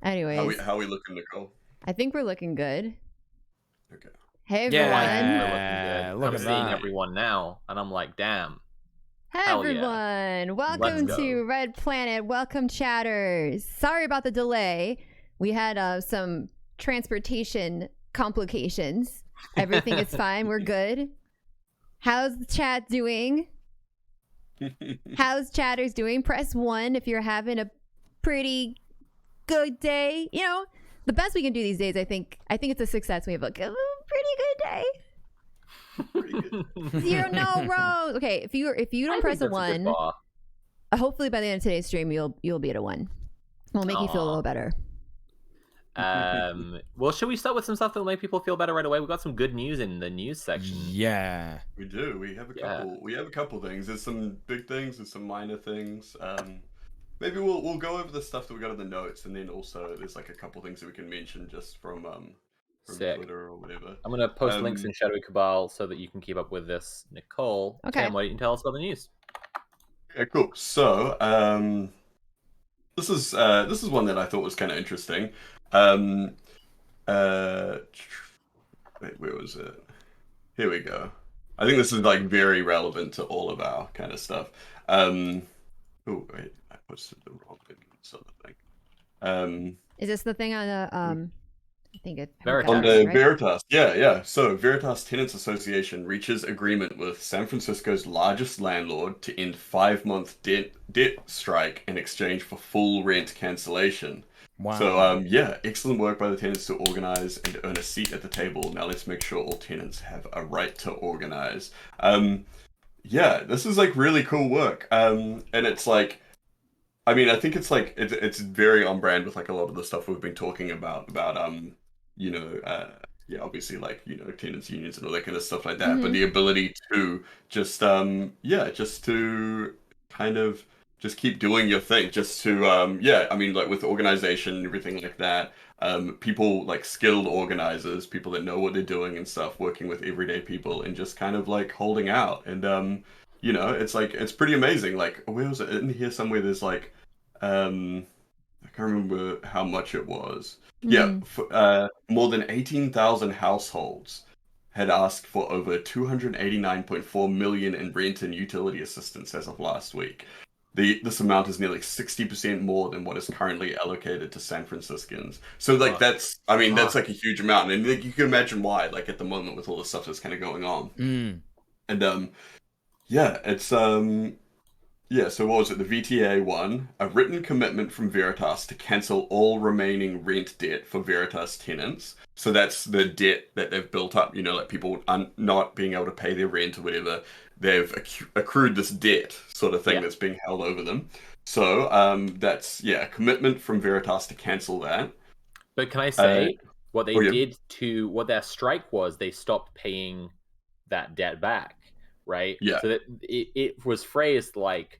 Anyways, How we looking, Nicole? I think we're looking good. Okay. Hey everyone. Yeah, We're looking good. look I'm at seeing that. everyone now, and I'm like, damn. Hey Hell yeah. everyone. Let's Welcome go. to Red Planet. Welcome chatters. Sorry about the delay. We had some transportation complications. Everything is fine. We're good. How's the chat doing? How's chatters doing? Press 1 if you're having a pretty good day. You know, the best we can do these days, I think it's a success. We have a pretty good day. Pretty good. 0 no rows. Okay, if you don't press a 1, hopefully by the end of today's stream you'll be at a 1. We'll make you feel a little better. Well, should we start with some stuff that will make people feel better right away? We've got some good news in the news section. Yeah. We do. We have a couple. We have a couple things. There's some big things. There's some minor things. Maybe we'll go over the stuff that we got in the notes, and then also there's like a couple things that we can mention just from Twitter or whatever. I'm gonna post links in Shadowy Cabal so that you can keep up with this. Nicole, Okay. Tim, what do you tell us about the news? Yeah, cool. So this is one that I thought was kind of interesting. Wait, where was it? Here we go. I think this is like very relevant to all of our kind of stuff. Oh wait, I posted the wrong thing. Is this the thing on the I think it's Veritas, on the right? Veritas, yeah. So Veritas Tenants Association reaches agreement with San Francisco's largest landlord to end 5-month debt strike in exchange for full rent cancellation. Wow. So yeah, excellent work by the tenants to organize and earn a seat at the table. Now let's make sure all tenants have a right to organize. Yeah, this is like really cool work. And it's like, I mean, I think it's like it's very on brand with like a lot of the stuff we've been talking about you know, yeah, obviously like, you know, tenants unions and all that kind of stuff like that. Mm-hmm. But the ability to just just to kind of just keep doing your thing, just to yeah, I mean, like with organization and everything like that, people like skilled organizers, people that know what they're doing and stuff, working with everyday people and just kind of like holding out. And you know, it's like, it's pretty amazing. Like, where was it? In here somewhere there's like I can't remember how much it was. Yeah, more than 18,000 households had asked for over 289.4 million in rent and utility assistance as of last week. This amount is nearly 60% more than what is currently allocated to San Franciscans. So like that's, I mean, that's like a huge amount, and like, you can imagine why, like at the moment with all the stuff that's kind of going on. And yeah, it's yeah, so what was it? The VTA won a written commitment from Veritas to cancel all remaining rent debt for Veritas tenants. So that's the debt that they've built up, you know, like people not being able to pay their rent or whatever. They've accrued this debt sort of thing that's being held over them. So that's, yeah, a commitment from Veritas to cancel that. But can I say what they did to what their strike was? They stopped paying that debt back. Right? Yeah. So that it was phrased like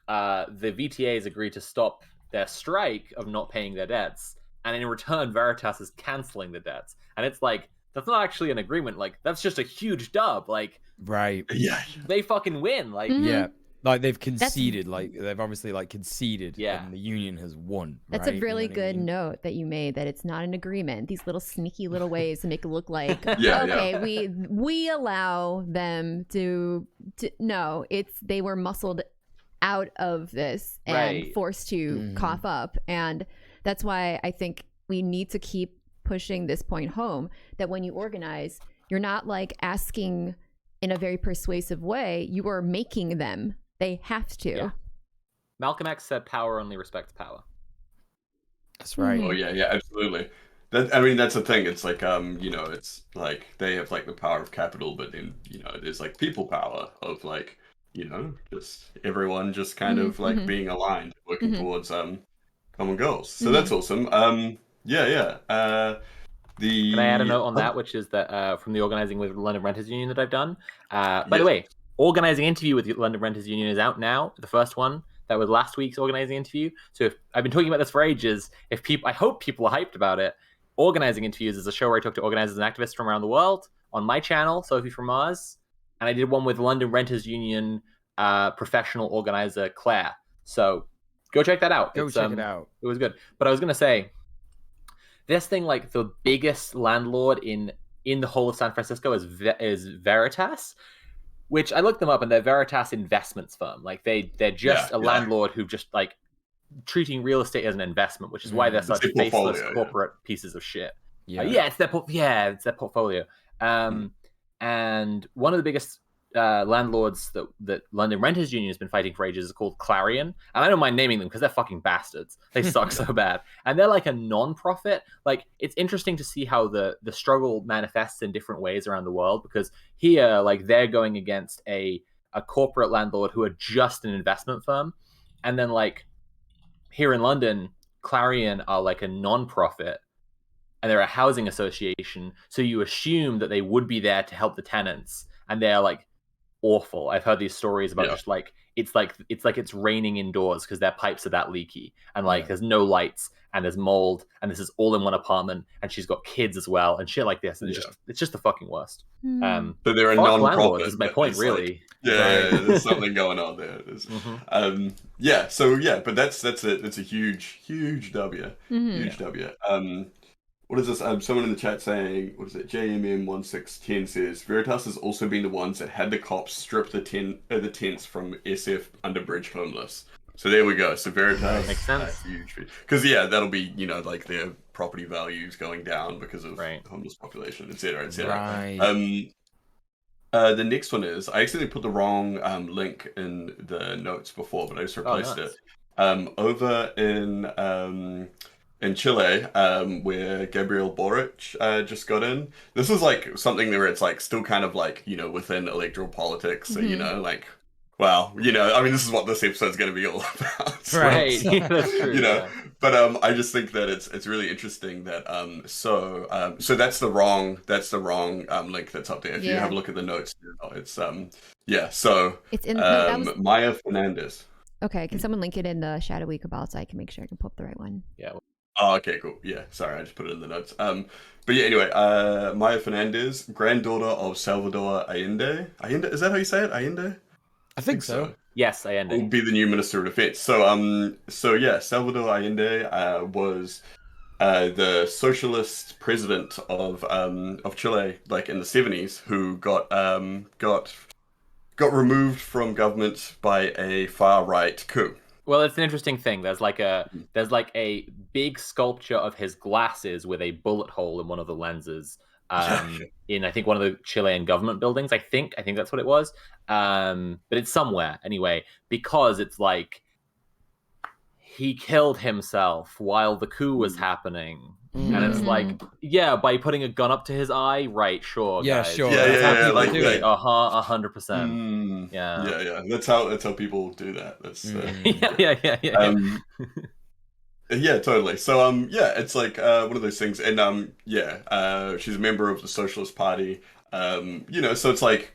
the VTAs agreed to stop their strike of not paying their debts, and in return, Veritas is canceling the debts. And it's like, that's not actually an agreement. Like, that's just a huge dub. Like, right. Yeah. They fucking win. Like, yeah. Like they've conceded, like they've obviously like conceded, yeah, and the union has won. That's right? a really you know good I mean? note that you made, that it's not an agreement. These little sneaky little ways to make it look like, we allow them to no, they were muscled out of this and forced to cough up. And that's why I think we need to keep pushing this point home, that when you organize, you're not like asking in a very persuasive way, you are making them. They have to. Yeah. Malcolm X said power only respects power. That's right. Oh yeah, absolutely. I mean, that's the thing. It's like, you know, it's like they have like the power of capital, but then, you know, there's like people power of like, you know, just everyone just kind of like being aligned, working towards common goals. So that's awesome. Yeah. Can I add a note on that, which is that from the organizing with London Renters Union that I've done. By the way, organizing interview with the London Renters Union is out now. The first one, that was last week's organizing interview. So if I've been talking about this for ages. I hope people are hyped about it. Organizing interviews is a show where I talk to organizers and activists from around the world on my channel, Sophie from Mars, and I did one with London Renters Union professional organizer Claire. So go check that out. Go check it out. It was good. But I was gonna say, this thing, like the biggest landlord in the whole of San Francisco is Veritas, which I looked them up, and they're Veritas Investments firm. Like they're just a landlord who just like treating real estate as an investment, which is why they're such faceless corporate pieces of shit. It's their portfolio. And one of the biggest landlords that London Renters Union has been fighting for ages is called Clarion, and I don't mind naming them because they're fucking bastards. They suck so bad, and they're like a non-profit. Like, it's interesting to see how the struggle manifests in different ways around the world, because here, like, they're going against a corporate landlord who are just an investment firm, and then like here in London, Clarion are like a non-profit, and they're a housing association, so you assume that they would be there to help the tenants, and they're like awful. I've heard these stories about just like it's raining indoors because their pipes are that leaky, and like there's no lights, and there's mold, and this is all in one apartment, and she's got kids as well, and shit like this, and it's just the fucking worst. So they're a non-profit. Is my point, really? Like, there's something going on there. But that's a huge W. Huge W. What is this? Someone in the chat saying, what is it? JMM1610 says, Veritas has also been the ones that had the cops strip the tents from SF underbridge homeless. So there we go. So Veritas makes sense. Huge, because that'll be like their property values going down because of homeless population, etc., etc. Right. The next one is, I accidentally put the wrong link in the notes before, but I just replaced it. Over in Chile, where Gabriel Boric just got in. This is like something where it's like still kind of like, within electoral politics. So, like, well, I mean, this is what this episode's going to be all about. Right. That's true. But I just think that it's really interesting that so that's the wrong link that's up there. If you have a look at the notes, it's so it's in Maya Fernandez. Okay, can someone link it in the shadowy cabal so I can make sure I can pull up the right one? Yeah. Oh, okay, cool. Yeah, sorry, I just put it in the notes. But yeah, anyway, Maya Fernandez, granddaughter of Salvador Allende. Allende, is that how you say it? Allende? I think so. Yes, Allende. Will be the new Minister of Defense. So yeah, Salvador Allende was the socialist president of Chile, like in the 70s, who got removed from government by a far right coup. Well, it's an interesting thing. There's like a big sculpture of his glasses with a bullet hole in one of the lenses. In I think one of the Chilean government buildings. I think that's what it was. But it's somewhere anyway, because it's like he killed himself while the coup was happening. And it's like, by putting a gun up to his eye, right? Sure, guys. Sure. Yeah, like 100%. Yeah. That's how people do that. That's yeah, totally. So it's like one of those things, and she's a member of the Socialist Party. So it's like,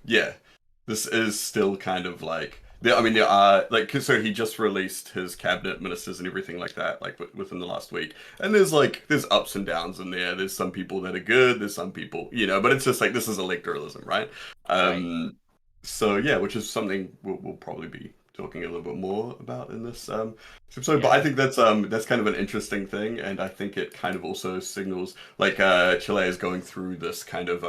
this is still kind of like. So he just released his cabinet ministers and everything like that, like within the last week. And there's ups and downs in there. There's some people that are good. There's some people, but it's just like, this is electoralism, right? So yeah, which is something we'll probably be talking a little bit more about in this episode. But I think that's kind of an interesting thing. And I think it kind of also signals like Chile is going through this kind of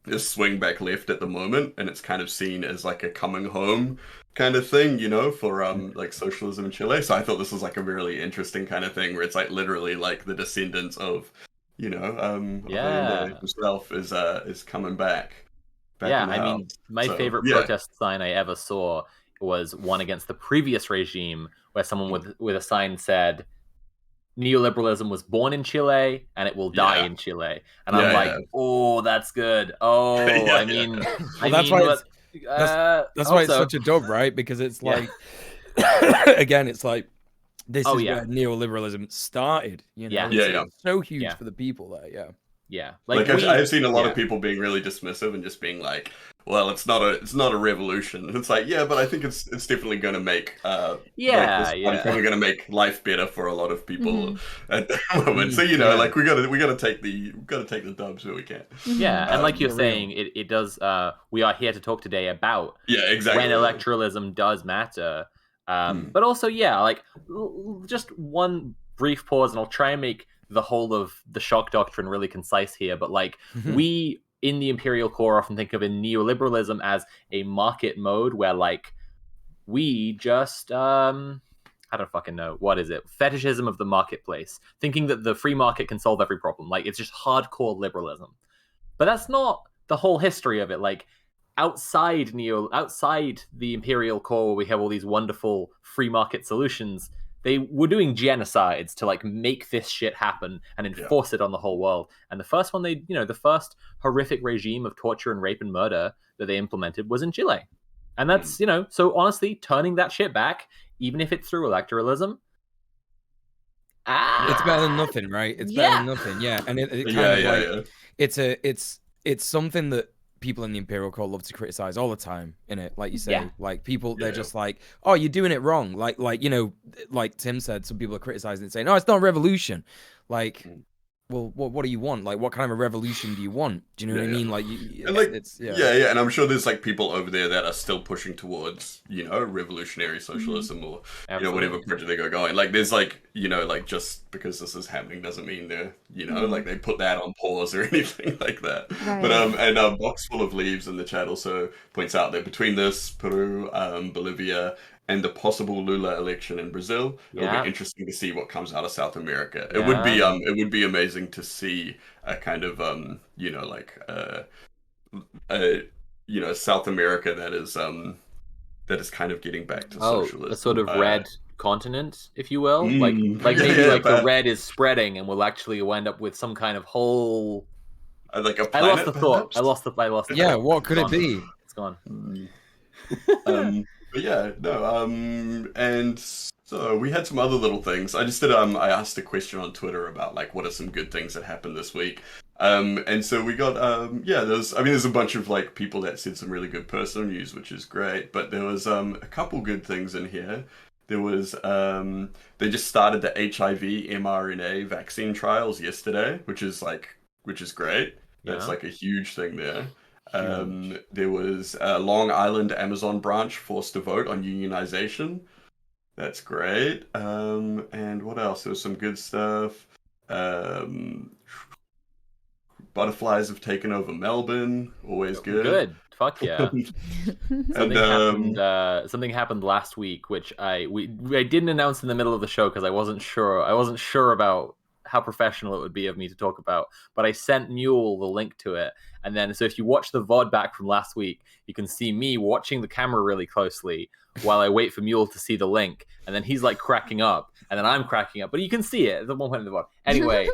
this swing back left at the moment, and it's kind of seen as like a coming home kind of thing, for like socialism in Chile. So I thought this was like a really interesting kind of thing where it's like literally like the descendants of himself is coming back. I mean, my favorite protest sign I ever saw was one against the previous regime, where someone with a sign said, "Neoliberalism was born in Chile and it will die in Chile." And I'm like, oh, that's good. Oh, that's why it's such a dub, right? Because it's like, again, it's like, this is where neoliberalism started. It's so huge for the people there. Yeah, I've seen a lot of people being really dismissive and just being like, "Well, it's not a revolution." And it's like, but I think it's definitely going to make probably going to make life better for a lot of people at the moment. So like we got to take the dubs where we can. Yeah, and like you're saying, it does. We are here to talk today about when electoralism does matter. But also, like just one brief pause, and I'll try and make the whole of the shock doctrine really concise here, but like we in the imperial core often think of in neoliberalism as a market mode where like we just I don't fucking know. What is it? Fetishism of the marketplace. Thinking that the free market can solve every problem. Like, it's just hardcore liberalism. But that's not the whole history of it. Like, outside the imperial core, where we have all these wonderful free market solutions, they were doing genocides to, like, make this shit happen and enforce it on the whole world. And the first one the first horrific regime of torture and rape and murder that they implemented was in Chile. And that's, so honestly, turning that shit back, even if it's through electoralism, it's better than nothing, right? It's better than nothing, yeah. And it kind of it's something that people in the imperial core love to criticize all the time, innit? Like you say, like people, they're just like, oh, you're doing it wrong. Like like Tim said, some people are criticizing it, saying, no, it's not a revolution. Like, well, what do you want? Like, what kind of a revolution do you want? Do you know what I mean? Like, and I'm sure there's like people over there that are still pushing towards, revolutionary socialism or whatever project they got going. Like, there's like, like just because this is happening doesn't mean they're, like they put that on pause or anything like that. Right. But and Box Full of Leaves in the chat also points out that between this, Peru, Bolivia, and the possible Lula election in Brazil, it'll be interesting to see what comes out of South America. It would be amazing to see a kind of South America that is kind of getting back to socialism. A sort of red continent, if you will. Like maybe the red is spreading and we'll actually end up with some kind of whole like a planet. I lost the thought. I lost the Yeah, what could it be? It's gone. But yeah, no, and so we had some other little things. I just did, I asked a question on Twitter about, like, what are some good things that happened this week? And so we got, there's a bunch of, like, people that said some really good personal news, which is great, but there was, a couple good things in here. There was, they just started the HIV mRNA vaccine trials yesterday, which is great. That's, like, a huge thing there. There was a Long Island Amazon branch forced to vote on unionization. That's great. And what else? There was some good stuff. Butterflies have taken over Melbourne. Always good. Good. Fuck yeah. Something happened last week, which I didn't announce in the middle of the show because I wasn't sure about how professional it would be of me to talk about, but I sent Mule the link to it. And then, so if you watch the VOD back from last week, you can see me watching the camera really closely while I wait for Mule to see the link. And then he's like cracking up, and then I'm cracking up, but you can see it at the one point in the VOD. Anyway,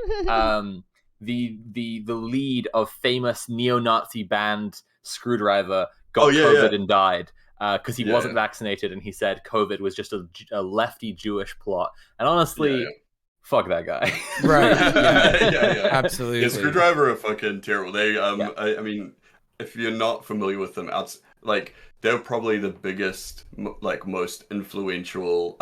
the lead of famous neo-Nazi band Screwdriver got COVID and died because he wasn't vaccinated, and he said COVID was just a lefty Jewish plot. And honestly, fuck that guy. Right. Yeah. Absolutely. Yeah, Screwdriver are fucking terrible. They, I mean, if you're not familiar with them, they're probably the biggest, like, most influential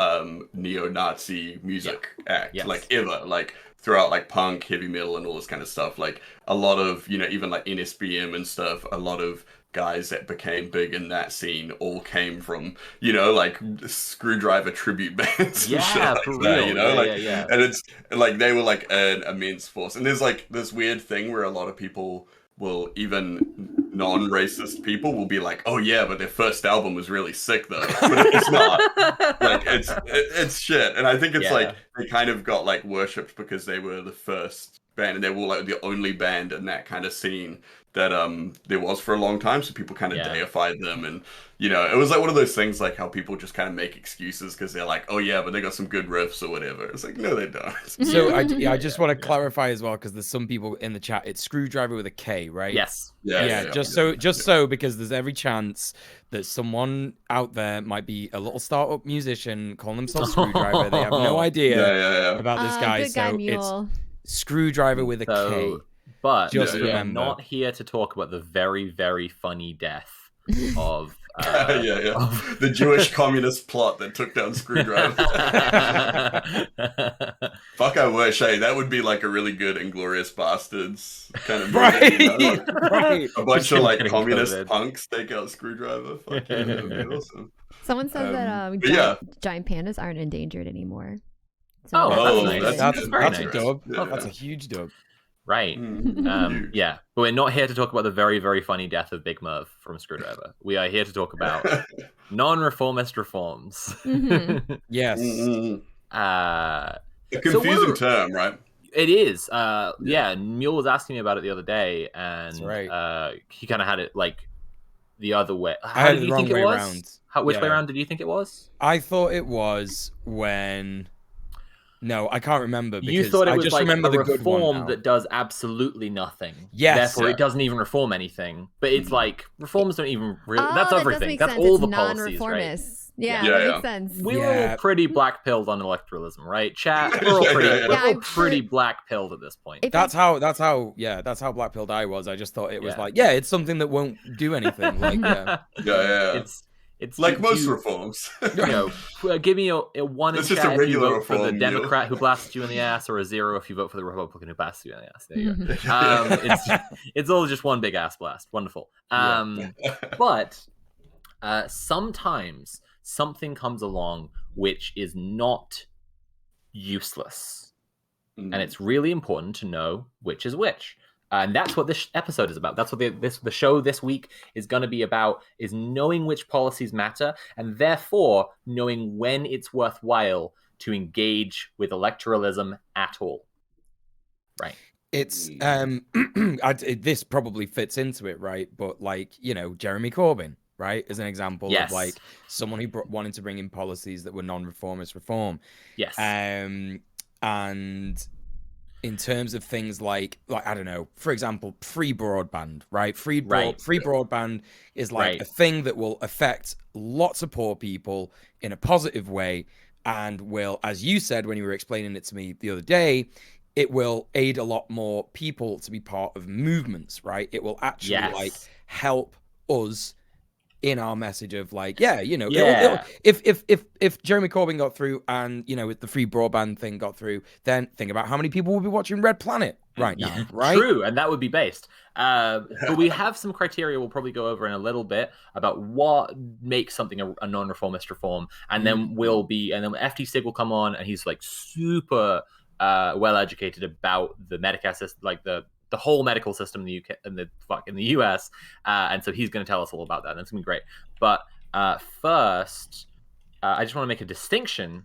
neo-Nazi music act, like, ever. Like, throughout, like, punk, heavy metal, and all this kind of stuff. Like, a lot of, even, like, NSBM and stuff, a lot of guys that became big in that scene all came from, like, Screwdriver tribute bands and shit like that, and it's like they were like an immense force. And there's like this weird thing where a lot of people will, even non-racist people will be like, oh yeah, but their first album was really sick though. But it's not. Like, it's shit. And I think it's like they kind of got like worshipped because they were the first band, and they were like the only band in that kind of scene that there was for a long time, so people kind of deified them. And it was like one of those things, like how people just kind of make excuses because they're like, oh yeah, but they got some good riffs or whatever. It's like, no, they don't. So I just want to clarify as well, because there's some people in the chat, it's Screwdriver with a K, right? Yes. Just so because there's every chance that someone out there might be a little startup musician calling themselves Screwdriver. They have no idea about this guy. Good guy, Mule. It's Screwdriver with a K. But just remember, not here to talk about the very, very funny death of the Jewish communist plot that took down Screwdriver. Fuck, I wish. Hey, that would be like a really good Inglourious Bastards kind of movie, right. A bunch of like communist punks take out Screwdriver. Fuck yeah, that'd be awesome. Someone says that giant pandas aren't endangered anymore. So that's nice. a dub. Yeah. That's a huge dub. Right. Yeah. But we're not here to talk about the very, very funny death of Big Merv from Screwdriver. We are here to talk about non-reformist reforms. Yes. A confusing term, right? It is. Yeah. Mule was asking me about it the other day, and he kind of had it like the other way. How did you think it was? Which way around did you think it was? I thought it was when... No, I can't remember. Because you thought it was just like remember a the good reform that does absolutely nothing. Yes. Therefore, it doesn't even reform anything. But it's like, reforms don't even really... that's everything. That's all the policies, right? Yeah, that makes sense. We were all pretty black-pilled on electoralism, right? Chat, we're all pretty black-pilled at this point. That's how black-pilled I was. I just thought it was like, it's something that won't do anything. Like, It's like most reforms. Give me a 1 in chat if you vote for the Democrat who blasts you in the ass, or a 0 if you vote for the Republican who blasts you in the ass. There you go. It's all just one big ass blast. Wonderful. But sometimes something comes along which is not useless. And it's really important to know which is which. And that's what this episode is about. That's what the show this week is going to be about, is knowing which policies matter, and therefore knowing when it's worthwhile to engage with electoralism at all. Right. It's this probably fits into it, right? But like, Jeremy Corbyn, right, as an example of like someone who wanted to bring in policies that were non-reformist reform. Yes. And in terms of things like I don't know, for example, free broadband, right? Free broadband is like a thing that will affect lots of poor people in a positive way, and will, as you said when you were explaining it to me the other day, it will aid a lot more people to be part of movements, right? It will actually like help us in our message of like, if Jeremy Corbyn got through, and if the free broadband thing got through, then think about how many people will be watching Red Planet right now, right? True, and that would be based. But we have some criteria we'll probably go over in a little bit about what makes something a non-reformist reform, and then FD Sig will come on, and he's like super well educated about the Medicare system, like the whole medical system in the UK and in the US, and so he's going to tell us all about that, and it's going to be great. But first, I just want to make a distinction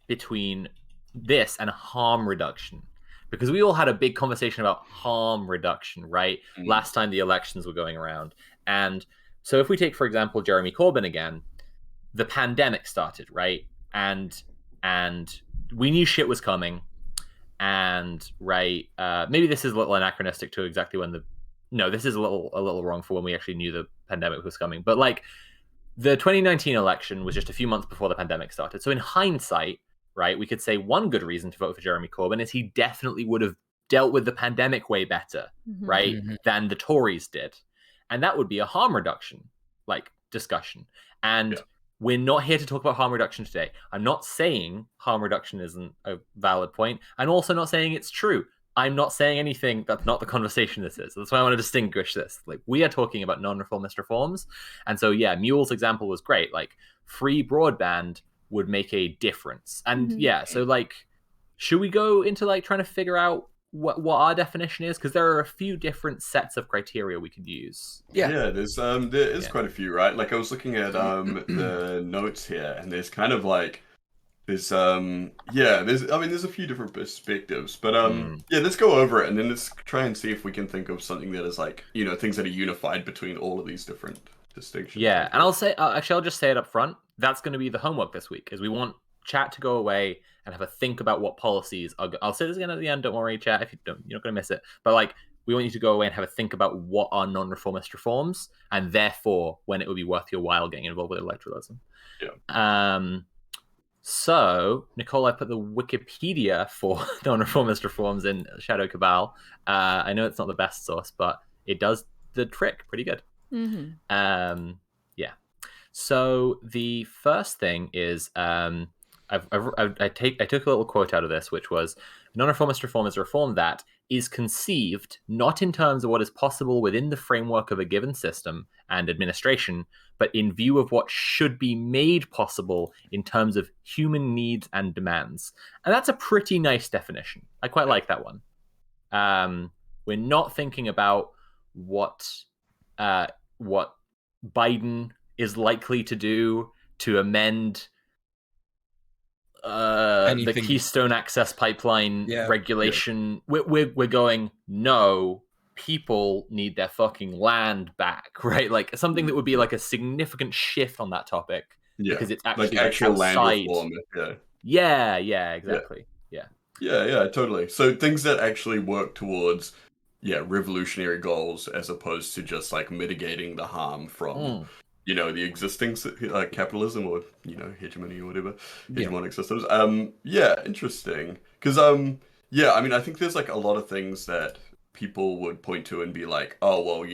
between this and harm reduction, because we all had a big conversation about harm reduction, right? Last time the elections were going around. And so if we take, for example, Jeremy Corbyn again, the pandemic started, right? And we knew shit was coming. And maybe this is a little anachronistic to exactly when this is a little wrong for when we actually knew the pandemic was coming. But like the 2019 election was just a few months before the pandemic started. So in hindsight, right, we could say one good reason to vote for Jeremy Corbyn is he definitely would have dealt with the pandemic way better, right, than the Tories did. And that would be a harm reduction discussion. And we're not here to talk about harm reduction today. I'm not saying harm reduction isn't a valid point. I'm also not saying it's true. I'm not saying anything. That's not the conversation this is. That's why I want to distinguish this. Like, we are talking about non-reformist reforms. And so, Mule's example was great. Like, free broadband would make a difference. And so like, should we go into like trying to figure out what our definition is? Because there are a few different sets of criteria we could use. There is quite a few, right? Like I was looking at the notes here, and there's kind of like there's a few different perspectives, but let's go over it, and then let's try and see if we can think of something that is like, things that are unified between all of these different distinctions. And I'll say I'll just say it up front. That's going to be the homework this week, is we want chat to go away and have a think about what policies are. I'll say this again at the end. Don't worry, chat. If you're not going to miss it. But like, we want you to go away and have a think about what are non-reformist reforms, and therefore when it would be worth your while getting involved with electoralism. So, Nicole, I put the Wikipedia for non-reformist reforms in Shadow Cabal. I know it's not the best source, but it does the trick pretty good. So the first thing is, I took a little quote out of this, which was, Non-Reformist Reform is a reform that is conceived not in terms of what is possible within the framework of a given system and administration, but in view of what should be made possible in terms of human needs and demands. And that's a pretty nice definition. I quite like that one. We're not thinking about what Biden is likely to do to amend the Keystone Access Pipeline regulation. Yeah. We're going, no, people need their fucking land back, right? Like something that would be like a significant shift on that topic, because it's actually like actual land reform. Yeah, exactly. Yeah, totally. So things that actually work towards revolutionary goals, as opposed to just like mitigating the harm from the existing capitalism or hegemony or whatever, hegemonic systems. Interesting, because I mean, I think there's like a lot of things that people would point to and be like, oh well,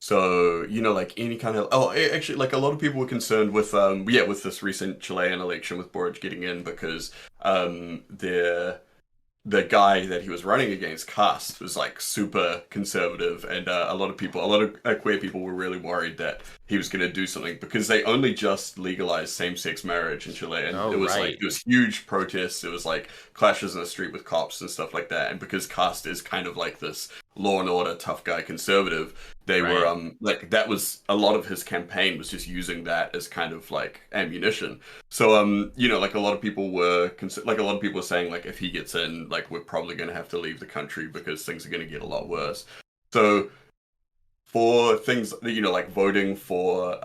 so like any kind of actually, like a lot of people were concerned with with this recent Chilean election with Boric getting in, because the guy that he was running against, Cast, was like super conservative, and a lot of queer people were really worried that he was going to do something, because they only just legalized same-sex marriage in Chile, and it was huge protests. It was like clashes in the street with cops and stuff like that. And because Cast is kind of like this law and order tough guy conservative, they were like, that was a lot of his campaign was just using that as kind of like ammunition. So like a lot of people were saying, like, if he gets in, like, we're probably going to have to leave the country because things are going to get a lot worse. So for things that, like voting for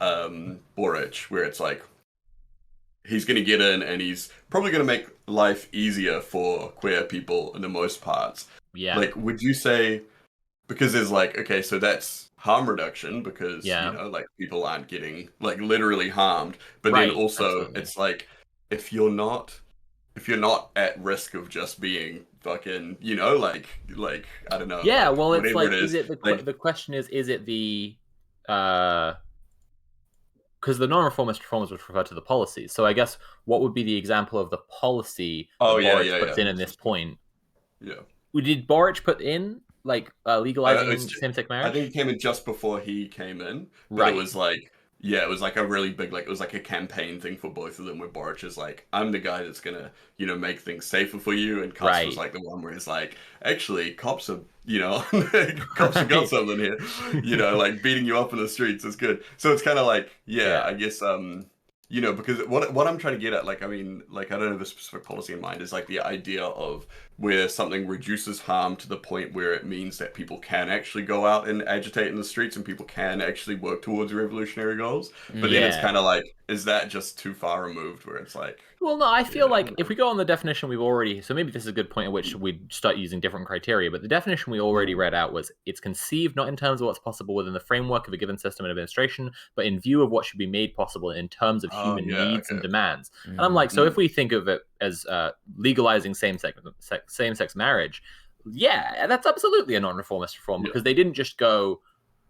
Boric, where it's like he's going to get in and he's probably going to make life easier for queer people in the most parts. Yeah. Like, would you say, because there's like, okay, so that's harm reduction, because like people aren't getting like literally harmed, but then also it's like, if you're not at risk of just being fucking, like I don't know. Yeah, well, it's like, the question is it the because the non-reformist reforms would refer to the policies. So I guess what would be the example of the policy Boric puts in this point? Yeah. Did Boric put in like legalizing same-sex marriage? I think it came in just before he came in. But it was like, it was like a really big, like, it was like a campaign thing for both of them, where Boric is like, I'm the guy that's gonna, make things safer for you, and Cuss was like the one where it's like, actually, cops are, cops have got something here, like beating you up in the streets is good. So it's kind of like, I guess, because what I'm trying to get at, like, I mean, like, I don't have a specific policy in mind, is like the idea of where something reduces harm to the point where it means that people can actually go out and agitate in the streets and people can actually work towards revolutionary goals. But then it's kind of like, is that just too far removed, where it's like... Well, no, I feel like if we go on the definition we've already... So maybe this is a good point at which we'd start using different criteria, but the definition we already read out was, it's conceived not in terms of what's possible within the framework of a given system and administration, but in view of what should be made possible in terms of human needs and demands. And I'm like, so if we think of it as legalizing same-sex marriage, that's absolutely a non-reformist reform, because they didn't just go,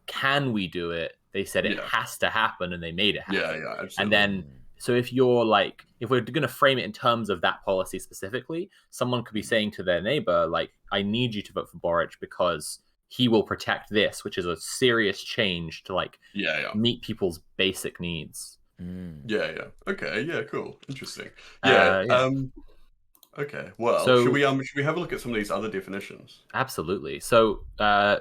can we do it? They said it has to happen, and they made it happen. Absolutely. And then, so if you're like, if we're going to frame it in terms of that policy specifically, someone could be saying to their neighbor, like, I need you to vote for Boric because he will protect this, which is a serious change to like meet people's basic needs. Okay, cool, interesting. Okay, well, should we have a look at some of these other definitions? Absolutely. So,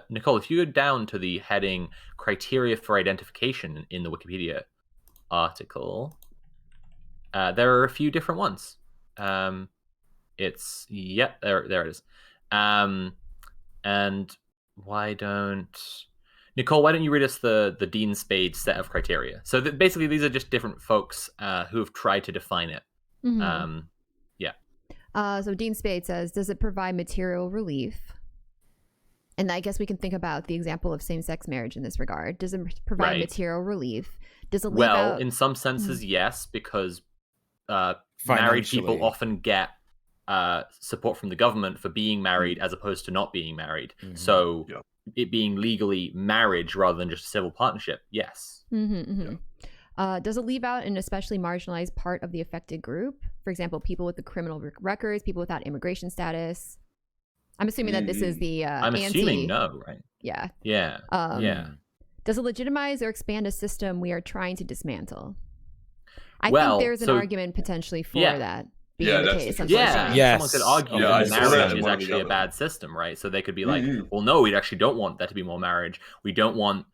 Nicole, if you go down to the heading "Criteria for Identification" in the Wikipedia article, there are a few different ones. There it is. And why don't Nicole, you read us the Dean Spade set of criteria? So basically, these are just different folks who have tried to define it. So Dean Spade says, does it provide material relief? And I guess we can think about the example of same-sex marriage in this regard. Does it provide material relief? Does it leave out... in some senses, yes, because married people often get support from the government for being married as opposed to not being married. So it being legally marriage rather than just a civil partnership, yes. Does it leave out an especially marginalized part of the affected group? for example, people with the criminal records, people without immigration status. I'm assuming that this is the I'm assuming no, right? Yeah. Yeah. Does it legitimize or expand a system we are trying to dismantle? I think there's an argument potentially for that being the case. Someone could argue that marriage is actually a bad system, right? So they could be like, well, no, we actually don't want there to be more marriage. We don't want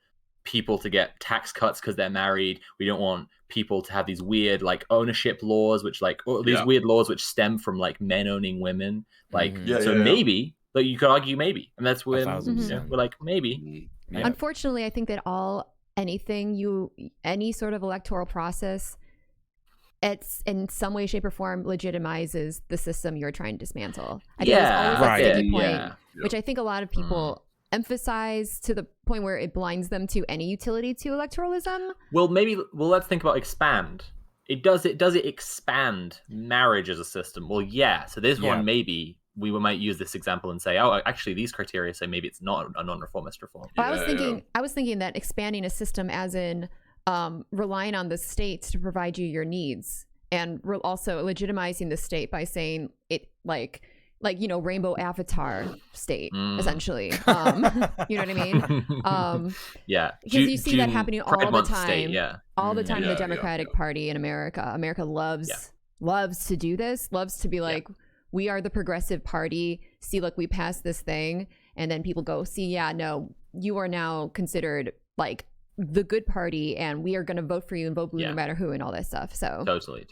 people to get tax cuts because they're married. We don't want people to have these weird like ownership laws, which like these weird laws which stem from like men owning women. Like, maybe, but you could argue maybe, and that's when we're like maybe. Yeah. Unfortunately, I think that any sort of electoral process, it's in some way, shape, or form legitimizes the system you're trying to dismantle. I think it's always a sticky point, which I think a lot of people emphasize to the point where it blinds them to any utility to electoralism. Well, let's think about expand. Does it expand marriage as a system? Well, yeah. So there's one maybe. We might use this example and say, oh, actually, these criteria say maybe it's not a non-reformist reform. Well, I was thinking that expanding a system as in relying on the state to provide you your needs, and also legitimizing the state by saying it like rainbow avatar state, essentially. You know what I mean? Because you see that happening all the time. All the time in the Democratic Party in America. America loves to do this, loves to be like, we are the progressive party. See, look, we passed this thing. And then people go, see, no, you are now considered like the good party, and we are going to vote for you and vote blue no matter who and all that stuff. So totally.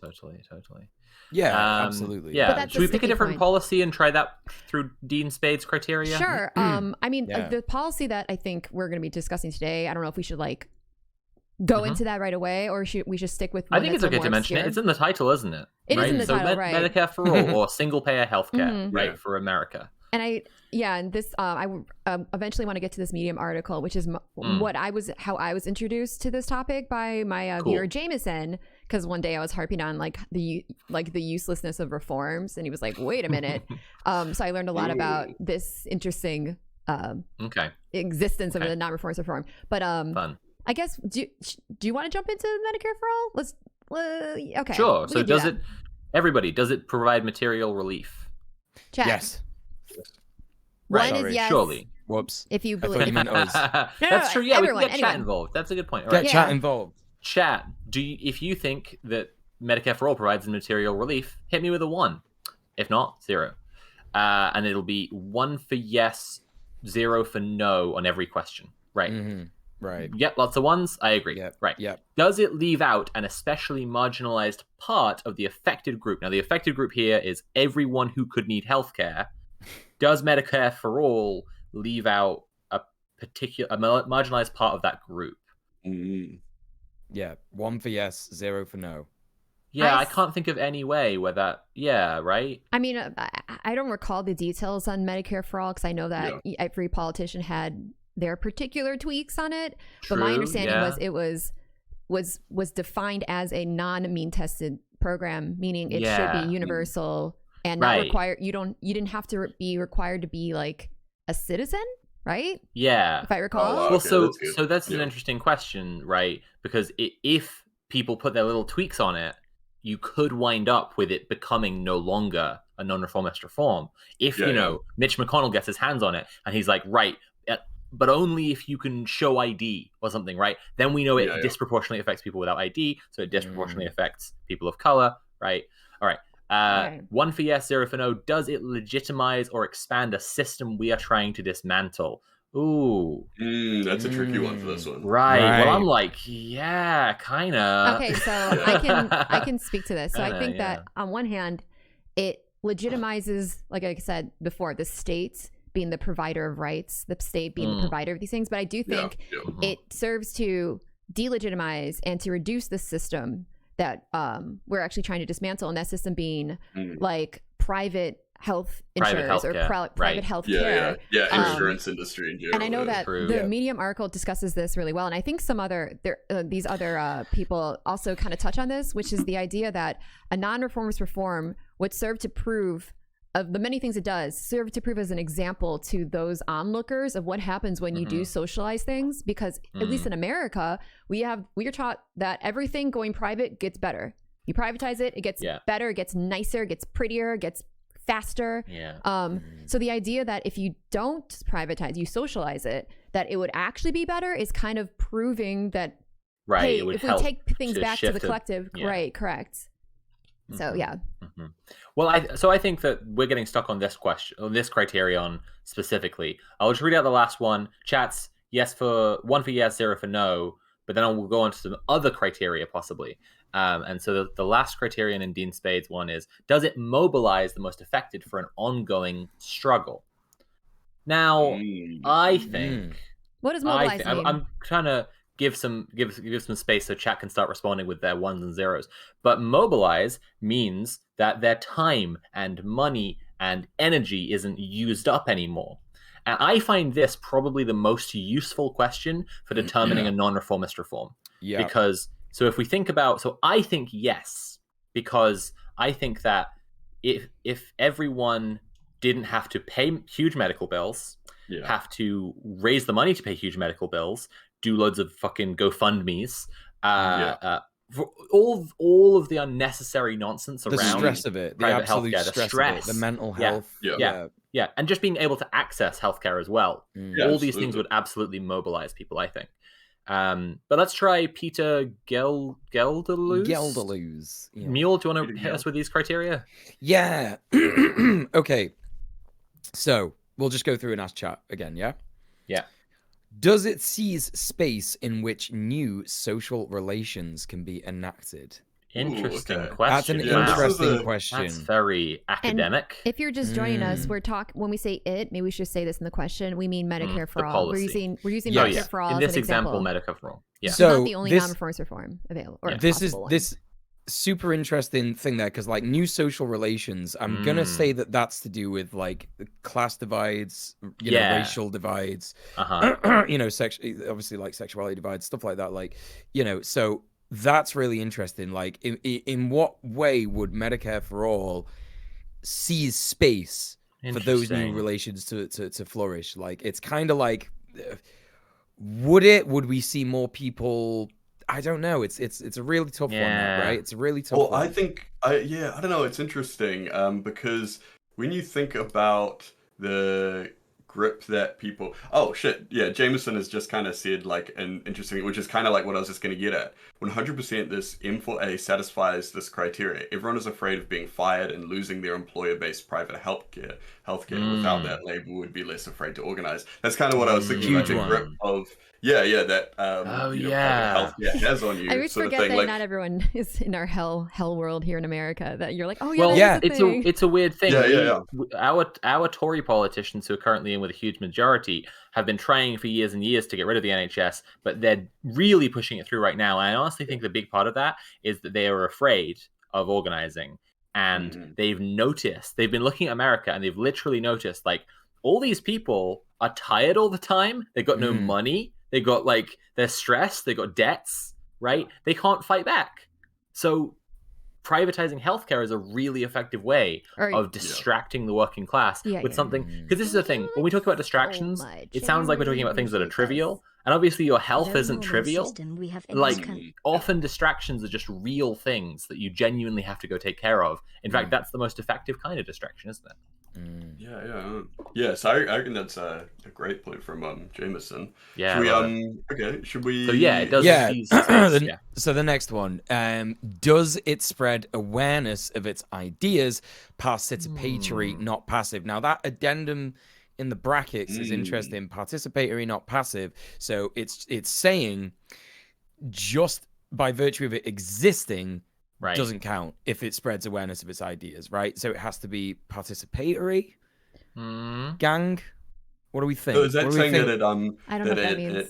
Yeah, absolutely. Yeah. Should we pick a different policy and try that through Dean Spade's criteria? Sure. I mean, the policy that I think we're going to be discussing today, I don't know if we should like go into that right away, or we should stick with one. I think it's okay to mention it. It's in the title, isn't it? It is in the title, right? Medicare for all, or single payer healthcare, right, for America. And I eventually want to get to this Medium article, which is how I was introduced to this topic by my viewer Jameson, because one day I was harping on the uselessness of reforms, and he was like, "Wait a minute." So I learned a lot about this interesting existence of the non-reformist reform. But fun. I guess do you want to jump into Medicare for all? Let's okay. Sure. So does it provide material relief? Chat. Yes. Right. One is yes. Surely. Whoops. If you believe. I thought you meant us. That's true. Yeah, we can get chat involved. That's a good point. Get chat involved. Chat. If you think that Medicare for all provides material relief, hit me with a 1. If not, 0. And it'll be 1 for yes, 0 for no on every question. Right. Mm-hmm. Right. Yep, lots of 1s. I agree. Yep. Right. Yep. Does it leave out an especially marginalized part of the affected group? Now, the affected group here is everyone who could need healthcare. Does Medicare for all leave out a marginalized part of that group? Yeah. 1 for yes, 0 for no. Yeah, I can't think of any way where that. Yeah, right. I mean, I don't recall the details on Medicare for all, because I know that every politician had their particular tweaks on it. True, but my understanding was it was defined as a non-mean tested program, meaning it should be universal and not required. You didn't have to be required to be like a citizen, right? Yeah, if I recall. Well, so that's an interesting question, right? Because if people put their little tweaks on it, you could wind up with it becoming no longer a non-reformist reform. If Mitch McConnell gets his hands on it and he's like, right, but only if you can show ID or something, right? Then we know it disproportionately affects people without ID, so it disproportionately affects people of color, right? All right. 1 for yes, 0 for no. Does it legitimize or expand a system we are trying to dismantle? Ooh. That's a tricky one for this one. Right. Well, I'm like, yeah, kind of. Okay, so I can speak to this. So I think that on one hand, it legitimizes, like I said before, the state being the provider of rights, the state being the provider of these things. But I do think it serves to delegitimize and to reduce the system that we're actually trying to dismantle, and that system being like private health insurance or private health care. Yeah, insurance industry in general. And I know that the Medium article discusses this really well, and I think some other these other people also kind of touch on this, which is the idea that a non-reformist reform would serve to prove, of the many things it does, serve to prove as an example to those onlookers of what happens when you do socialize things. Because at least in America, we are taught that everything going private gets better. You privatize it, it gets better, it gets nicer, it gets prettier, it gets faster. So the idea that if you don't privatize, you socialize it, that it would actually be better is kind of proving that, hey, if we take things back to the collective, right, correct. So Well, I think that we're getting stuck on this question, on this criterion specifically. I'll just read out the last one. Chats, yes for 1 for yes, 0 for no, but then we'll go on to some other criteria possibly. And so the last criterion in Dean Spade's one is, does it mobilize the most affected for an ongoing struggle? Now, I think... What does mobilize mean? I'm trying to give some space so chat can start responding with their 1s and 0s. But mobilize means that their time and money and energy isn't used up anymore. And I find this probably the most useful question for determining a non-reformist reform. Because... So if we think about, so I think yes, because I think that if everyone didn't have to pay huge medical bills, have to raise the money to pay huge medical bills, do loads of fucking GoFundMes, for all of the unnecessary nonsense around the stress of it, the absolute stress of it, the mental health, and just being able to access healthcare as well. All these things would absolutely mobilize people, I think. But let's try Peter Gelderloos. Mule, do you want to hit us with these criteria? Yeah. Okay. So we'll just go through and ask chat again, yeah? Yeah. Does it seize space in which new social relations can be enacted? Interesting question. That's an interesting question. That's very academic. And if you're just joining us, when we say it, maybe we should say this in the question. We mean Medicare for all. We're using Medicare for all in this as an example. Medicare for all. Yeah. So not the only non-reformist reform available. This super interesting thing there, because like new social relations, I'm gonna say that's to do with like class divides, you know, racial divides, you know, obviously like sexuality divides, stuff like that. Like, you know, so. That's really interesting. Like, in what way would Medicare for all seize space for those new relations to flourish? Like, it's kind of like, would we see more people? I don't know. It's a really tough one, right? It's a really tough one. Well, I think, I don't know. It's interesting because when you think about the grip that people... Oh, shit. Yeah, Jameson has just kind of said, like, an interesting... Which is kind of like what I was just going to get at. 100% this M4A satisfies this criteria. Everyone is afraid of being fired and losing their employer-based private healthcare. Without that label would be less afraid to organize. That's kind of what I was thinking about. The grip of... that healthcare has on you. I always forget that not everyone is in our hell world here in America. That you're like, it's a weird thing. Our Tory politicians who are currently in with a huge majority have been trying for years and years to get rid of the NHS, but they're really pushing it through right now. And I honestly think the big part of that is that they are afraid of organizing, and they've been looking at America, and they've literally noticed, like, all these people are tired all the time. They've got no money. They got, like, they're stressed. They got debts, right? They can't fight back. So privatizing healthcare is a really effective way of distracting the working class with something. Because this is the thing. When we talk about distractions, it sounds like we're talking about things that are trivial. And obviously your health isn't trivial. Like, often distractions are just real things that you genuinely have to go take care of. In fact, that's the most effective kind of distraction, isn't it? So I reckon that's a great point from Jameson. Should we So it does So the next one, does it spread awareness of its ideas? Participatory, not passive. Now that addendum in the brackets is interesting. Participatory, not passive. So it's saying just by virtue of it existing, doesn't count if it spreads awareness of its ideas, right? So it has to be participatory. Gang, what do we think? So is that saying that it I don't know what that means.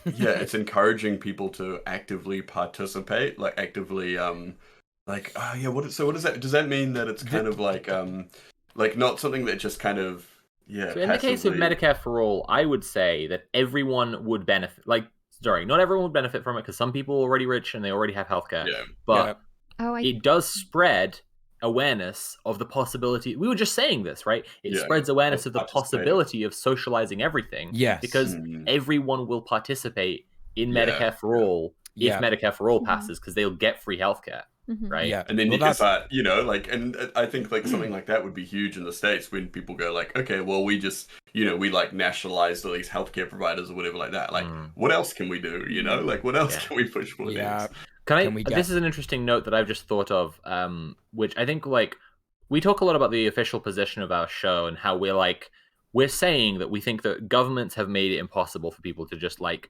It's encouraging people to actively participate, like actively what is that? Does that mean that it's kind of like not something that just kind of So in the case of Medicare for all, I would say that everyone would benefit. Not everyone would benefit from it, because some people are already rich and they already have healthcare. But it does spread awareness of the possibility. We were just saying this, right? It spreads awareness of the possibility of socializing everything. Yes. Because everyone will participate in Medicare for all if Medicare for all passes, because they'll get free healthcare. right? Yeah, and then you get that, you know, like, and I think like something like that would be huge in the States when people go like, okay, well, we just, you know, we like nationalized all these healthcare providers or whatever like that. Like, what else can we do? You know, like, what else can we push for next? This is an interesting note that I've just thought of, which I think like we talk a lot about the official position of our show and how we're saying that we think that governments have made it impossible for people to just like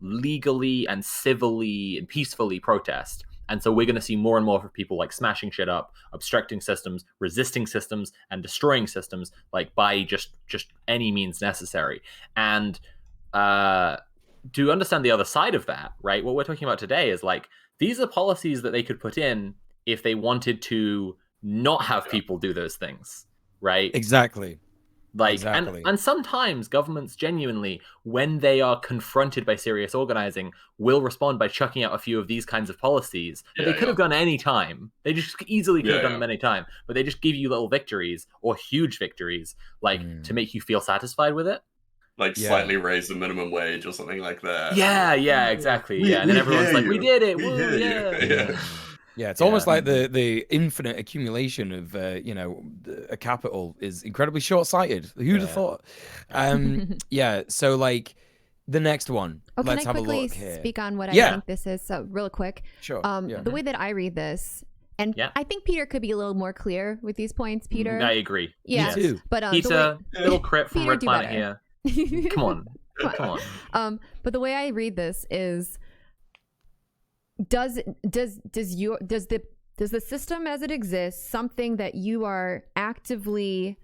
legally and civilly and peacefully protest. And so we're going to see more and more of people like smashing shit up, obstructing systems, resisting systems, and destroying systems, like by just any means necessary. And to understand the other side of that, right? What we're talking about today is like, these are policies that they could put in if they wanted to not have people do those things, right? Exactly. Like, and sometimes governments genuinely, when they are confronted by serious organizing, will respond by chucking out a few of these kinds of policies that they could have done any time. They just easily could have done them any time, but they just give you little victories or huge victories, like to make you feel satisfied with it. Like slightly raise the minimum wage or something like that. Yeah, exactly. And then everyone's like, we did it. Woo, yeah. Yeah, it's almost like the infinite accumulation of, you know, a capital is incredibly short-sighted. Who'd have thought? Yeah, so, like, the next one. Let's have a look here. Can I quickly speak on what I think this is? So, real quick. Sure. The way that I read this, and I think Peter could be a little more clear with these points, Peter. I agree. Yeah, me too. But he's a little crit from Red Planet here. Come on. But the way I read this is, does the system as it exists something that you are actively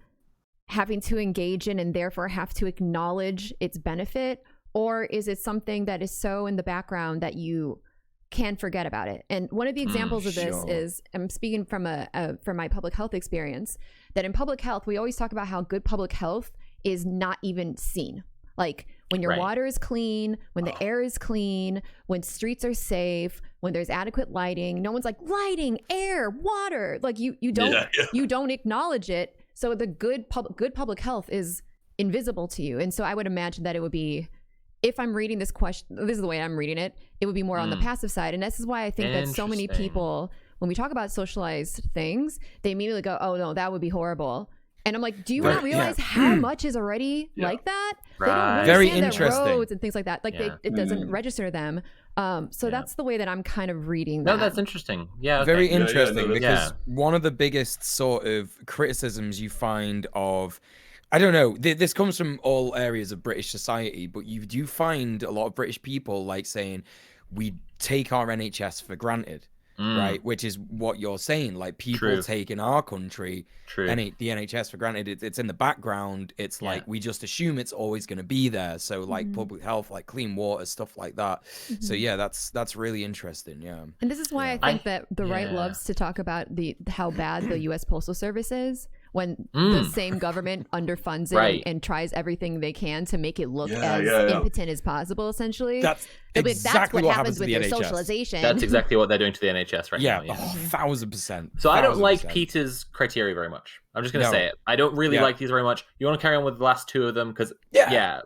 having to engage in and therefore have to acknowledge its benefit, or is it something that is so in the background that you can forget about it? And one of the examples of this is, I'm speaking from my public health experience, that in public health we always talk about how good public health is not even seen. Like when your water is clean, when the air is clean, when streets are safe, when there's adequate lighting, no one's like lighting, air, water. Like you don't acknowledge it. So the good public health is invisible to you. And so I would imagine that it would be, if I'm reading this question, this is the way I'm reading it, it would be more on the passive side. And this is why I think that so many people, when we talk about socialized things, they immediately go, oh no, that would be horrible. And I'm like, do you not realize how much is already like that? They don't understand very interesting. Roads and things like that. Like it doesn't register them. So that's the way that I'm kind of reading that. No, that's interesting. Yeah. Okay. Very interesting because one of the biggest sort of criticisms you find of, I don't know, this comes from all areas of British society, but you do find a lot of British people like saying, we take our NHS for granted. Right, which is what you're saying. Like people take in our country the NHS for granted. It's in the background. It's like we just assume it's always going to be there. So like public health, like clean water, stuff like that. So yeah, that's really interesting. Yeah, and this is why I think that the right loves to talk about how bad the U.S. Postal Service is, when the same government underfunds it and tries everything they can to make it look as impotent as possible. Essentially, that's exactly what happens with their NHS. Socialization. That's exactly what they're doing to the NHS right now. Yeah, 1,000%. So I don't like Peter's criteria very much. I'm just going to say it. I don't really like these very much. You want to carry on with the last two of them? Because,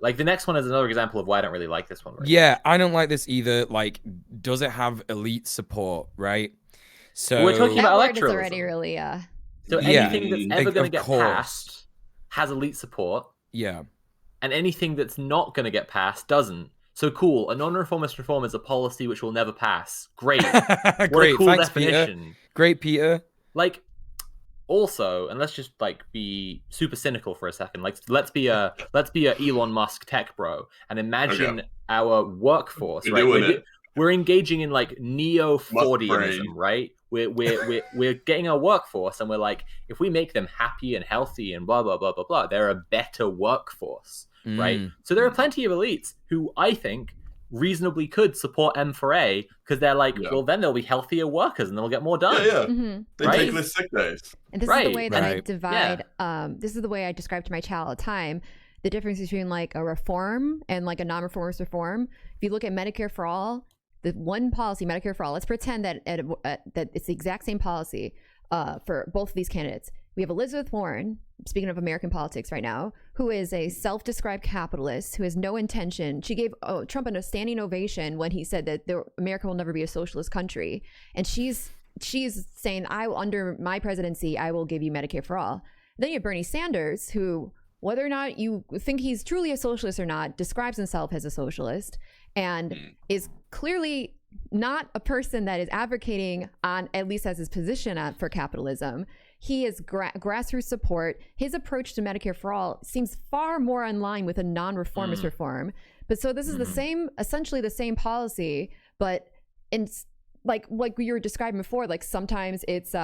like the next one is another example of why I don't really like this one. I don't like this either. Like, does it have elite support, right? So we're talking about electoralism. It's already really, So anything that's ever going to get passed has elite support. Yeah. And anything that's not going to get passed doesn't. So cool. A non-reformist reform is a policy which will never pass. Great. Great. Cool Thanks, definition. Peter. Great, Peter. Like, also, and let's just like be super cynical for a second. Like, let's be a Elon Musk tech bro and imagine our workforce. We're engaging in like neo-Fordianism, right? We're getting our workforce, and we're like, if we make them happy and healthy and blah blah blah blah blah, they're a better workforce, right? So there are plenty of elites who I think reasonably could support M4A because they're like, well, then they'll be healthier workers and they'll get more done. They take less sick days. And this is the way that I divide. This is the way I describe to my child all the time the difference between like a reform and like a non-reformist reform. If you look at Medicare for all. The one policy, Medicare for all, let's pretend that that it's the exact same policy for both of these candidates. We have Elizabeth Warren, speaking of American politics right now, who is a self-described capitalist who has no intention. She gave Trump a standing ovation when he said that America will never be a socialist country. And she's she's saying, under my presidency, I will give you Medicare for all. Then you have Bernie Sanders, who, whether or not you think he's truly a socialist or not, describes himself as a socialist and is clearly not a person that is advocating on, at least as his position for capitalism. He is grassroots support. His approach to Medicare for all seems far more in line with a non-reformist reform. But so this is the same, essentially the same policy, but in like you were describing before, like sometimes it's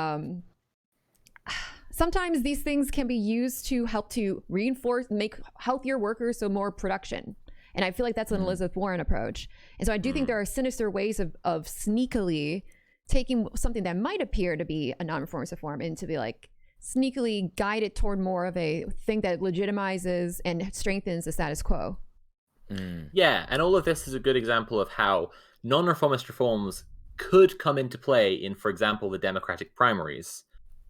sometimes these things can be used to help to reinforce, make healthier workers, so more production. And I feel like that's an Elizabeth Warren approach. And so I do think there are sinister ways of sneakily taking something that might appear to be a non-reformist reform and to be like sneakily guide it toward more of a thing that legitimizes and strengthens the status quo. Yeah, and all of this is a good example of how non-reformist reforms could come into play in, for example, the Democratic primaries,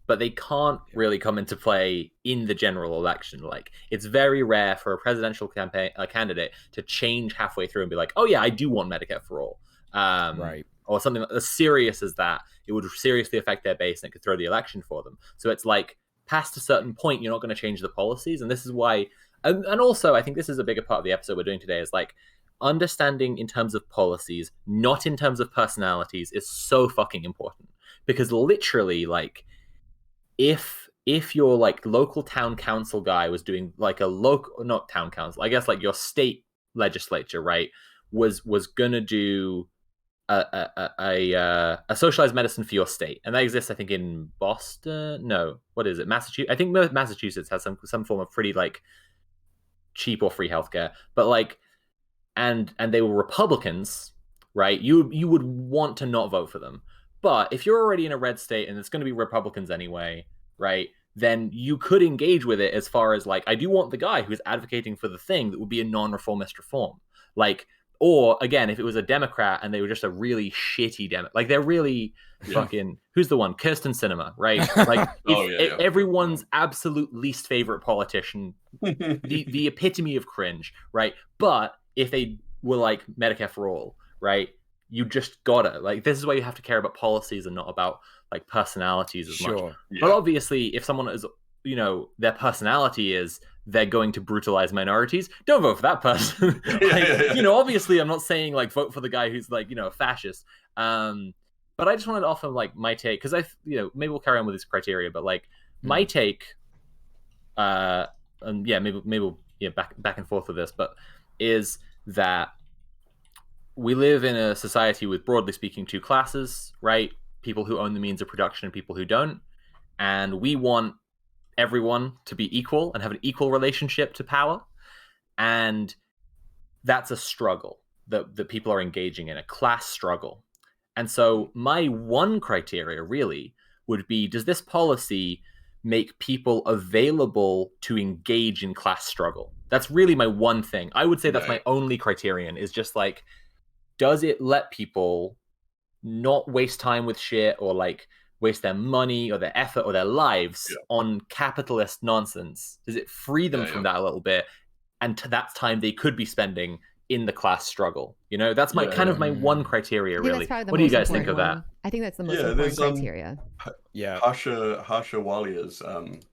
but they can't really come into play in the general election. Like, it's very rare for a presidential candidate to change halfway through and be like, oh yeah, I do want Medicare for all. Right. Or something as serious as that. It would seriously affect their base and it could throw the election for them. So it's like, past a certain point, you're not going to change the policies. And this is why, and also I think this is a bigger part of the episode we're doing today, is like, understanding in terms of policies, not in terms of personalities, is so fucking important. Because literally, like, if your like local town council guy was doing like a local, not town council, I guess like your state legislature, right, was gonna do a socialized medicine for your state, and that exists, I think, in Boston. No, what is it? Massachusetts. I think Massachusetts has some form of pretty like cheap or free healthcare, but like, and they were Republicans, right? You would want to not vote for them. But if you're already in a red state and it's going to be Republicans anyway, right, then you could engage with it as far as like, I do want the guy who's advocating for the thing that would be a non-reformist reform. Like, or again, if it was a Democrat and they were just a really shitty Democrat, like they're really fucking, who's the one? Kirsten Sinema, right? Like everyone's absolute least favorite politician, the epitome of cringe, right? But if they were like Medicare for all, right? You just gotta, like, this is why you have to care about policies and not about like personalities as much. Yeah. But obviously, if someone is, you know, their personality is they're going to brutalize minorities, don't vote for that person. Like, you know, obviously, I'm not saying like vote for the guy who's like, you know, a fascist. But I just wanted to offer like my take, because maybe we'll carry on with this criteria, but like my take, and maybe we'll back and forth with this, but is that we live in a society with, broadly speaking, two classes, right? People who own the means of production and people who don't. And we want everyone to be equal and have an equal relationship to power. And that's a struggle that people are engaging in, a class struggle. And so my one criteria really would be, does this policy make people available to engage in class struggle? That's really my one thing. I would say that's my only criterion, is just like, does it let people not waste time with shit or like waste their money or their effort or their lives on capitalist nonsense? Does it free them from that a little bit? And that's time they could be spending in the class struggle. You know, that's my kind of my one criteria, really. What do you guys think of that? I think that's the most important criteria. Harsha Walia's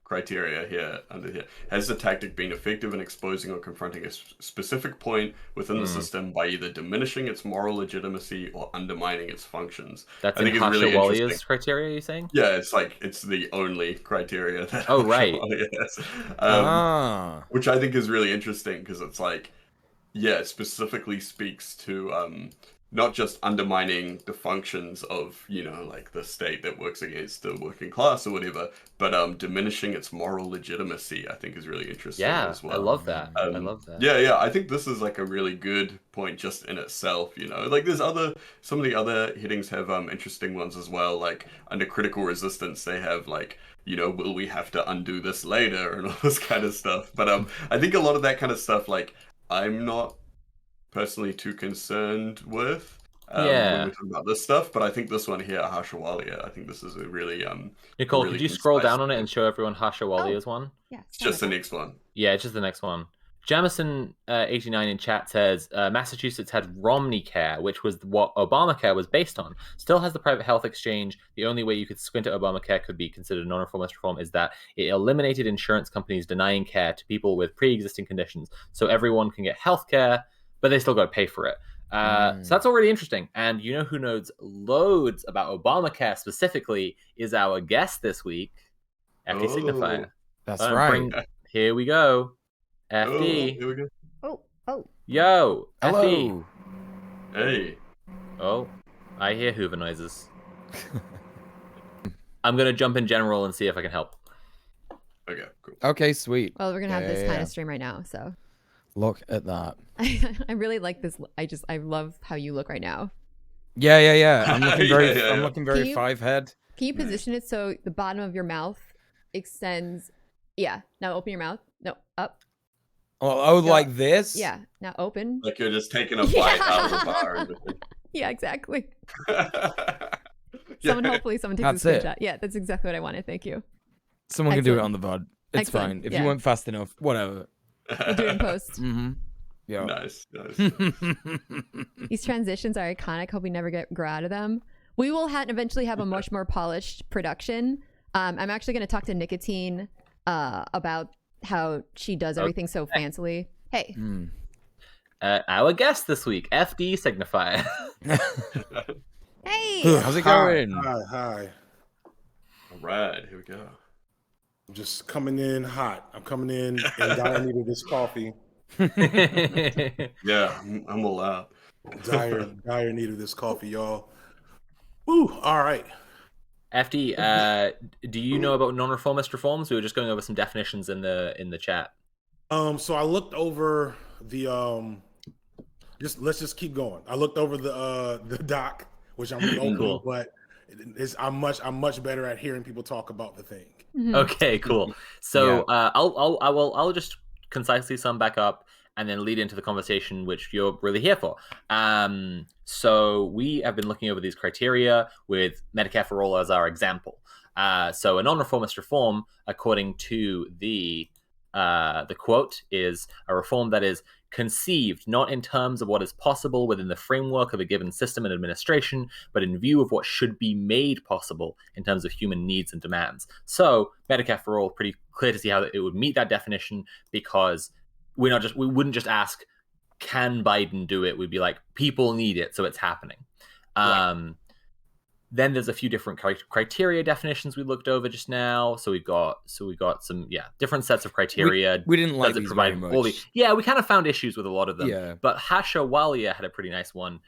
criteria here under here. Has the tactic been effective in exposing or confronting a specific point within the system by either diminishing its moral legitimacy or undermining its functions? That's in Harsha Walia's criteria, you're saying? Yeah, it's like, it's the only criteria that which I think is really interesting, because it's like, it specifically speaks to not just undermining the functions of, you know, like the state that works against the working class or whatever, but diminishing its moral legitimacy, I think, is really interesting as well. I love that. I love that. Yeah, I think this is like a really good point just in itself, you know. Like, there's some of the other headings have interesting ones as well, like under critical resistance, they have like, you know, will we have to undo this later and all this kind of stuff. But I think a lot of that kind of stuff, like, I'm not personally too concerned with when we're talking about this stuff, but I think this one here, Harsha Walia, I think this is a really Nicole, really could you scroll down on it and show everyone Harsha Walia's one? Yeah, it's just the next one. Yeah, it's just the next one. Jamison 89 in chat says Massachusetts had Romney Care, which was what Obamacare was based on. Still has the private health exchange. The only way you could squint at Obamacare could be considered non-reformist reform is that it eliminated insurance companies denying care to people with pre-existing conditions, so everyone can get health care, but they still got to pay for it. So that's already interesting. And you know who knows loads about Obamacare specifically is our guest this week, FD Signifier. That's right. Here we go. FD. Oh, here we go. Oh. Yo. Hello. FD. Hey. Oh, I hear Hoover noises. I'm going to jump in general and see if I can help. Okay, cool. Okay, sweet. Well, we're going to have this kind of stream right now, so. Look at that. I really like this. I love how you look right now. Yeah. I'm looking I'm looking very five head. Can you position it so the bottom of your mouth extends? Yeah. Now open your mouth. No, up. Oh, like this? Yeah. Now open. Like you're just taking a bite out of the bar. Yeah, exactly. Hopefully someone takes a screenshot. Yeah, that's exactly what I wanted. Thank you. Someone can do it on the VOD. It's fine. If you weren't fast enough, whatever. We'll do it in post. Mm-hmm. Yeah. Nice. These transitions are iconic. Hope we never grow out of them. We will eventually have a much more polished production. I'm actually going to talk to Nicotine about how she does everything so fancily. Hey. Our guest this week, FD Signifier. Hey. How's it going? Hi. All right, here we go. I'm just coming in hot. I'm coming in and dire need of this coffee. Yeah, I'm all out. Dire need of this coffee, y'all. Woo, all right. FD, do you know about non-reformist reforms? We were just going over some definitions in the chat. So I looked over the let's just keep going. I looked over the doc, which I'm reopening, cool. But I'm much better at hearing people talk about the thing. Okay, cool. So I'll just concisely sum back up and then lead into the conversation, which you're really here for. So we have been looking over these criteria with Medicare for All as our example. So a non-reformist reform, according to the quote, is a reform that is conceived not in terms of what is possible within the framework of a given system and administration, but in view of what should be made possible in terms of human needs and demands. So Medicare for All, pretty clear to see how it would meet that definition, because we wouldn't just ask, can Biden do it? We'd be like, people need it, so it's happening. Right. Then there's a few different criteria definitions we looked over just now. So we got some different sets of criteria. We didn't like these very much. We kind of found issues with a lot of them. Yeah. But Hasha Walia had a pretty nice one,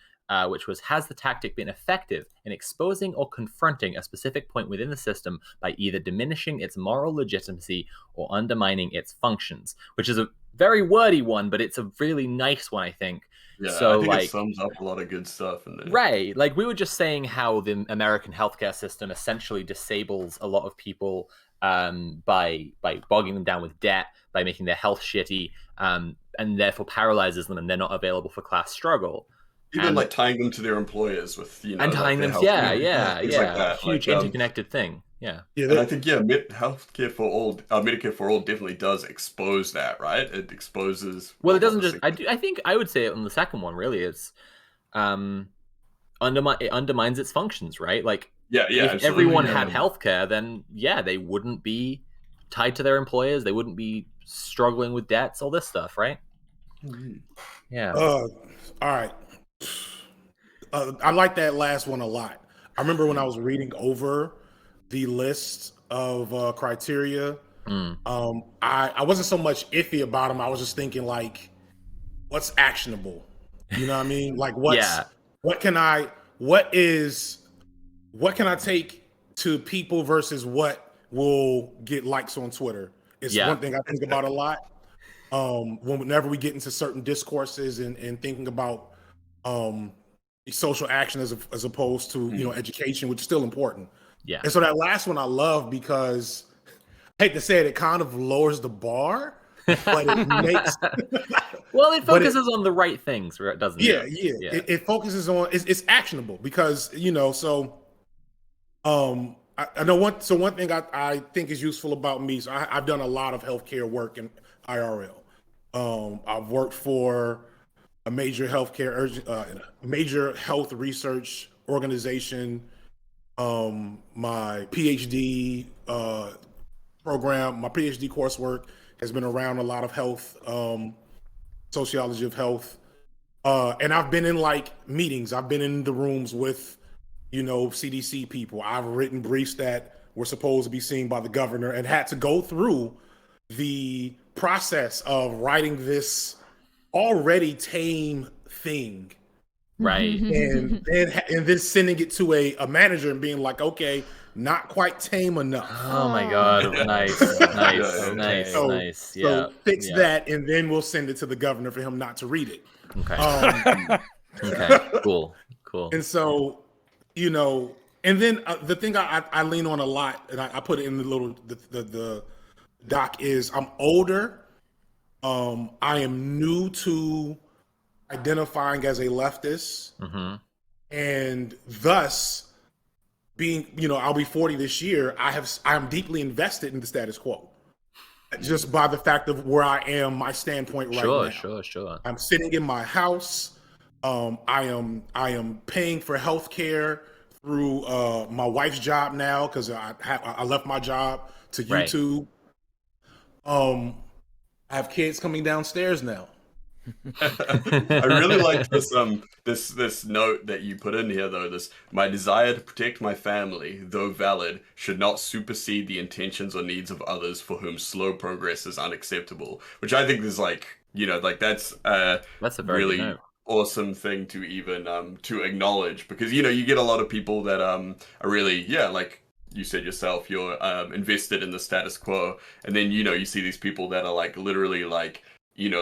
which was, has the tactic been effective in exposing or confronting a specific point within the system by either diminishing its moral legitimacy or undermining its functions? Which is a very wordy one, but it's a really nice one, I think. Yeah, so, I think it sums up a lot of good stuff in there. Right. Like, we were just saying how the American healthcare system essentially disables a lot of people by bogging them down with debt, by making their health shitty, and therefore paralyzes them, and they're not available for class struggle. Even like tying them to their employers with, and tying them, like that. Huge interconnected thing. Yeah. And I think healthcare for all, Medicare for All definitely does expose that, right? It exposes. Well, it doesn't just. I think I would say on the second one, really, it's it undermines its functions, right? Like, if everyone had healthcare, then they wouldn't be tied to their employers. They wouldn't be struggling with debts, all this stuff, right? Mm-hmm. Yeah. All right. I like that last one a lot. I remember when I was reading over the list of criteria, I wasn't so much iffy about them. I was just thinking, like, what's actionable? You know what I mean? Like, what can I take to people versus what will get likes on Twitter? It's one thing I think about a lot. Whenever we get into certain discourses and thinking about social action as opposed to education, which is still important. Yeah. And so that last one I love because, I hate to say it kind of lowers the bar, but it makes. Well, it focuses on the right things, doesn't it? Yeah. It focuses on it's actionable because I know one thing I think is useful about me. So I've done a lot of healthcare work in IRL, I've worked for a major major health research organization. My PhD program, my PhD coursework has been around a lot of health, sociology of health. And I've been in like meetings. I've been in the rooms with, CDC people. I've written briefs that were supposed to be seen by the governor and had to go through the process of writing this already tame thing. Right. And then sending it to a manager and being like, okay, not quite tame enough. Oh my God. Nice. Nice. So fix that, and then we'll send it to the governor for him not to read it. Okay. Okay. Cool. And so, and then the thing I lean on a lot, and I put it in the doc, is I'm older. I am new to identifying as a leftist, and thus being, I'll be 40 this year. I'm deeply invested in the status quo, just by the fact of where I am, my standpoint right now. Sure. I'm sitting in my house. I am paying for healthcare through my wife's job now because I left my job to YouTube. I have kids coming downstairs now. I really like this note that you put in here, though. My desire to protect my family, though valid, should not supersede the intentions or needs of others for whom slow progress is unacceptable. Which I think is that's a very really awesome thing to even to acknowledge, because you get a lot of people that are really like you said yourself, you're invested in the status quo, and then you see these people that are literally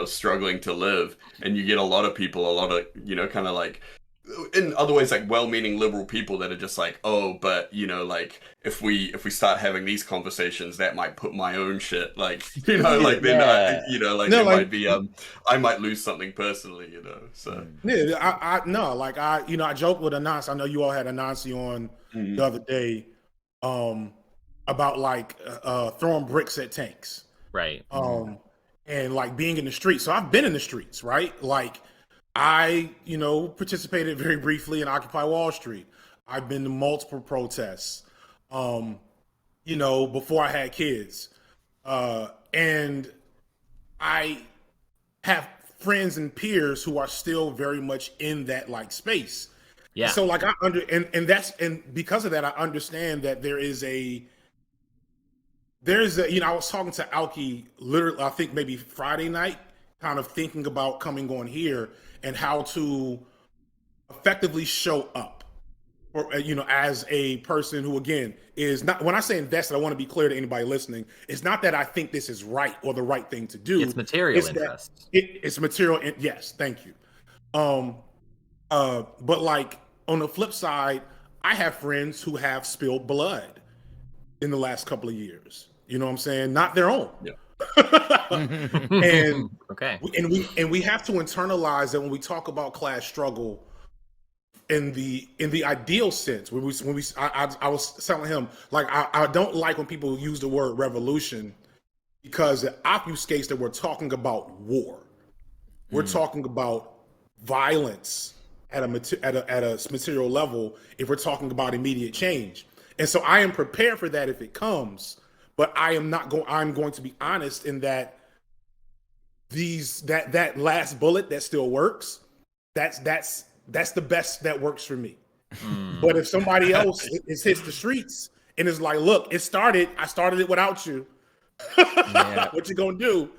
struggling to live, and you get a lot of kind of in other ways well-meaning liberal people that are just but if we start having these conversations, that might put my own shit might be I might lose something personally, so I joke with Anas. I know you all had Anansi on the other day about throwing bricks at tanks, right? And being in the streets. So I've been in the streets, right? I, participated very briefly in Occupy Wall Street. I've been to multiple protests, before I had kids. And I have friends and peers who are still very much in that space. Yeah. So and because of that, I understand that there's a, I was talking to Alki literally, I think maybe Friday night, kind of thinking about coming on here and how to effectively show up, or as a person who, again, is not, when I say invested, I want to be clear to anybody listening, it's not that I think this is right or the right thing to do. It's material interest. It's material. Yes, thank you. But on the flip side, I have friends who have spilled blood in the last couple of years. You know what I'm saying? Not their own. Yeah. And okay. And we have to internalize that when we talk about class struggle in the ideal sense, I was telling him, I don't like when people use the word revolution, because it obfuscates that we're talking about war. We're talking about violence at a material level if we're talking about immediate change. And so I am prepared for that if it comes. But I'm going to be honest in that that last bullet that still works, that's the best that works for me. But if somebody else hits the streets and is look, I started it without you. What you gonna do?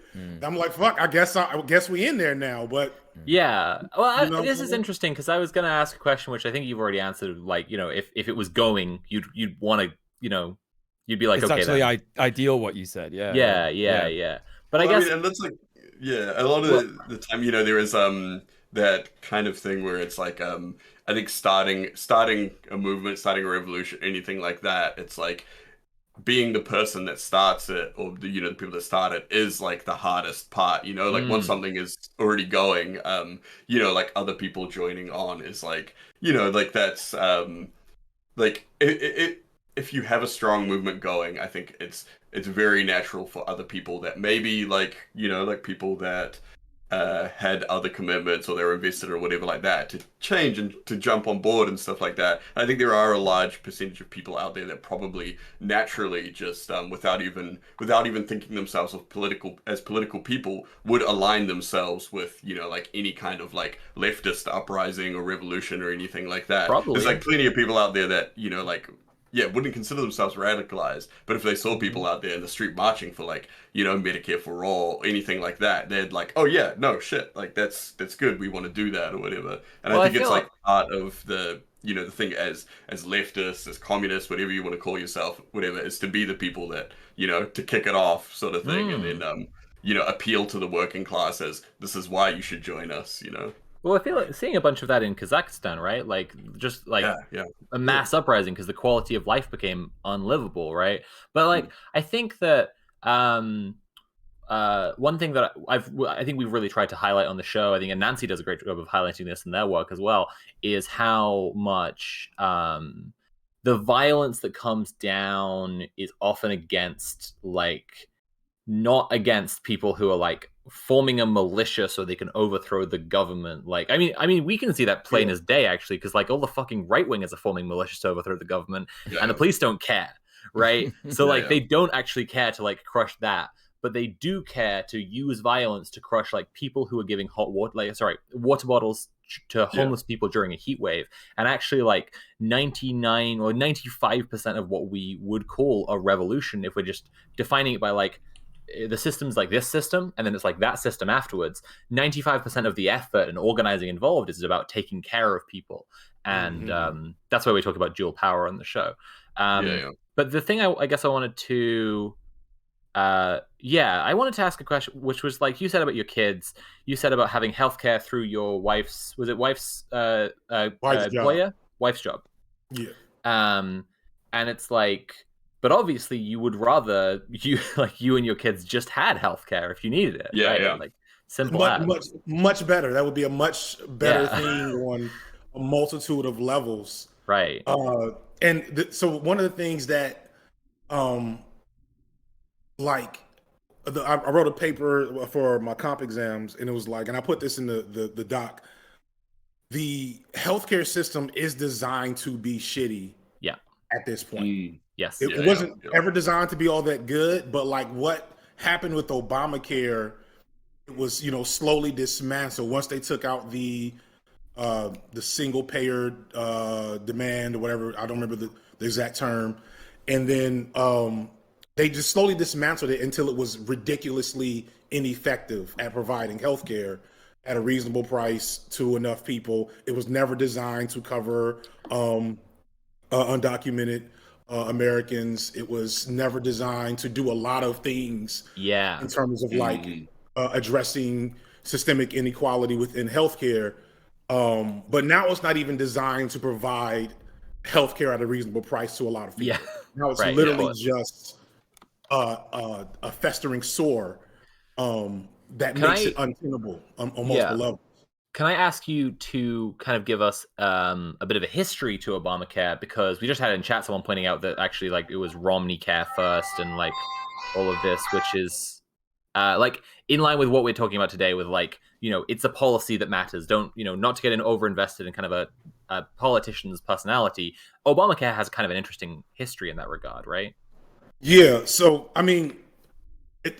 I'm fuck, I guess we in there now. But yeah, well, this is interesting, because I was gonna ask a question which I think you've already answered. If it was going, you'd want to, you'd be like, it's okay, actually ideal what you said. Yeah. But I guess, and that's a lot of the time, there is that kind of thing where it's I think starting a movement, starting a revolution, anything like that, it's being the person that starts it, or the people that start it, is the hardest part. Once something is already going, other people joining on is that's if you have a strong movement going, I think it's it's very natural for other people that maybe like, you know, like people that had other commitments or they were invested or whatever like that to change and to jump on board and stuff like that. And I think there are a large percentage of people out there that probably naturally just without even thinking themselves as political people would align themselves with, you know, like any kind of like leftist uprising or revolution or anything like that. Probably. There's like plenty of people out there that, you know, like wouldn't consider themselves radicalized, but if they saw people out there in the street marching for like, you know, Medicare for all, or anything like that, they'd like, oh yeah, no shit, like that's good, we want to do that or whatever. And I think it's like part of the, you know, the thing as leftists, as communists, whatever you want to call yourself, whatever, is to be the people that, you know, to kick it off sort of thing, and then you know, appeal to the working class as this is why you should join us, you know. Well, I feel like seeing a bunch of that in Kazakhstan, right? Like just like a mass uprising because the quality of life became unlivable, right? But like I think that one thing that I think we've really tried to highlight on the show, I think, and Nancy does a great job of highlighting this in their work as well, is how much the violence that comes down is often against like not against people who are like forming a militia so they can overthrow the government. Like, I mean, we can see that plain as day actually, because like all the fucking right wingers are forming militias to overthrow the government, and the police don't care, right? So like they don't actually care to like crush that, but they do care to use violence to crush like people who are giving water bottles to homeless people during a heat wave. And actually like 99 or 95% of what we would call a revolution, if we're just defining it by like the system's like this system and then it's like that system afterwards, 95% of the effort and organizing involved is about taking care of people. And that's why we talk about dual power on the show. But the thing I guess I wanted to I wanted to ask a question, which was like you said about your kids. You said about having healthcare through your wife's employer? Wife's job. Yeah. And it's like, but obviously you would rather you and your kids just had healthcare if you needed it. Yeah, right? yeah. Like simple. Much better. That would be a much better thing on a multitude of levels. Right. So one of the things that I wrote a paper for my comp exams, and it was like, and I put this in the doc. The healthcare system is designed to be shitty. Yeah. At this point. Yes. It wasn't ever designed to be all that good, but like what happened with Obamacare, it was, you know, slowly dismantled once they took out the single payer demand or whatever. I don't remember the exact term. And then they just slowly dismantled it until it was ridiculously ineffective at providing healthcare at a reasonable price to enough people. It was never designed to cover undocumented Americans. It was never designed to do a lot of things in terms of like addressing systemic inequality within healthcare. But now it's not even designed to provide healthcare at a reasonable price to a lot of people. Now it's literally just a festering sore that makes it untenable on multiple levels. Can I ask you to kind of give us a bit of a history to Obamacare? Because we just had in chat someone pointing out that actually like it was Romney Care first and like all of this, which is like in line with what we're talking about today with like, you know, it's a policy that matters. Don't, you know, not to get overinvested in kind of a politician's personality. Obamacare has kind of an interesting history in that regard, right? Yeah. So, I mean,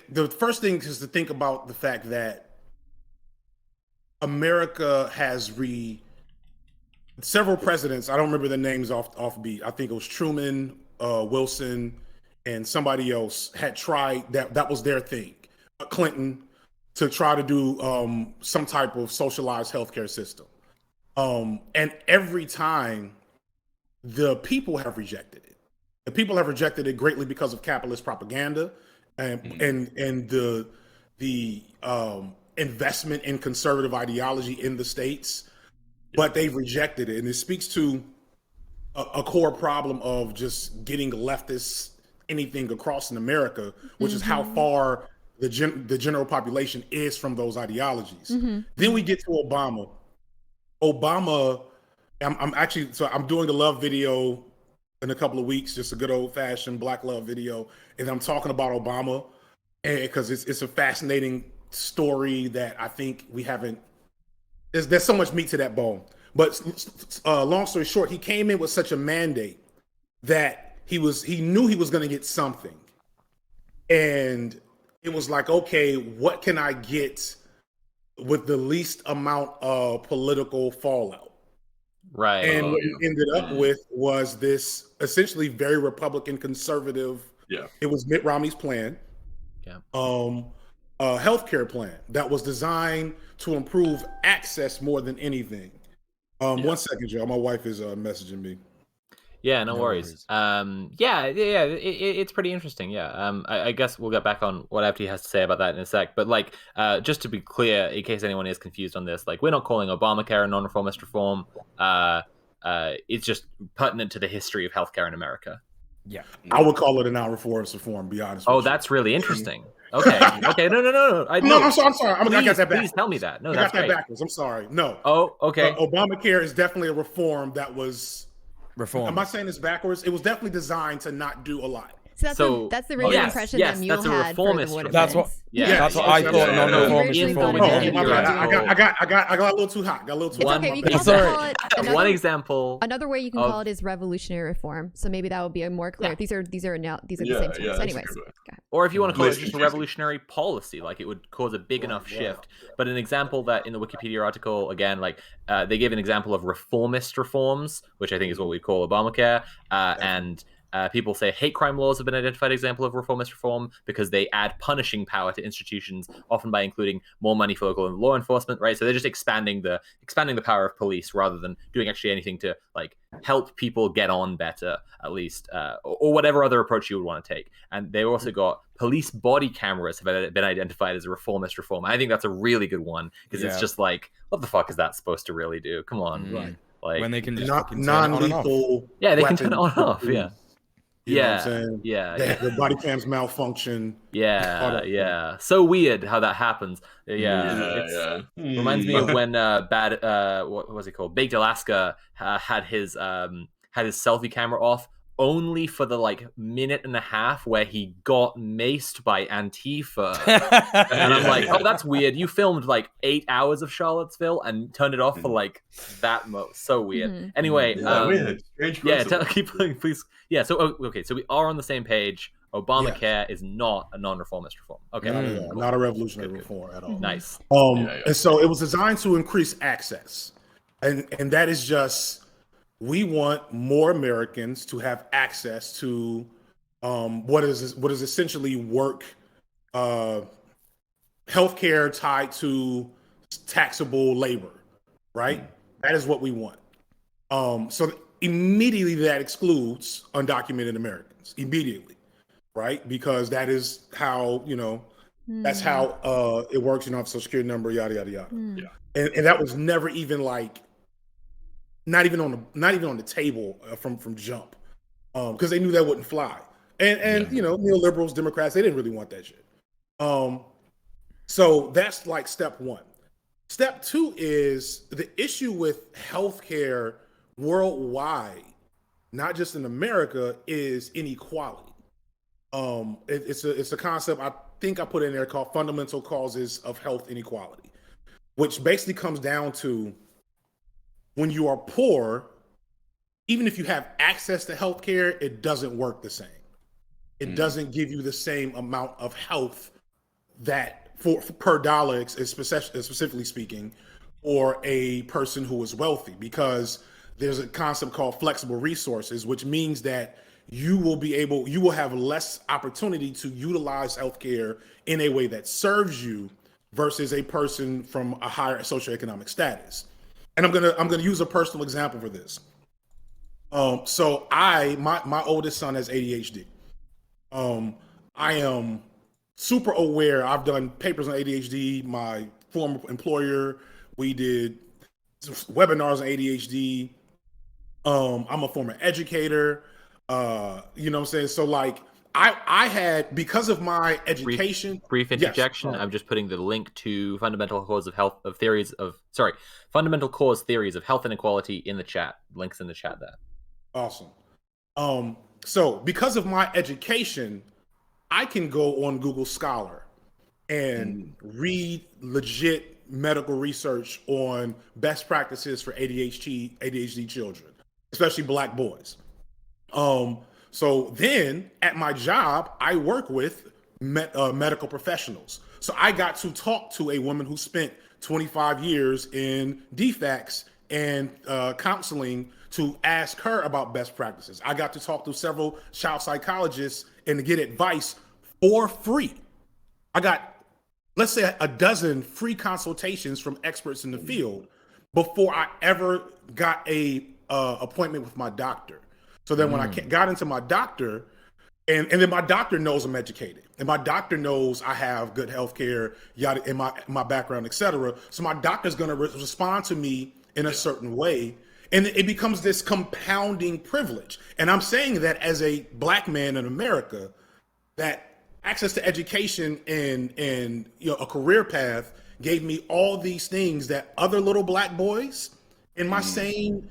the first thing is to think about the fact that America has several presidents. I don't remember the names off beat. I think it was Truman, Wilson, and somebody else had tried that was their thing. Clinton, to try to do some type of socialized healthcare system. And every time the people have rejected it. The people have rejected it greatly because of capitalist propaganda and the investment in conservative ideology in the states, but they've rejected it. And it speaks to a core problem of just getting leftists anything across in America, which is how far the general population is from those ideologies. Then we get to Obama. I'm doing a love video in a couple of weeks, just a good old fashioned Black Love video, and I'm talking about Obama, and because it's a fascinating story that I think we haven't. There's so much meat to that bone. But long story short, he came in with such a mandate that he knew he was going to get something, and it was like, okay, what can I get with the least amount of political fallout? Right. And what we ended up with was this essentially very Republican conservative. Yeah. It was Mitt Romney's plan. Yeah. A healthcare plan that was designed to improve access more than anything. 1 second, Joe. My wife is messaging me. Yeah, no worries. It's pretty interesting. Yeah. I guess we'll get back on what FD has to say about that in a sec. But like, just to be clear, in case anyone is confused on this, like, we're not calling Obamacare a non-reformist reform. It's just pertinent to the history of healthcare in America. Yeah, I would call it a non-reformist reform. Be honest. Oh, that's really interesting. Okay. Okay. No. No, I'm sorry. I got that backwards. Please tell me that. No, I that's got that great. backwards. I'm sorry. No. Oh, okay. Obamacare is definitely a reform that was reform. Am I saying this backwards? It was definitely designed to not do a lot. So that's the real impression that Mule had for the what that's what. That's what I thought. Non-reformist reform. I got a little too hot. It's okay. You can also call it one example. Another way you can call it is revolutionary reform. So maybe that would be more clear. These are the same terms. Anyways. Or if you want to call it just a revolutionary policy, like it would cause a big enough shift. But an example that in the Wikipedia article, again, like they gave an example of reformist reforms, which I think is what we call Obamacare, and people say hate crime laws have been identified as an example of reformist reform because they add punishing power to institutions, often by including more money for local law enforcement, right? So they're just expanding the power of police rather than doing actually anything to like help people get on better, at least, or whatever other approach you would want to take. And they also got police body cameras have been identified as a reformist reform. I think that's a really good one because it's just like, what the fuck is that supposed to really do? Come on, right? Like when they can just non-lethal. Yeah, they can turn it on and off. Yeah. You know what I'm saying? The body cams malfunction. Yeah. So weird how that happens. Reminds me of when what was it called? Baked Alaska had his selfie camera off only for the like minute and a half where he got maced by Antifa. And I'm like, oh, that's weird. You filmed like 8 hours of Charlottesville and turned it off for like that so weird. Mm-hmm. Anyway, weird. Keep going, please. Yeah, so okay, so we are on the same page. Obamacare is not a non-reformist reform. Okay, not a revolutionary reform at all. Nice. And so it was designed to increase access, and that is just, we want more Americans to have access to what is essentially healthcare tied to taxable labor, right? That is what we want. So immediately that excludes undocumented Americans immediately, right? Because that is how, that's how it works. You don't have a Social Security number, yada, yada, yada. And that was never even like, not even on the table from jump, because they knew that wouldn't fly. And neoliberals, Democrats, they didn't really want that shit. So that's like step one. Step two is the issue with healthcare worldwide, not just in America, is inequality. It's a concept I think I put in there called fundamental causes of health inequality, which basically comes down to, when you are poor, even if you have access to healthcare, it doesn't work the same. It doesn't give you the same amount of health that per dollar, specifically speaking, or a person who is wealthy, because there's a concept called flexible resources, which means that you will have less opportunity to utilize healthcare in a way that serves you versus a person from a higher socioeconomic status. And I'm gonna use a personal example for this. So my oldest son has ADHD. I am super aware. I've done papers on ADHD. My former employer, we did webinars on ADHD. I'm a former educator. You know what I'm saying? So like, I had, because of my education. Brief interjection. Yes. I'm just putting the link to fundamental cause theories of health inequality in the chat. Links in the chat there. Awesome. So because of my education, I can go on Google Scholar and read legit medical research on best practices for ADHD children, especially Black boys. So then at my job, I work with medical professionals. So I got to talk to a woman who spent 25 years in DFACS and counseling to ask her about best practices. I got to talk to several child psychologists and to get advice for free. I got, let's say, a dozen free consultations from experts in the field before I ever got a appointment with my doctor. So then when I got into my doctor, and then my doctor knows I'm educated, and my doctor knows I have good health care, yada, in my background, etc. So my doctor's going to respond to me in a certain way, and it becomes this compounding privilege. And I'm saying that as a Black man in America, that access to education and a career path gave me all these things that other little Black boys in my same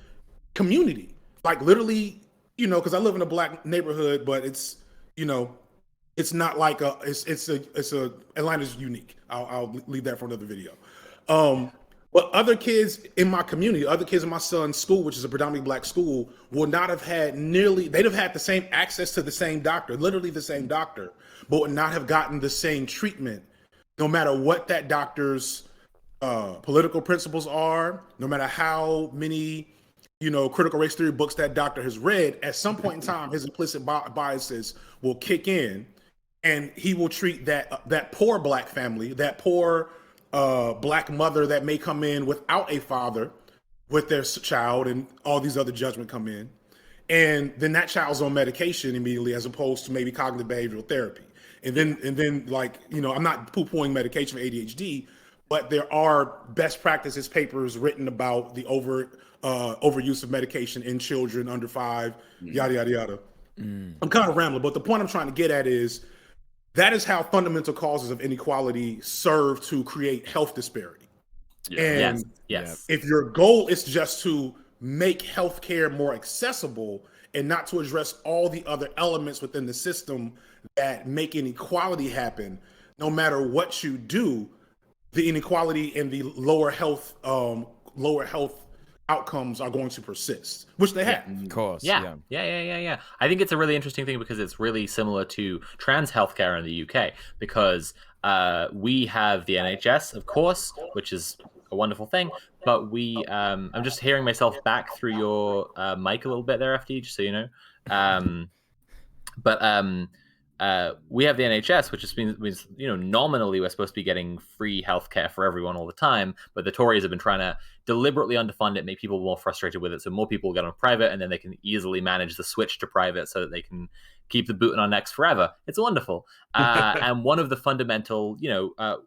community, like literally, because I live in a Black neighborhood, but it's not like Atlanta's unique. I'll leave that for another video. But other kids in my community, other kids in my son's school, which is a predominantly Black school, would not have had they'd have had the same access to the same doctor, literally the same doctor, but would not have gotten the same treatment, no matter what that doctor's political principles are, no matter how many critical race theory books that doctor has read. At some point in time, his implicit biases will kick in, and he will treat that poor Black family, that poor Black mother that may come in without a father with their child, and all these other judgments come in, and then that child's on medication immediately, as opposed to maybe cognitive behavioral therapy. And then I'm not poo-pooing medication for ADHD, but there are best practices papers written about the overuse of medication in children under 5, yada, yada, yada. I'm kind of rambling, but the point I'm trying to get at is that is how fundamental causes of inequality serve to create health disparity. And if your goal is just to make healthcare more accessible and not to address all the other elements within the system that make inequality happen, no matter what you do, the inequality and the lower health outcomes are going to persist, which they have. Of course. Yeah. I think it's a really interesting thing because it's really similar to trans healthcare in the UK, because we have the NHS, of course, which is a wonderful thing, but I'm just hearing myself back through your mic a little bit there, FD, just so you know. We have the NHS, which just means nominally we're supposed to be getting free healthcare for everyone all the time, but the Tories have been trying to deliberately underfund it, make people more frustrated with it, so more people get on private, and then they can easily manage the switch to private so that they can keep the boot on our necks forever. It's wonderful. And one of the fundamental,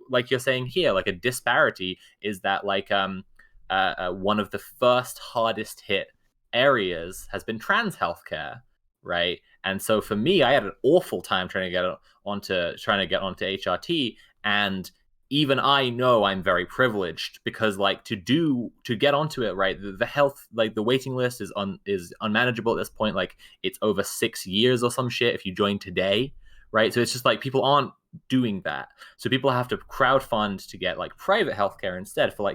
like you're saying here, like a disparity, is that one of the first hardest hit areas has been trans healthcare, right? And so for me, I had an awful time trying to get onto HRT, and even I know I'm very privileged because to get onto it, right, the health, the waiting list is unmanageable at this point. It's over 6 years or some shit if you join today, right? So it's just people aren't doing that, so people have to crowdfund to get private healthcare instead for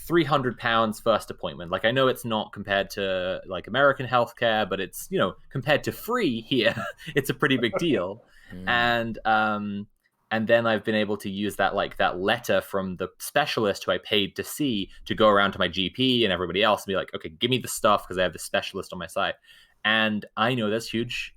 £300 first appointment. I know it's not compared to American healthcare, but it's compared to free here, it's a pretty big deal. And then I've been able to use that that letter from the specialist who I paid to see to go around to my GP and everybody else and be like, okay, give me the stuff because I have the specialist on my side. And I know there's huge,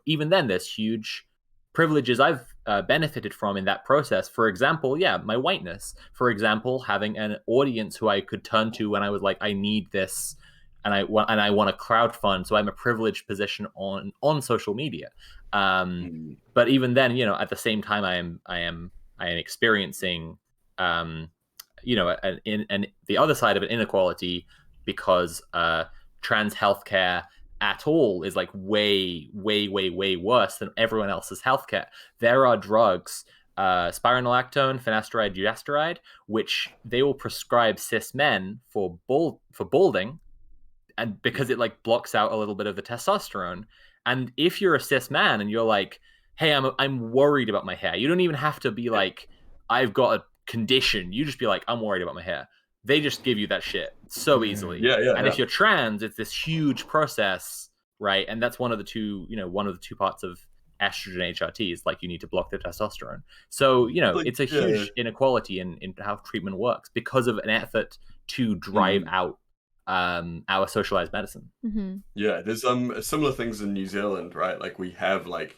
even then there's huge privileges I've benefited from in that process. For example, my whiteness. For example, having an audience who I could turn to when I was I need this, and I want to crowdfund. So I'm a privileged position on social media. But even then, at the same time, I am experiencing, the other side of an inequality, because trans healthcare at all is way worse than everyone else's healthcare. There are drugs, spironolactone, finasteride, dutasteride, which they will prescribe cis men for balding, and because it blocks out a little bit of the testosterone. And if you're a cis man and you're like, hey, I'm worried about my hair, you don't even have to be like, I've got a condition. You just be like, I'm worried about my hair. They just give you that shit so easily. And if you're trans, it's this huge process, right? And that's one of the two parts of estrogen HRTs, like you need to block the testosterone. So, it's a huge inequality in how treatment works because of an effort to drive out our socialized medicine. Yeah, there's similar things in New Zealand, right? Like we have like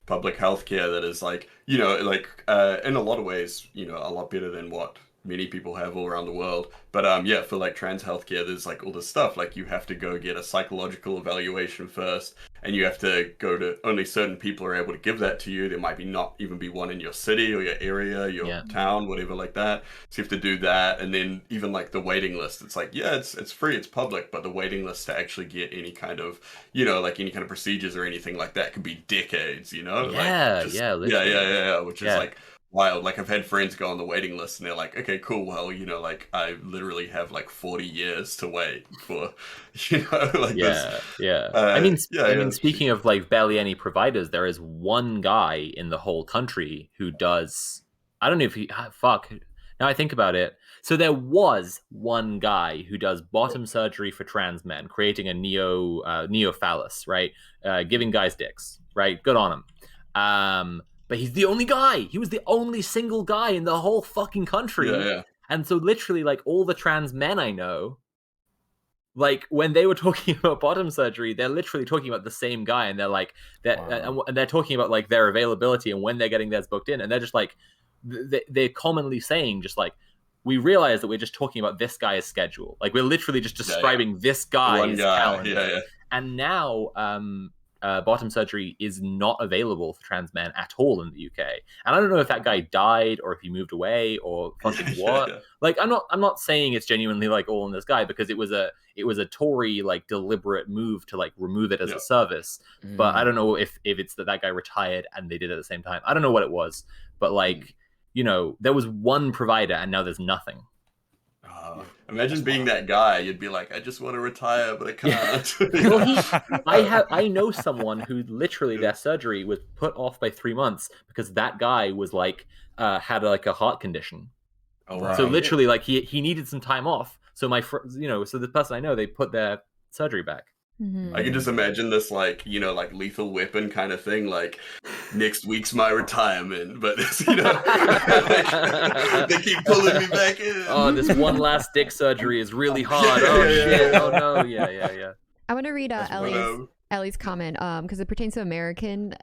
public healthcare that is like in a lot of ways a lot better than what many people have all around the world. But for like trans healthcare, there's like all this stuff like you have to go get a psychological evaluation first, and you have to go to only certain people are able to give that to you. There might be not even be one in your city or your area, your town, whatever like that. So you have to do that, and then even like the waiting list, it's like it's free, it's public, but the waiting list to actually get any kind of any kind of procedures or anything like that could be decades. Which is like wild. Like I've had friends go on the waiting list and they're like, okay, cool, well, I literally have like 40 years to wait for speaking of like barely any providers, there is one guy in the whole country who does, I don't know if now I think about it, so there was one guy who does bottom surgery for trans men, creating a neo phallus, right, giving guys dicks, right, good on him. But he's the only guy. He was the only single guy in the whole fucking country. And so literally, like, all the trans men I know, like, when they were talking about bottom surgery, they're literally talking about the same guy. And they're like, and they're talking about, like, their availability and when they're getting theirs booked in. And they're just like, they're commonly saying just like, we realize that we're just talking about this guy's schedule. Like, we're literally just describing this guy's calendar. And now, bottom surgery is not available for trans men at all in the UK. And I don't know if that guy died or if he moved away or fucking what. Like, I'm not saying it's genuinely like all in this guy, because it was a Tory like deliberate move to like remove it as a service. But I don't know if it's that guy retired and they did it at the same time. I don't know what it was, but like there was one provider and now there's nothing. Imagine being that guy. You'd be like, I just want to retire, but I can't. Well, I know someone who literally their surgery was put off by 3 months because that guy was like had like a heart condition. Oh, wow. So literally, like he needed some time off. So so the person I know, they put their surgery back. I can just imagine this like like Lethal Weapon kind of thing, like next week's my retirement, but they keep pulling me back in. Oh, this one last dick surgery is really hard. Shit. Oh no. Yeah. I want to read Ellie's comment because it pertains to American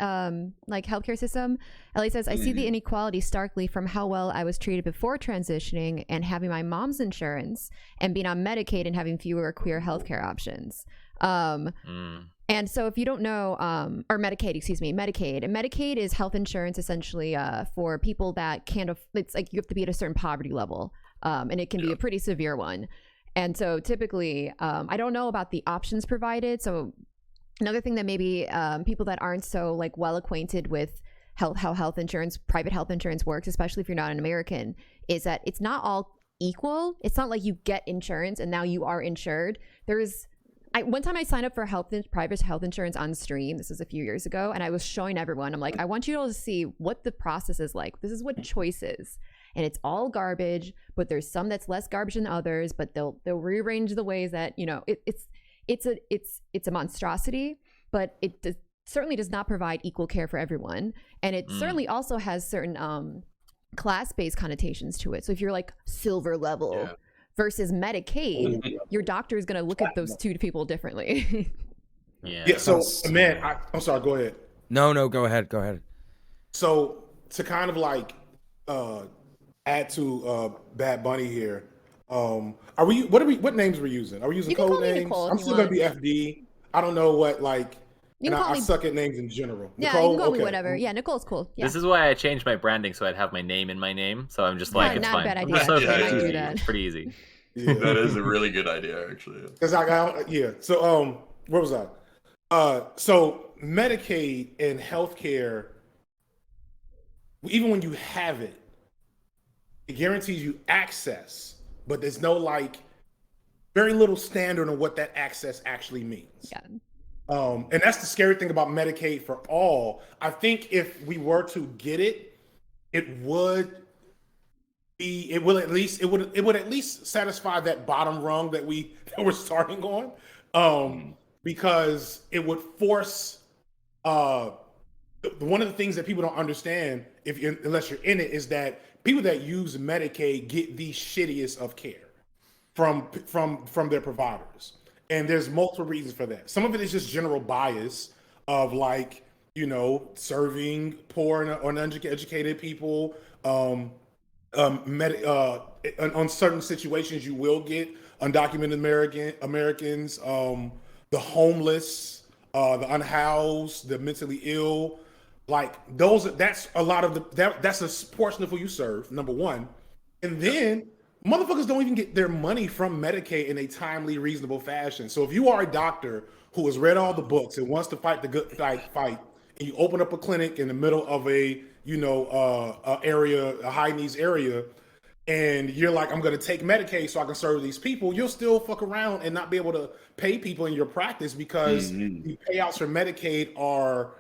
like healthcare system. Ellie says, I see the inequality starkly from how well I was treated before transitioning and having my mom's insurance and being on Medicaid and having fewer queer healthcare options. And so if you don't know, or Medicaid, Medicaid. And Medicaid is health insurance essentially for people that it's like you have to be at a certain poverty level. And it can be a pretty severe one. And so typically, I don't know about the options provided. So another thing that maybe people that aren't so like well acquainted with how private health insurance works, especially if you're not an American, is that it's not all equal. It's not like you get insurance and now you are insured. One time I signed up for private health insurance on stream. This was a few years ago. And I was showing everyone, I'm like, I want you all to see what the process is like. This is what choice is. And it's all garbage, but there's some that's less garbage than others, but they'll rearrange the ways that, it's a monstrosity, but it certainly does not provide equal care for everyone. And it certainly also has certain class-based connotations to it. So if you're like silver level versus Medicaid, your doctor is going to look at those two people differently. Yeah. So, man, I'm sorry. Go ahead. No. Go ahead. So to kind of like add to Bad Bunny here, what names are we using? Are we using code names? Nicole, I'm still gonna be FD. I don't know what like. I suck at names in general. Yeah, Nicole, you can call me whatever. Yeah, Nicole's cool. Yeah. This is why I changed my branding so I'd have my name in my name. So I'm just like, it's fine. Not a bad idea. It's pretty easy. Yeah. That is a really good idea, actually. Because So where was I? So Medicaid and healthcare, even when you have it, it guarantees you access, but there's no like very little standard on what that access actually means. Yeah. And that's the scary thing about Medicaid for all. I think if we were to get it, it would at least satisfy that bottom rung that we're starting on, because it would force one of the things that people don't understand unless you're in it is that people that use Medicaid get the shittiest of care from their providers. And there's multiple reasons for that. Some of it is just general bias of serving poor and uneducated people. On certain situations, you will get undocumented Americans, the homeless, the unhoused, the mentally ill. That's a lot of that's a portion of who you serve, number one. And then motherfuckers don't even get their money from Medicaid in a timely, reasonable fashion. So if you are a doctor who has read all the books and wants to fight the good fight, and you open up a clinic in the middle of a high needs area, and you're like, I'm going to take Medicaid so I can serve these people, you'll still fuck around and not be able to pay people in your practice because the payouts for Medicaid are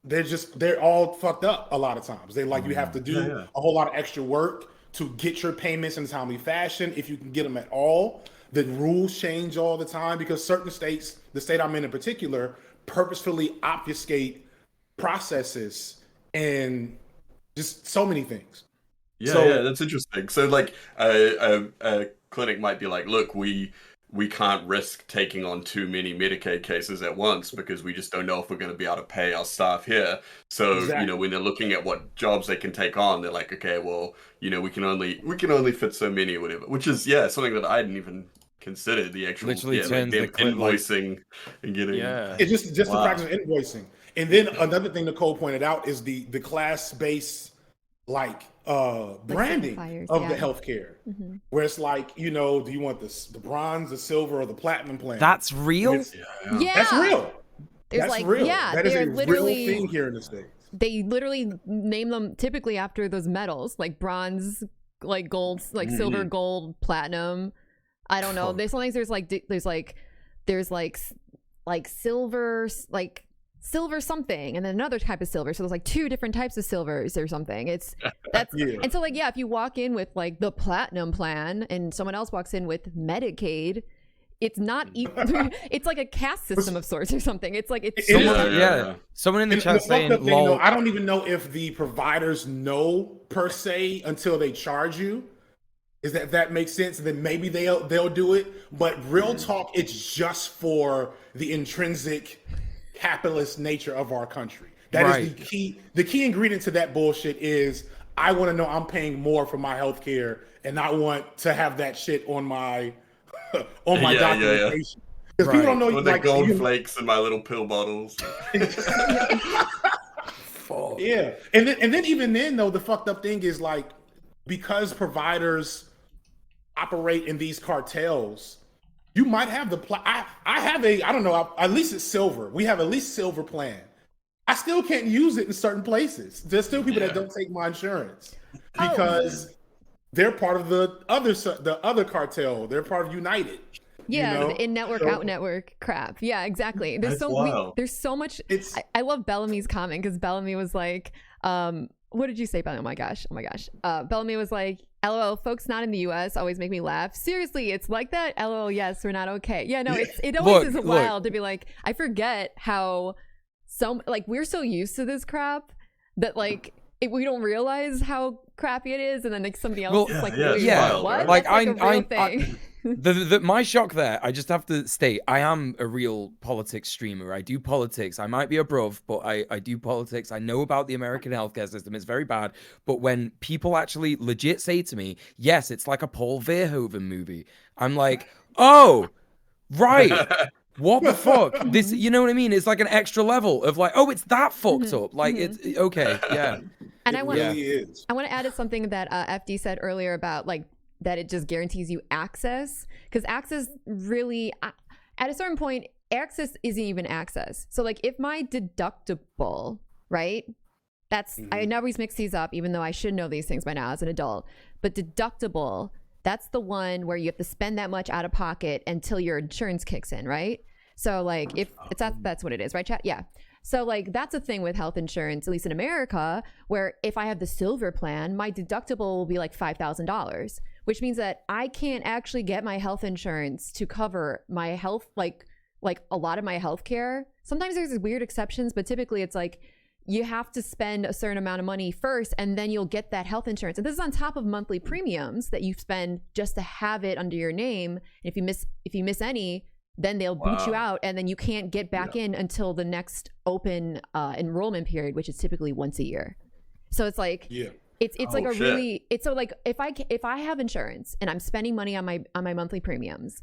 they're all fucked up a lot of times. You have to do a whole lot of extra work to get your payments in a timely fashion, if you can get them at all. The rules change all the time because certain states, the state I'm in particular, purposefully obfuscate processes and just so many things. Yeah, that's interesting. So a clinic might be like, look, we can't risk taking on too many Medicaid cases at once because we just don't know if we're going to be able to pay our staff here. So, when they're looking at what jobs they can take on, they're like, okay, well, we can only fit so many or whatever, which is, something that I didn't even consider, the actual invoicing and getting. It's just the practice of invoicing. And then another thing Nicole pointed out is the class-based branding of the healthcare, where it's do you want the bronze, the silver, or the platinum plan? That's real. That's real. That's real. That is a real thing here in the States. They literally name them typically after those metals, like bronze, like gold, like silver, gold, platinum. I don't know. There's silver, silver something, and then another type of silver. So there's two different types of silvers or something. And so if you walk in with the platinum plan and someone else walks in with Medicaid, it's not it's like a caste system of sorts or something. Someone in the chat saying, I don't even know if the providers know per se until they charge you. Is that makes sense? And then maybe they'll do it. But real talk, it's just for the intrinsic capitalist nature of our country. That is the key. The key ingredient to that bullshit is I want to know I'm paying more for my health care, and I want to have that shit on my documentation. Because people don't know with the gold flakes in my little pill bottles. Yeah, and then even then though, the fucked up thing is because providers operate in these cartels, you might have I don't know, at least it's silver. We have at least silver plan. I still can't use it in certain places. There's still people that don't take my insurance because they're part of the other cartel. They're part of United. Yeah, in-network, out-network crap. Yeah, exactly. There's so much. I love Bellamy's comment because Bellamy was like, what did you say, Bellamy? Oh my gosh. Bellamy was like, LOL, folks not in the US always make me laugh. Seriously, it's like that? LOL, yes, we're not okay. Yeah, no, it always is wild to be like, I forget how we're so used to this crap that we don't realize how crappy it is, and then somebody else is wild, what? Like, my shock there, I just have to state, I am a real politics streamer. I do politics. I might be a bruv, but I do politics. I know about the American healthcare system. It's very bad. But when people actually legit say to me, yes, it's like a Paul Verhoeven movie, I'm like, oh, right. What the fuck? This, you know what I mean? It's like an extra level of it's that fucked up. It's okay. Yeah. And I want to add something that FD said earlier about that it just guarantees you access, because access really, at a certain point, access isn't even access. So if my deductible, right? That's, I always mix these up, even though I should know these things by now as an adult, but deductible, that's the one where you have to spend that much out of pocket until your insurance kicks in, right? So like if it's that's what it is, right, chat? Yeah. So like that's a thing with health insurance, at least in America, where if I have the silver plan, my deductible will be like $5,000, which means that I can't actually get my health insurance to cover my health, like a lot of my health care. Sometimes there's weird exceptions, but typically it's like you have to spend a certain amount of money first and then you'll get that health insurance. And this is on top of monthly premiums that you spend just to have it under your name. And if you miss any, then they'll boot you out, and then you can't get back in until the next open enrollment period, which is typically once a year. So it's like it's like a really so like if I have insurance and I'm spending money on my monthly premiums,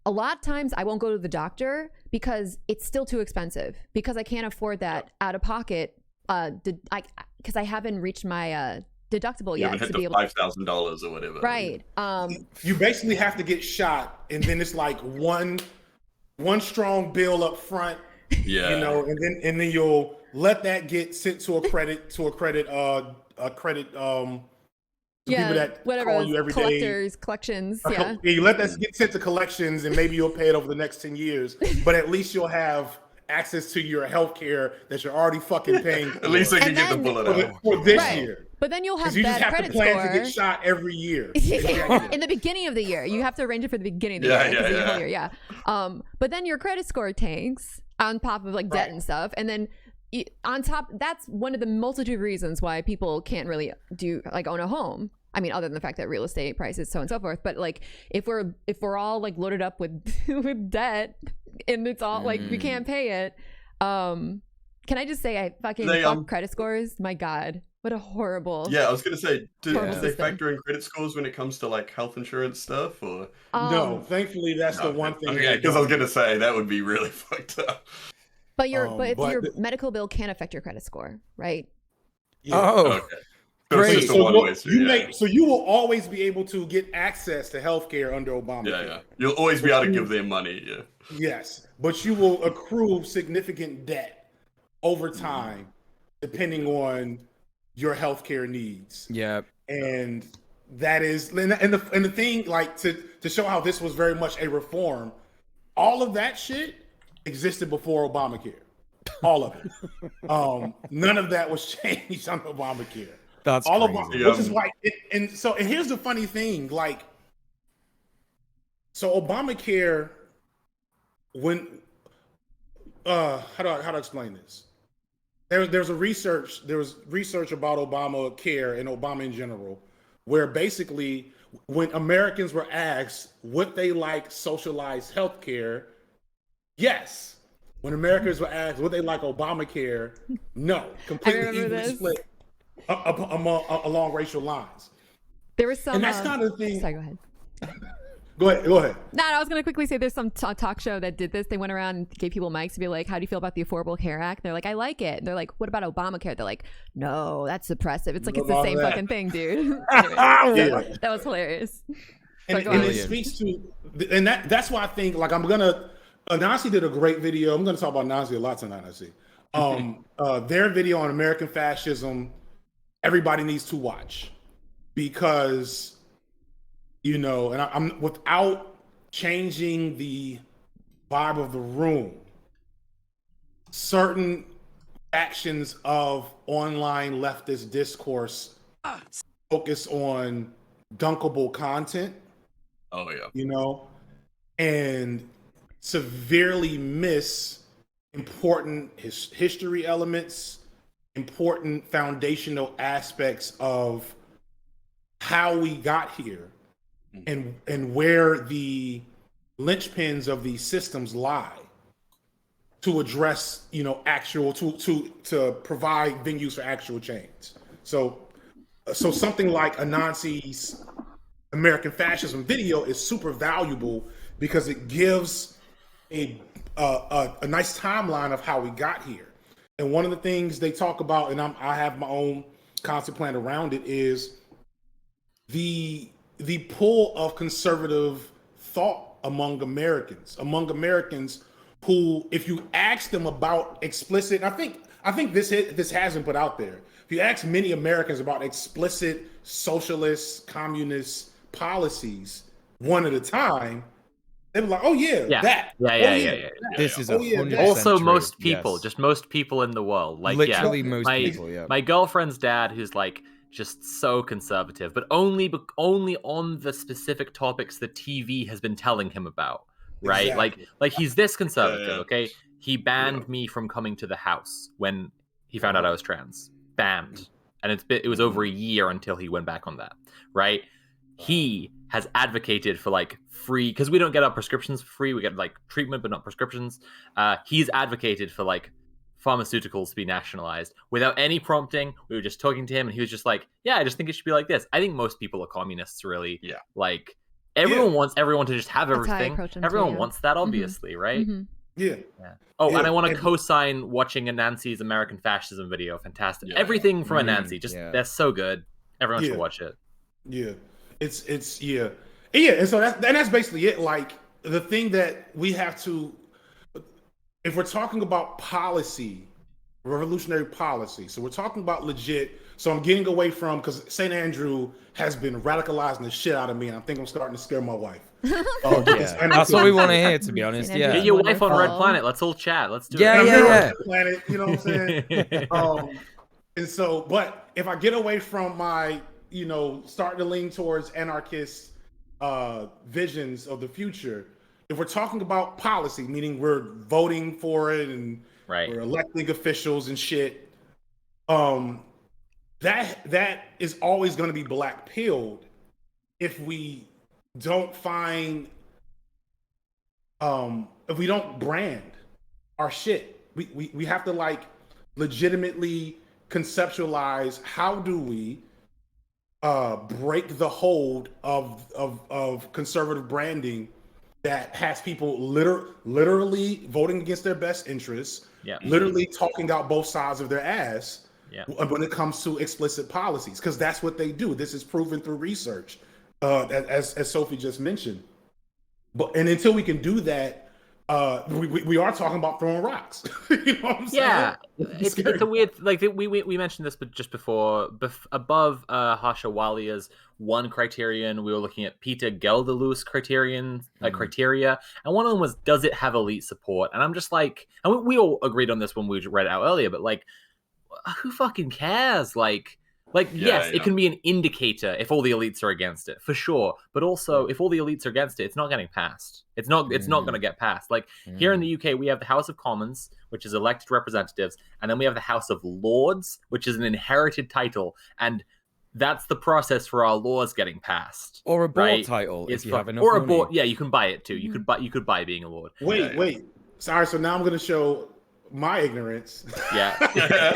a lot of times I won't go to the doctor because it's still too expensive, because I can't afford that out of pocket because I haven't reached my deductible yet to be able $5,000 or whatever. Right. You basically have to get shot, and then it's like one strong bill up front. Yeah. You know, and then you'll let that get sent to a credit people that whatever, call you every collectors, day. Collections. Yeah, you let that get sent to collections, and maybe you'll pay it over the next 10 years. But at least you'll have access to your health care that you're already fucking paying for. At least they can get the bullet out for this year. But then you'll have you bad just have credit to plan score. to get shot every year. In the beginning of the year. You have to arrange it for the beginning of the year. But then your credit score tanks on top of like debt and stuff. And then on top, that's one of the multitude of reasons why people can't really own a home. I mean, other than the fact that real estate prices, so on and so forth. But like, if we're all like loaded up with with debt, and it's all like we can't pay it. Can I just say I fucking fuck credit scores? My God, what a horrible. Yeah, I was gonna say, do they factor in credit scores when it comes to like health insurance stuff, or no? Thankfully, that's the one thing. Okay, because I was gonna say that would be really fucked up. But your medical bill can affect your credit score, right? Yeah. Oh, okay. Great. So you will always be able to get access to healthcare under Obamacare. Yeah. You'll always be able to give them money. Yeah. Yes, but you will accrue significant debt over time, depending on your healthcare needs. Yeah. And that is, and the thing, like to show how this was very much a reform, all of that shit existed before Obamacare. All of it. None of that was changed under Obamacare. That's all crazy. Which is why, and here's the funny thing, like, so Obamacare, when, how do I explain this? There was research about Obamacare and Obama in general, where basically when Americans were asked would they like socialized healthcare, yes. When Americans were asked would they like Obamacare, no. Completely evenly split along racial lines. There was some, and that's kind of the thing. Sorry, go ahead. Go ahead. No, I was going to quickly say there's some talk show that did this. They went around and gave people mics to be like, how do you feel about the Affordable Care Act? They're like, I like it. And they're like, what about Obamacare? They're like, no, that's suppressive. It's like, it's the same fucking thing, dude. Anyway, that was hilarious. And it speaks to, and that's why I think, like, Nasi did a great video. I'm going to talk about Nasi a lot tonight, I see. Their video on American fascism, everybody needs to watch, because, you know, and I'm without changing the vibe of the room, certain actions of online leftist discourse focus on dunkable content. Oh yeah. You know, and severely miss important history elements, important foundational aspects of how we got here, and where the linchpins of these systems lie, to address, you know, actual to provide venues for actual change. So something like Anansi's American Fascism video is super valuable because it gives a nice timeline of how we got here. And one of the things they talk about, and I have my own concept plan around it, is the pull of conservative thought among Americans who, if you ask them about explicit, I think this hasn't put out there. If you ask many Americans about explicit socialist, communist policies one at a time, They were like, "Oh that." Yeah. This is 100% also true. most people, just most people in the world. Like, literally most people. Yeah. My girlfriend's dad, who's like just so conservative, but only on the specific topics the TV has been telling him about. Right? Exactly. Like he's this conservative. Okay, he banned me from coming to the house when he found out I was trans. Banned, and it was over a year until he went back on that. Right? He has advocated for like free, because we don't get our prescriptions for free. We get like treatment, but not prescriptions. He's advocated for like pharmaceuticals to be nationalized without any prompting. We were just talking to him, and he was just like, "Yeah, I just think it should be like this." I think most people are communists, really. Yeah. Like everyone wants everyone to just have everything. Everyone wants that, obviously, right? Yeah. Oh, and I want to co-sign watching a Nancy's American Fascism video. Fantastic. Everything from a Nancy, just that's so good. Everyone should watch it. Yeah. It's and so that's basically it. Like the thing that we have to, if we're talking about policy, revolutionary policy, so we're talking about legit. So I'm getting away from, because St. Andrew has been radicalizing the shit out of me, and I think I'm starting to scare my wife. That's what we want to hear, to be honest. Yeah, get your wife on Red Planet. Let's all chat. Let's do it. Yeah. Planet, you know what I'm saying? And so, but if I get away from my, starting to lean towards anarchist visions of the future, if we're talking about policy, meaning we're voting for it and we're electing officials and shit, that is always going to be black pilled if we don't find, if we don't brand our shit. We have to like legitimately conceptualize, how do we break the hold of conservative branding that has people literally voting against their best interests, literally talking out both sides of their ass when it comes to explicit policies, because that's what they do. This is proven through research, as Sophie just mentioned. And until we can do that, we are talking about throwing rocks. You know what I'm saying? Yeah, it's a weird, like we mentioned this, but just before, above Harsha Walia's one criterion, we were looking at Peter Gelderloos criteria, and one of them was, does it have elite support? And I'm just like, and we all agreed on this when we read it out earlier, but like, who fucking cares? Yes, it can be an indicator if all the elites are against it, for sure. But also, if all the elites are against it, it's not getting passed. It's not going to get passed. Like here in the UK, we have the House of Commons, which is elected representatives, and then we have the House of Lords, which is an inherited title, and that's the process for our laws getting passed. Or a board title, if you have enough money. Board, you can buy it too. You could buy being a lord. Wait. Sorry, so now I'm going to show my ignorance. Yeah.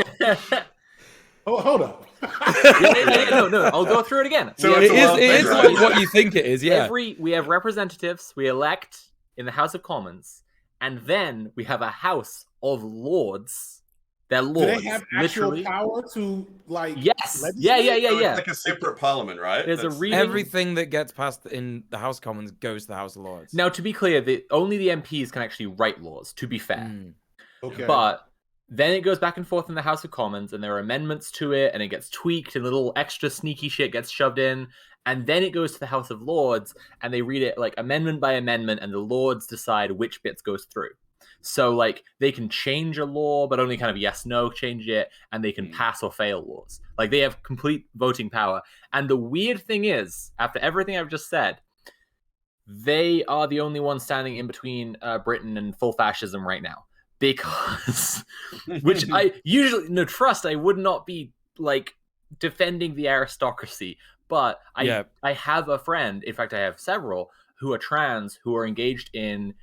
Oh, hold up. No. I'll go through it again. So it is like what you think it is. Yeah. We have representatives. We elect in the House of Commons, and then we have a House of Lords. They're lords. Do they have actual power to like? Yes. Legislate? Yeah. It's like a separate parliament, right? There's a reading. Everything that gets passed in the House of Commons goes to the House of Lords. Now, to be clear, only the MPs can actually write laws. To be fair. Okay. But then it goes back and forth in the House of Commons, and there are amendments to it, and it gets tweaked, and little extra sneaky shit gets shoved in, and then it goes to the House of Lords, and they read it like amendment by amendment, and the Lords decide which bits goes through. So like they can change a law, but only kind of yes, no, change it, and they can pass or fail laws. Like they have complete voting power. And the weird thing is, after everything I've just said, they are the only ones standing in between Britain and full fascism right now. Because, which I usually, trust, I would not be like defending the aristocracy, but I have a friend, in fact I have several, who are trans, who are engaged in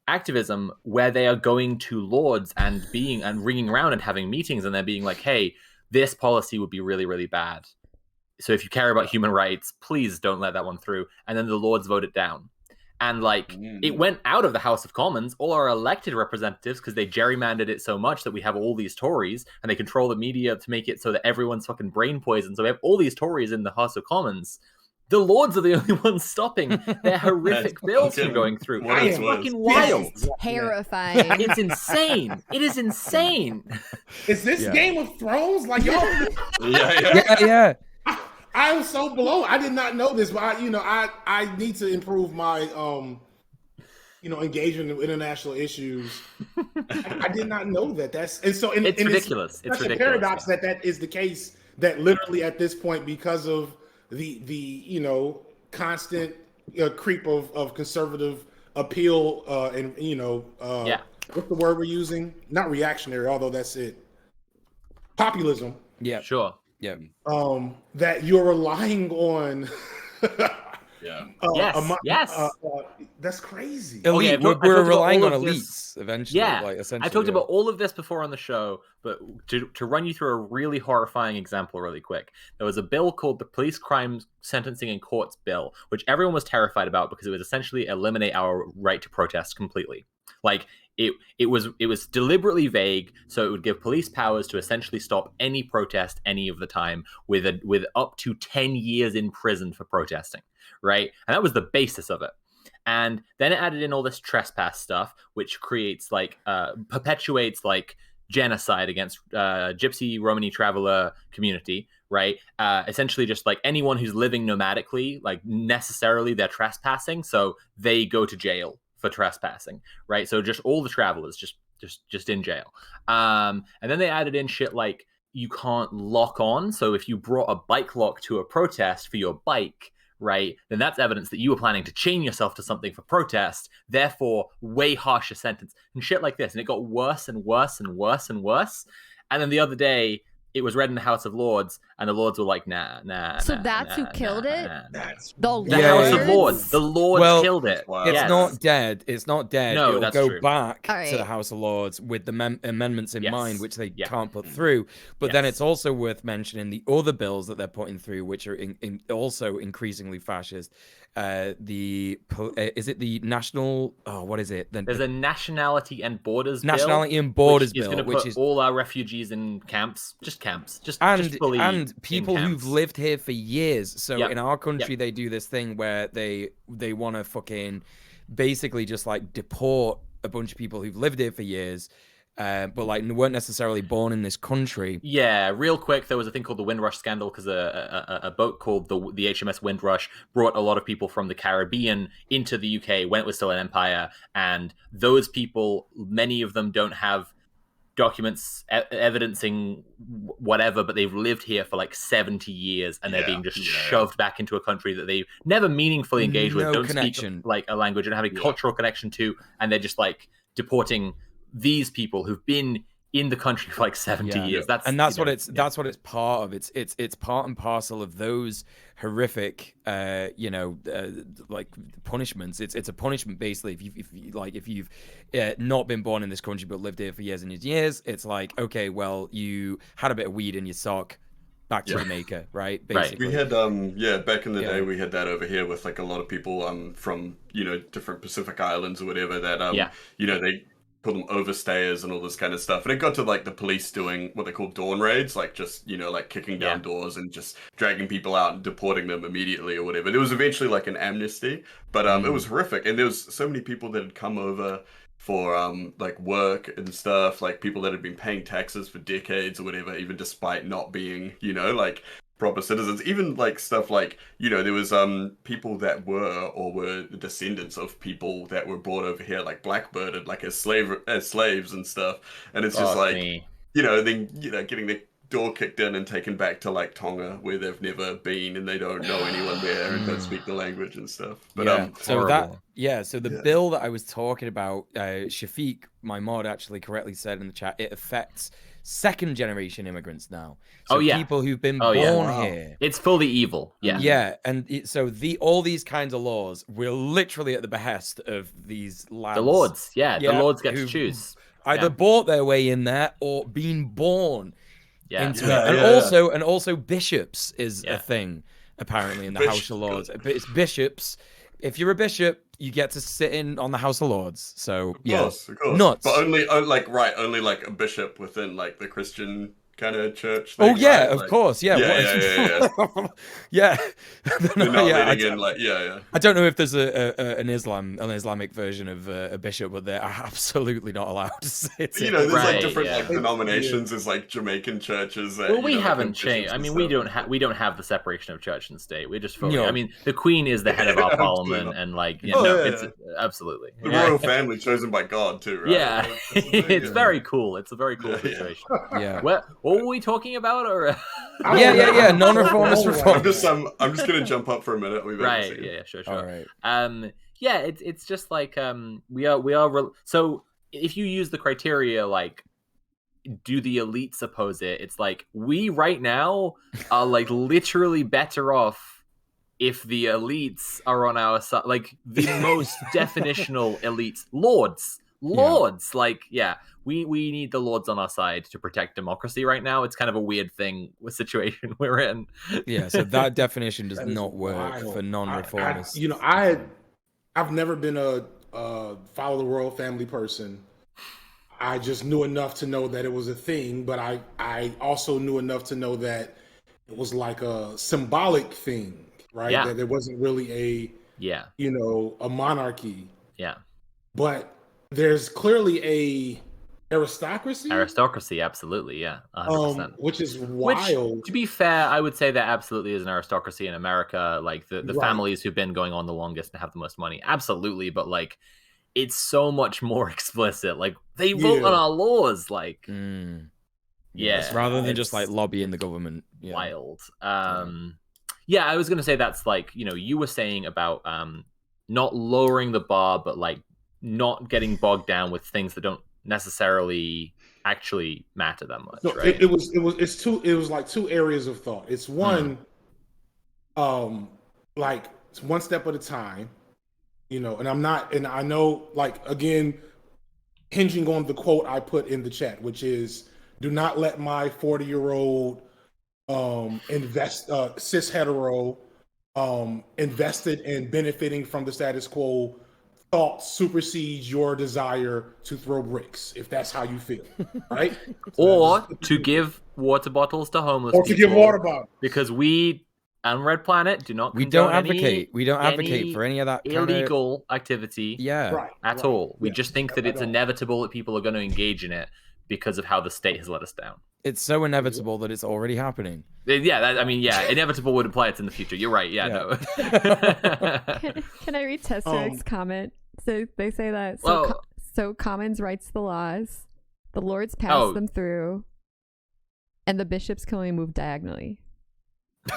activism where they are going to lords and ringing around and having meetings, and they're being like, hey, this policy would be really, really bad. So if you care about human rights, please don't let that one through. And then the lords vote it down. And like it went out of the House of Commons, all our elected representatives, because they gerrymandered it so much that we have all these Tories, and they control the media to make it so that everyone's fucking brain poisoned. So we have all these Tories in the House of Commons. The Lords are the only ones stopping their horrific bills from going through. It's fucking wild. It's terrifying. It's insane. It is insane. Is this Game of Thrones? Like, y'all? Yeah. I'm so blown. I did not know this, but I need to improve my engagement in international issues. I did not know that. It's ridiculous. It's such a paradox that is the case. That literally at this point, because of the constant creep of conservative appeal and what's the word we're using? Not reactionary, although that's it. Populism. Yeah, sure. Yeah. That you're relying on. Yes. That's crazy. Elite. We're relying on elites eventually. Yeah, essentially. I talked about all of this before on the show, but to run you through a really horrifying example really quick, there was a bill called the Police Crime Sentencing in Courts Bill, which everyone was terrified about because it would essentially eliminate our right to protest completely. Like it was deliberately vague, so it would give police powers to essentially stop any protest any of the time with up to 10 years in prison for protesting. Right, and that was the basis of it. And then it added in all this trespass stuff, which creates perpetuates genocide against Gypsy Romani traveler community, right? Essentially just anyone who's living nomadically, necessarily they're trespassing, so they go to jail for trespassing, right? So just all the travelers just in jail. And then they added in shit like you can't lock on, so if you brought a bike lock to a protest for your bike, right, then that's evidence that you were planning to chain yourself to something for protest, therefore way harsher sentence and shit like this. And it got worse and worse and worse and worse. And then the other day, it was read in the House of Lords, and the Lords were like, nah. So that's who killed it? The House of Lords. The Lords killed it. It's not dead. It's not dead. No, it'll that's go true. back to the House of Lords with the amendments in mind, which they can't put through. But then it's also worth mentioning the other bills that they're putting through, which are also increasingly fascist. Is it the national? Oh, what is it? There's a nationality and borders nationality and borders bill, which is all our refugees in camps, and people who've lived here for years. So in our country, they do this thing where they want to fucking basically just deport a bunch of people who've lived here for years. But weren't necessarily born in this country. Yeah, real quick, there was a thing called the Windrush scandal because a boat called the HMS Windrush brought a lot of people from the Caribbean into the UK when it was still an empire, and those people, many of them don't have documents evidencing whatever, but they've lived here for 70 years, and they're being just shoved back into a country that they've never meaningfully engaged with, don't speak a language, and have a cultural connection to, and they're just deporting these people who've been in the country for 70 years. That's what it's part of. It's part and parcel of those horrific punishments. It's a punishment basically if you've not been born in this country but lived here for years and years. It's okay, well, you had a bit of weed in your sock, back to Jamaica, right? Basically. We had back in the day we had that over here with a lot of people from different Pacific islands or whatever that they call them overstayers and all this kind of stuff. And it got to the police doing what they call dawn raids, kicking down doors and just dragging people out and deporting them immediately or whatever. There was eventually an amnesty, but it was horrific. And there was so many people that had come over for work and stuff, people that had been paying taxes for decades or whatever, even despite not being, proper citizens. Even stuff there was people that were the descendants of people that were brought over here blackbirded as slaves and stuff, and it's just then getting the door kicked in and taken back to Tonga where they've never been and they don't know anyone there and don't speak the language and stuff. But the bill that I was talking about, Shafiq, my mod, actually correctly said in the chat, it affects second generation immigrants now. So people who've been born here. It's fully evil. And all these kinds of laws were literally at the behest of these lads. The Lords, the Lords get to choose. Either bought their way in there or been born into it. And also bishops is a thing apparently in the House of Lords. It's bishops. If you're a bishop, you get to sit in on the House of Lords. So of course. Nuts. But only a bishop within the Christian kind of church thing. Oh yeah, right? of course, yeah. Yeah. They're not letting in, like, I don't know if there's an Islamic version of a bishop, but they're absolutely not allowed to sit. You know, there's like different like denominations. There's like Jamaican churches. That, well, we haven't changed. I mean, we don't have the separation of church and state. We're just fully. I mean, the Queen is the head of our parliament, and like, it's absolutely the royal family chosen by God too, right? Yeah, it's very cool. It's a very cool situation. Yeah. What were we talking about? Or yeah. Non-Reformist Reforms. I'm just gonna jump up for a minute. Right. Yeah. Sure. All right. Yeah. It's just like we are. So if you use the criteria like, do the elites oppose it? It's like we right now are like literally better off if the elites are on our side, like the most definitional elites, lords, like, we need the lords on our side to protect democracy right now. It's kind of a weird situation we're in. Yeah, so that definition does not work for non-reformists. I've never been a follow the royal family person. I just knew enough to know that it was a thing, but I also knew enough to know that it was like a symbolic thing, right? Yeah. That there wasn't really a monarchy. Yeah. But there's clearly a aristocracy. Aristocracy, absolutely, yeah, 100%. Which is wild. Which, to be fair, I would say there absolutely is an aristocracy in America. Like the families who've been going on the longest and have the most money, absolutely. But like, it's so much more explicit. Like they vote on our laws. Like, rather than just like lobbying the government. Yeah. Wild. Yeah, I was gonna say that's like, you were saying about not lowering the bar, but like not getting bogged down with things that don't necessarily actually matter that much. So right? It was like two areas of thought. It's one, like it's one step at a time, and I know, like, again, hinging on the quote I put in the chat, which is, do not let my 40-year-old cis hetero invested in benefiting from the status quo thought supersedes your desire to throw bricks, if that's how you feel, right? Or to give water bottles to homeless people. Or to give water bottles. Because we, on Red Planet, do not advocate for any of that illegal activity at all. We just think that it's inevitable that people are going to engage in it because of how the state has let us down. It's so inevitable that it's already happening. Inevitable would imply it's in the future. You're right. No. Can I read Testeric's comment? So they say that so Commons writes the laws, the lords pass them through, and the bishops can only move diagonally.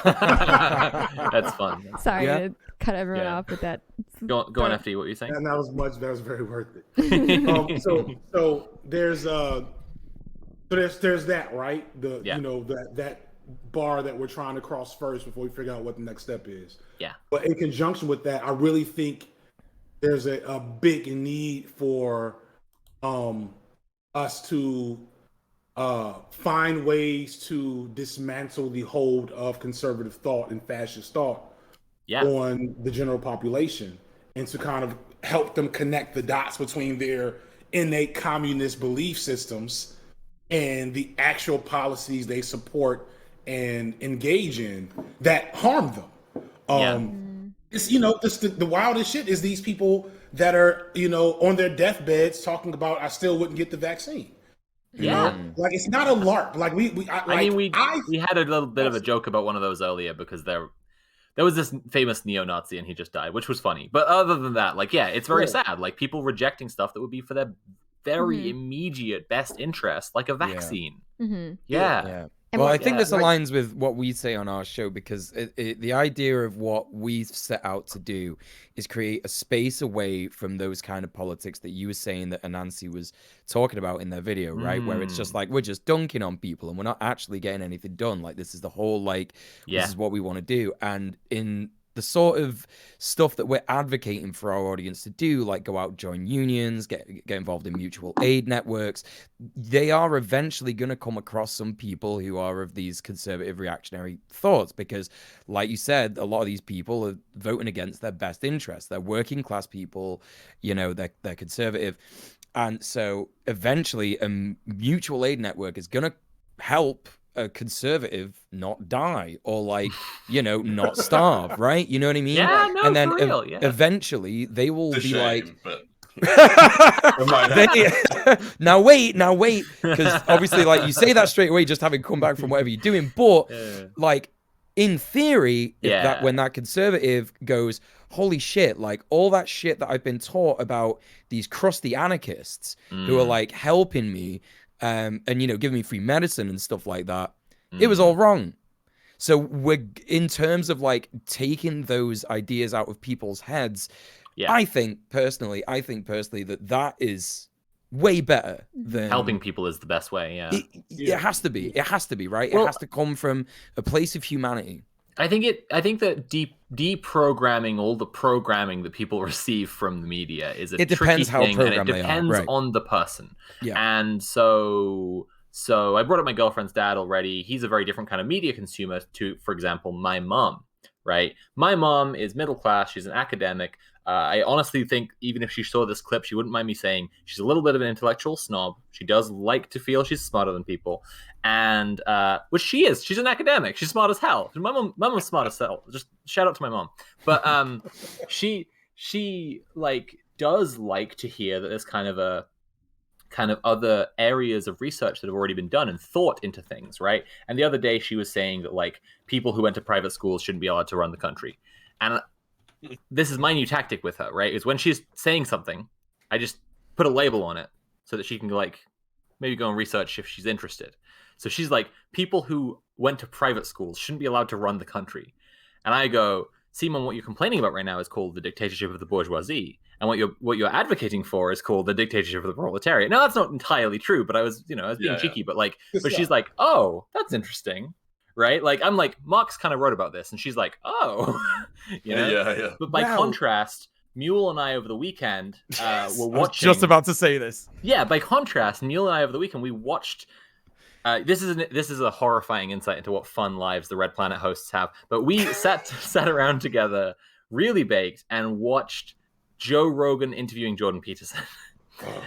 That's fun. Sorry to cut everyone off with that. Go on, FD. What were you saying? And that was very worth it. So there's there's that, right? That bar that we're trying to cross first before we figure out what the next step is. Yeah. But in conjunction with that, I really think there's a big need for us to find ways to dismantle the hold of conservative thought and fascist thought on the general population, and to kind of help them connect the dots between their innate communist belief systems and the actual policies they support and engage in that harm them. It's, the wildest shit is these people that are, on their deathbeds talking about, I still wouldn't get the vaccine. You know? Like, it's not a LARP. Like we had a little bit of a joke about one of those earlier because there was this famous neo-Nazi and he just died, which was funny. But other than that, like, it's very sad. Like, people rejecting stuff that would be for their very immediate best interest, like a vaccine. Well, I think this aligns with what we say on our show, because the idea of what we set out to do is create a space away from those kind of politics that you were saying that Anansi was talking about in their video, right? Where it's just like, we're just dunking on people and we're not actually getting anything done. Like, this is the whole, like, this is what we want to do. And in the sort of stuff that we're advocating for our audience to do, like go out, join unions, get involved in mutual aid networks, they are eventually going to come across some people who are of these conservative reactionary thoughts, because, like you said, a lot of these people are voting against their best interests. They're working class people, they're conservative. And so eventually a mutual aid network is going to help a conservative not die or like, you know, not starve, right? You know what I mean? Yeah, no, and then for real, yeah. Eventually they will be like, but... now wait, because obviously, like, you say that straight away, just having come back from whatever you're doing, but like, in theory, when that conservative goes, holy shit, like all that shit that I've been taught about these crusty anarchists who are like helping me, and you know, giving me free medicine and stuff like that, it was all wrong. So we're, in terms of like taking those ideas out of people's heads, I think personally that is way better than helping people is the best way. It has to be. It has to be, right? Well, it has to come from a place of humanity. I think that deprogramming all the programming that people receive from the media is a tricky thing, and it depends on the person. Yeah. And so I brought up my girlfriend's dad already. He's a very different kind of media consumer to, for example, my mom. Right? My mom is middle class. She's an academic. I honestly think even if she saw this clip, she wouldn't mind me saying she's a little bit of an intellectual snob. She does like to feel she's smarter than people, and which she is. She's an academic. She's smart as hell. My mom's smart as hell. Just shout out to my mom. But she like does like to hear that there's kind of other areas of research that have already been done and thought into things, right? And the other day she was saying that like people who went to private schools shouldn't be allowed to run the country. And this is my new tactic with her, right? Is when she's saying something, I just put a label on it so that she can like maybe go and research if she's interested. So she's like, people who went to private schools shouldn't be allowed to run the country. And I go, Simon, what you're complaining about right now is called the dictatorship of the bourgeoisie. And what you're advocating for is called the dictatorship of the proletariat. Now that's not entirely true, but I was being cheeky, but like, she's like, oh, that's interesting. Right? Like, I'm like, Marx kind of wrote about this, and she's like, oh, you know? Yeah. But by contrast, Mule and I over the weekend were watching. I was just about to say this. Yeah, by contrast, Mule and I over the weekend, we watched. This is a horrifying insight into what fun lives the Red Planet hosts have. But we sat around together, really baked, and watched Joe Rogan interviewing Jordan Peterson.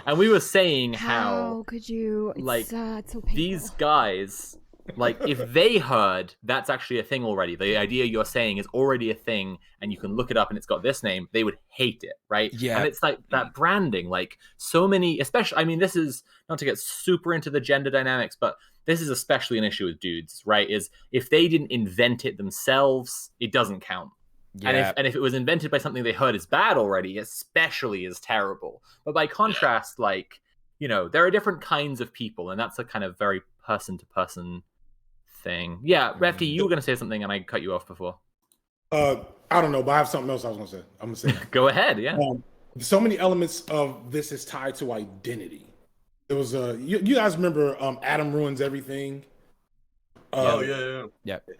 And we were saying how could you? Like, it's so these guys. Like, if they heard that's actually a thing already, the idea you're saying is already a thing, and you can look it up and it's got this name, they would hate it, right? Yeah. And it's like that branding, like so many, especially, I mean, this is not to get super into the gender dynamics, but this is especially an issue with dudes, right? Is if they didn't invent it themselves, it doesn't count. Yeah. And if it was invented by something they heard is bad already, especially is terrible. But by contrast, like, you know, there are different kinds of people, and that's a kind of very person to person thing. Yeah, FD, you were going to say something and I cut you off before. I don't know, but I have something else I was going to say. I'm going to say that. Go ahead, yeah. So many elements of this is tied to identity. There was you guys remember Adam Ruins Everything? Yeah.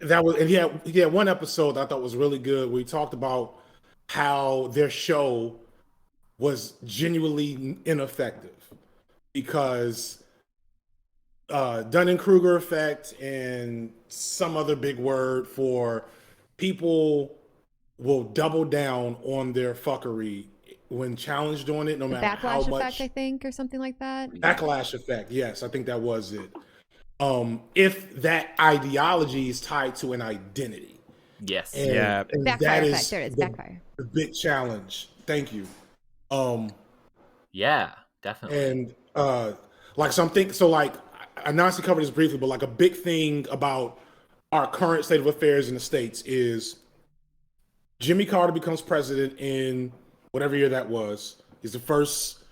That was, and he had one episode that I thought was really good where he talked about how their show was genuinely ineffective because Dunning-Kruger effect and some other big word for people will double down on their fuckery when challenged on it, no matter how much. Backlash effect, I think, or something like that. Backlash effect, yes, I think that was it. If that ideology is tied to an identity. Yes. And backfire that effect. is There it is. Backfire. The big challenge. Thank you. Yeah, definitely. And I honestly covered this briefly, but like a big thing about our current state of affairs in the States is Jimmy Carter becomes president in whatever year that was. He's the first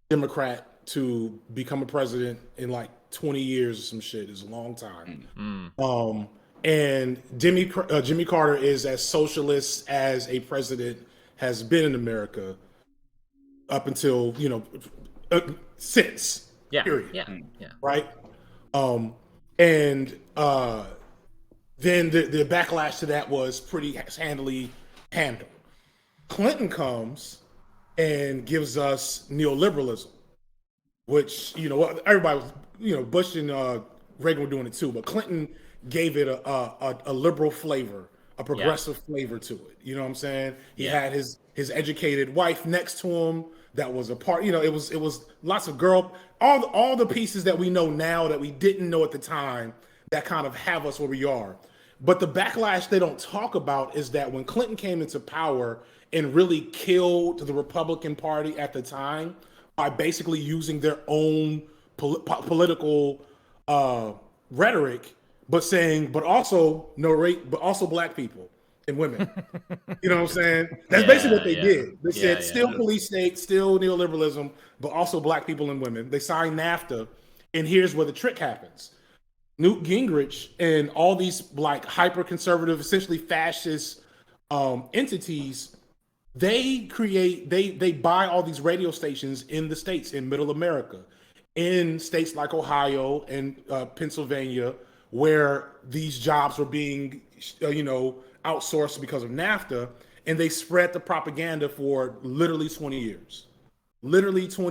Democrat to become a president in like 20 years or some shit. It's a long time. Mm-hmm. And Jimmy Carter is as socialist as a president has been in America up until, since. Yeah. Period. Yeah. Right? Then the backlash to that was pretty handily handled. Clinton comes and gives us neoliberalism, which, everybody was, Bush and Reagan were doing it too, but Clinton gave it a liberal flavor, a progressive flavor to it. You know what I'm saying? He had his educated wife next to him that was a part. It was lots of all the pieces that we know now that we didn't know at the time that kind of have us where we are. But the backlash they don't talk about is that when Clinton came into power and really killed the Republican Party at the time by basically using their own political rhetoric, but also black people and women. You know what I'm saying? That's basically what they did. They said still police state, still neoliberalism, but also black people and women. They signed NAFTA, and here's where the trick happens. Newt Gingrich and all these like hyper conservative, essentially fascist entities, they buy all these radio stations in the states, in Middle America, in states like Ohio and Pennsylvania, where these jobs were being outsourced because of NAFTA, and they spread the propaganda for literally 20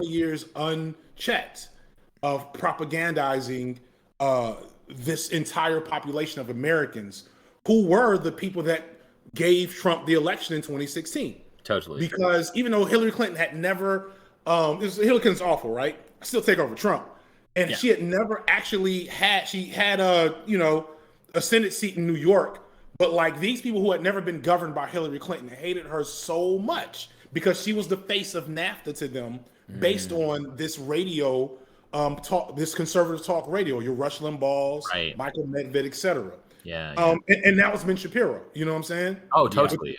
years unchecked of propagandizing this entire population of Americans who were the people that gave Trump the election in 2016. Totally. Because even though Hillary Clinton had never, Hillary Clinton's awful, right? I still take over Trump. And she had never actually had a Senate seat in New York. But like these people who had never been governed by Hillary Clinton hated her so much because she was the face of NAFTA to them based on this radio talk, this conservative talk radio, your Rush Limbaugh's, Michael Medved, etc. And that was Ben Shapiro. You know what I'm saying? Oh, totally.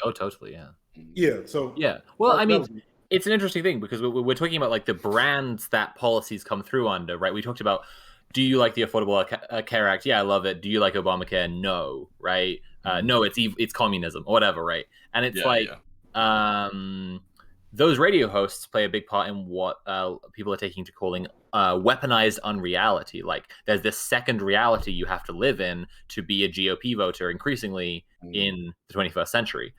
Yeah. So Well, I mean, it's an interesting thing because we're talking about like the brands that policies come through under, right? We talked about, do you like the Affordable Care Act? Yeah, I love it. Do you like Obamacare? No, right? No, it's communism or whatever, right? And it's those radio hosts play a big part in what people are taking to calling weaponized unreality. Like there's this second reality you have to live in to be a GOP voter increasingly in the 21st century.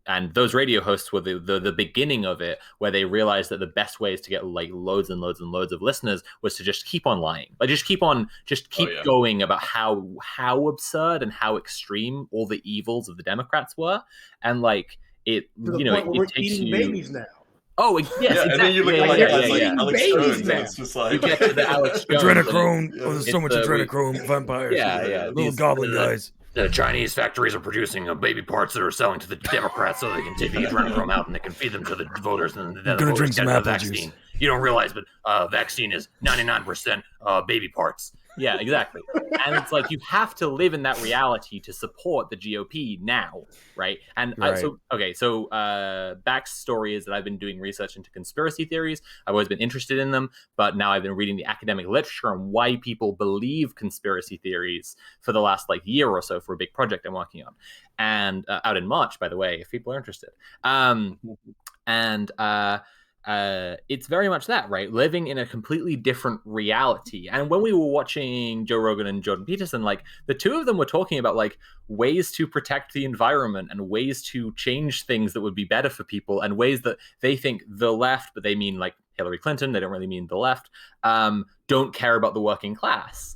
And those radio hosts were the beginning of it, where they realized that the best ways to get like loads and loads and loads of listeners was to just keep on lying, like just keep going about how absurd and how extreme all the evils of the Democrats were, and like it, we're eating babies now. Oh, yes, exactly. And then you look at Alex Jones, and it's just like... You get to the Alex Jones. Adrenochrome. There's so much adrenochrome. Vampires. Little goblin guys. The Chinese factories are producing baby parts that are selling to the Democrats so they can take the adrenochrome out and they can feed them to the voters. And then the voters get the vaccine. Juice. You don't realize, but vaccine is 99% baby parts. Yeah, exactly. And it's like you have to live in that reality to support the GOP now, right? And so backstory is that I've been doing research into conspiracy theories. I've always been interested in them, but now I've been reading the academic literature on why people believe conspiracy theories for the last year or so for a big project I'm working on, and out in March, by the way, if people are interested. It's very much that, right? Living in a completely different reality. And when we were watching Joe Rogan and Jordan Peterson, the two of them were talking about ways to protect the environment and ways to change things that would be better for people, and ways that they think the left, but they mean Hillary Clinton, they don't really mean the left, don't care about the working class.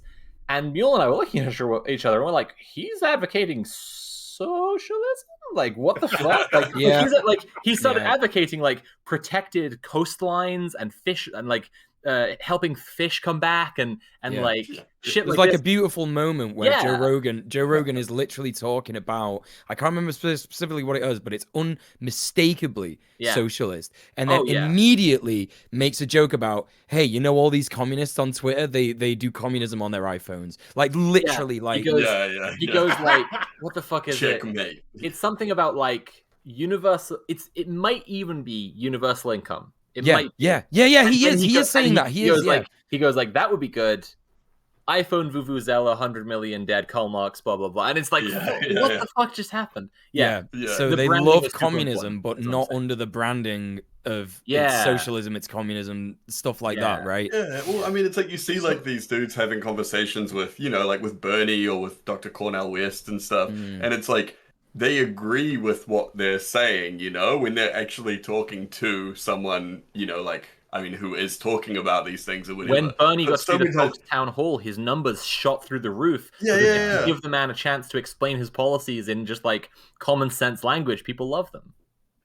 And Mule and I were looking at each other and we're like, he's advocating socialism? What the fuck? He started advocating protected coastlines and fish and helping fish come back and shit. It's like a beautiful moment where Joe Rogan is literally talking about, I can't remember specifically what it is, but it's unmistakably socialist, and then immediately makes a joke about, hey, all these communists on Twitter, they do communism on their iPhones, literally. He goes what the fuck is Checkmate. It's something about universal. It might even be universal income. He is saying that. He goes that would be good. iPhone, Vuvuzela, 100 million dead, Karl Marx, blah blah blah, and it's what the fuck just happened? So they love communism, but not under the branding of it's socialism, it's communism, stuff like that, right? Yeah, well, I mean, it's you see these dudes having conversations with with Bernie or with Dr. Cornel West and stuff, and it's they agree with what they're saying, when they're actually talking to someone, who is talking about these things or whatever. When Bernie got to the Folks Town Hall, his numbers shot through the roof. Give the man a chance to explain his policies in just common sense language. People love them.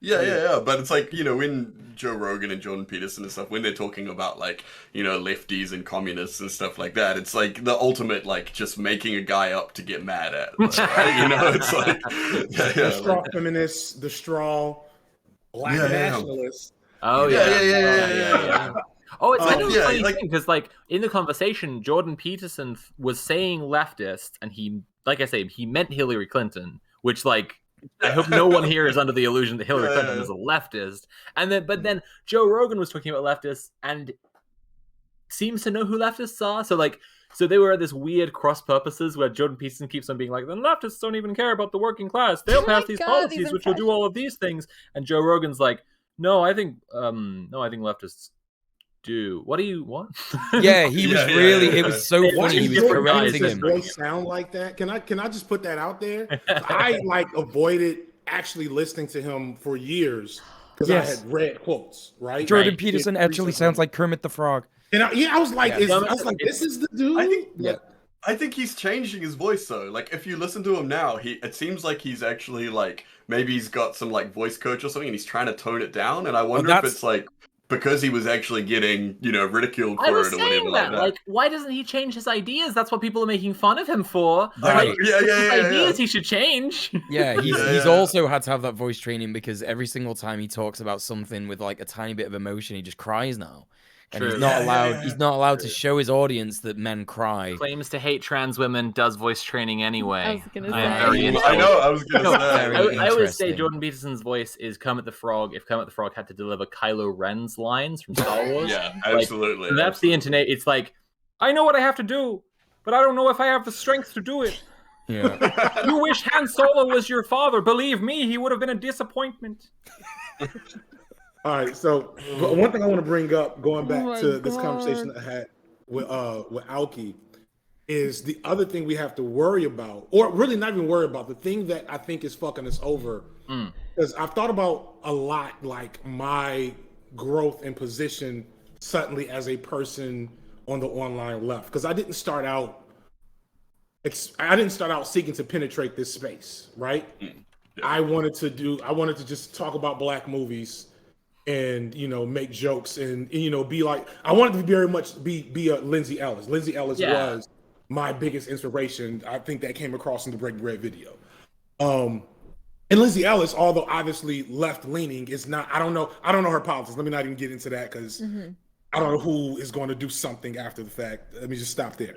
Yeah. But it's like, when Joe Rogan and Jordan Peterson and stuff, when they're talking about like, lefties and communists and stuff like that, it's like the ultimate, like, just making a guy up to get mad at. It's like, the straw feminists, the straw black nationalists. Oh, yeah. Oh, it's kind of a funny thing, because, like, in the conversation, Jordan Peterson was saying leftist, and he, like I say, he meant Hillary Clinton, which, like, I hope no one here is under the illusion that Hillary Clinton is a leftist. But then Joe Rogan was talking about leftists and seems to know who leftists are. So they were at this weird cross purposes where Jordan Peterson keeps on being like, the leftists don't even care about the working class. They'll pass these policies which will do all of these things. And Joe Rogan's like, no, I think leftists do. What do you want? Yeah, he was really. It was so funny. He was correcting him. Voice sound like that? Can I just put that out there? I avoided actually listening to him for years because I had read quotes. Right. Jordan Peterson actually sounds like Kermit the Frog. And I was like, this is the dude. I think he's changing his voice though. Like, if you listen to him now, it seems like he's actually like, maybe he's got some like voice coach or something, and he's trying to tone it down. And I wonder if it's like, because he was actually getting, ridiculed for it or whatever like that. Like, why doesn't he change his ideas? That's what people are making fun of him for. Right. Ideas he should change. Yeah, he's also had to have that voice training because every single time he talks about something with like a tiny bit of emotion, he just cries now. And he's not allowed. He's not allowed to show his audience that men cry. Claims to hate trans women, does voice training anyway. I was gonna say. I know. I was gonna say. I always say Jordan Peterson's voice is Kermit the Frog. If Kermit the Frog had to deliver Kylo Ren's lines from Star Wars, absolutely. That's the internet. It's like, I know what I have to do, but I don't know if I have the strength to do it. Yeah. You wish Han Solo was your father. Believe me, he would have been a disappointment. All right, so one thing I want to bring up, going back to this conversation I had with Alki, is the other thing we have to worry about, or really not even worry about, the thing that I think is fucking us over, because I've thought about a lot, like my growth and position suddenly as a person on the online left, because I didn't start out seeking to penetrate this space, right? I wanted to just talk about black movies and make jokes and be like, I wanted to very much be a Lindsay Ellis. Lindsay Ellis was my biggest inspiration. I think that came across in the Breaking Bread video. And Lindsay Ellis, although obviously left leaning, is not. I don't know her politics. Let me not even get into that because I don't know who is going to do something after the fact. Let me just stop there.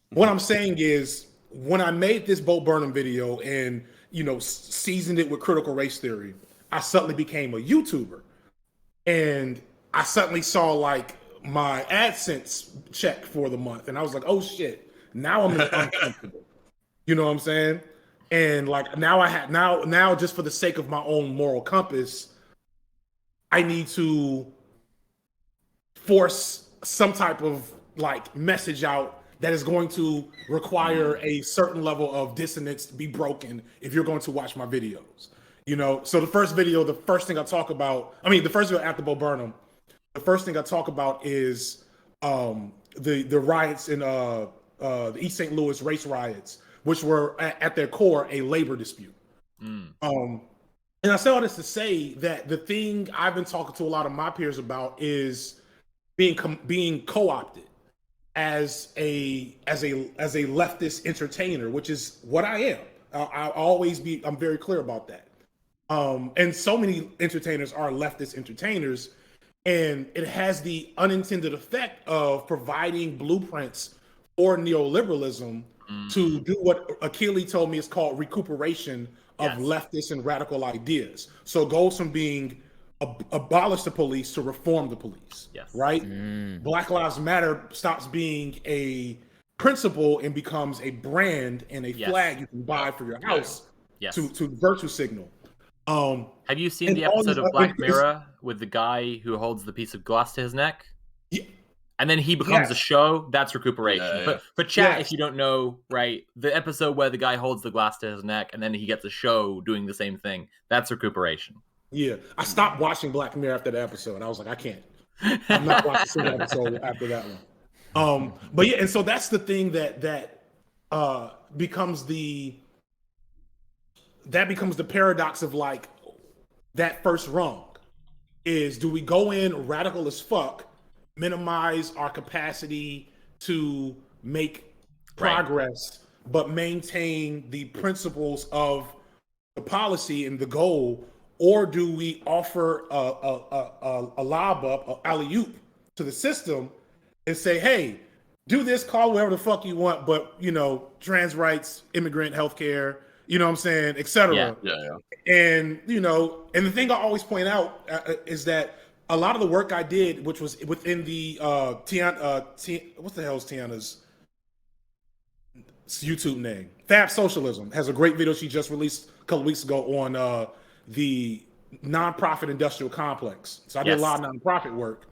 What I'm saying is, when I made this Bo Burnham video and seasoned it with critical race theory, I suddenly became a YouTuber. And I suddenly saw like my AdSense check for the month, and I was like, "Oh shit!" Now I'm uncomfortable. You know what I'm saying? And like now just for the sake of my own moral compass, I need to force some type of like message out that is going to require a certain level of dissonance to be broken if you're going to watch my videos. So the first video the first video after Bo Burnham, the first thing I talk about is the riots in the East St. Louis race riots, which were at their core a labor dispute. And I say all this to say that the thing I've been talking to a lot of my peers about is being co-opted as a leftist entertainer, which is what I am. I'm very clear about that. And so many entertainers are leftist entertainers, and it has the unintended effect of providing blueprints for neoliberalism to do what Achille told me is called recuperation of leftist and radical ideas. So it goes from being abolish the police to reform the police, right? Black Lives Matter stops being a principle and becomes a brand and a flag you can buy for your house to virtue signal. Have you seen the episode of Black Mirror with the guy who holds the piece of glass to his neck? Yeah. And then he becomes a show? That's recuperation. But for chat, if you don't know, right, the episode where the guy holds the glass to his neck and then he gets a show doing the same thing, that's recuperation. Yeah. I stopped watching Black Mirror after the episode. I was like, I can't. I'm not watching a single episode after that one. But and so that's the thing that becomes the paradox of like that first rung is, do we go in radical as fuck, minimize our capacity to make progress, but maintain the principles of the policy and the goal, or do we offer a lob up, a alley-oop to the system and say, hey, do this, call whatever the fuck you want, but, you know, trans rights, immigrant healthcare, you know what I'm saying, et cetera. And, you know, and the thing I always point out is that a lot of the work I did, which was within the what the hell is Tiana's YouTube name? Fab Socialism has a great video she just released a couple weeks ago on the nonprofit industrial complex. So I did a lot of nonprofit work.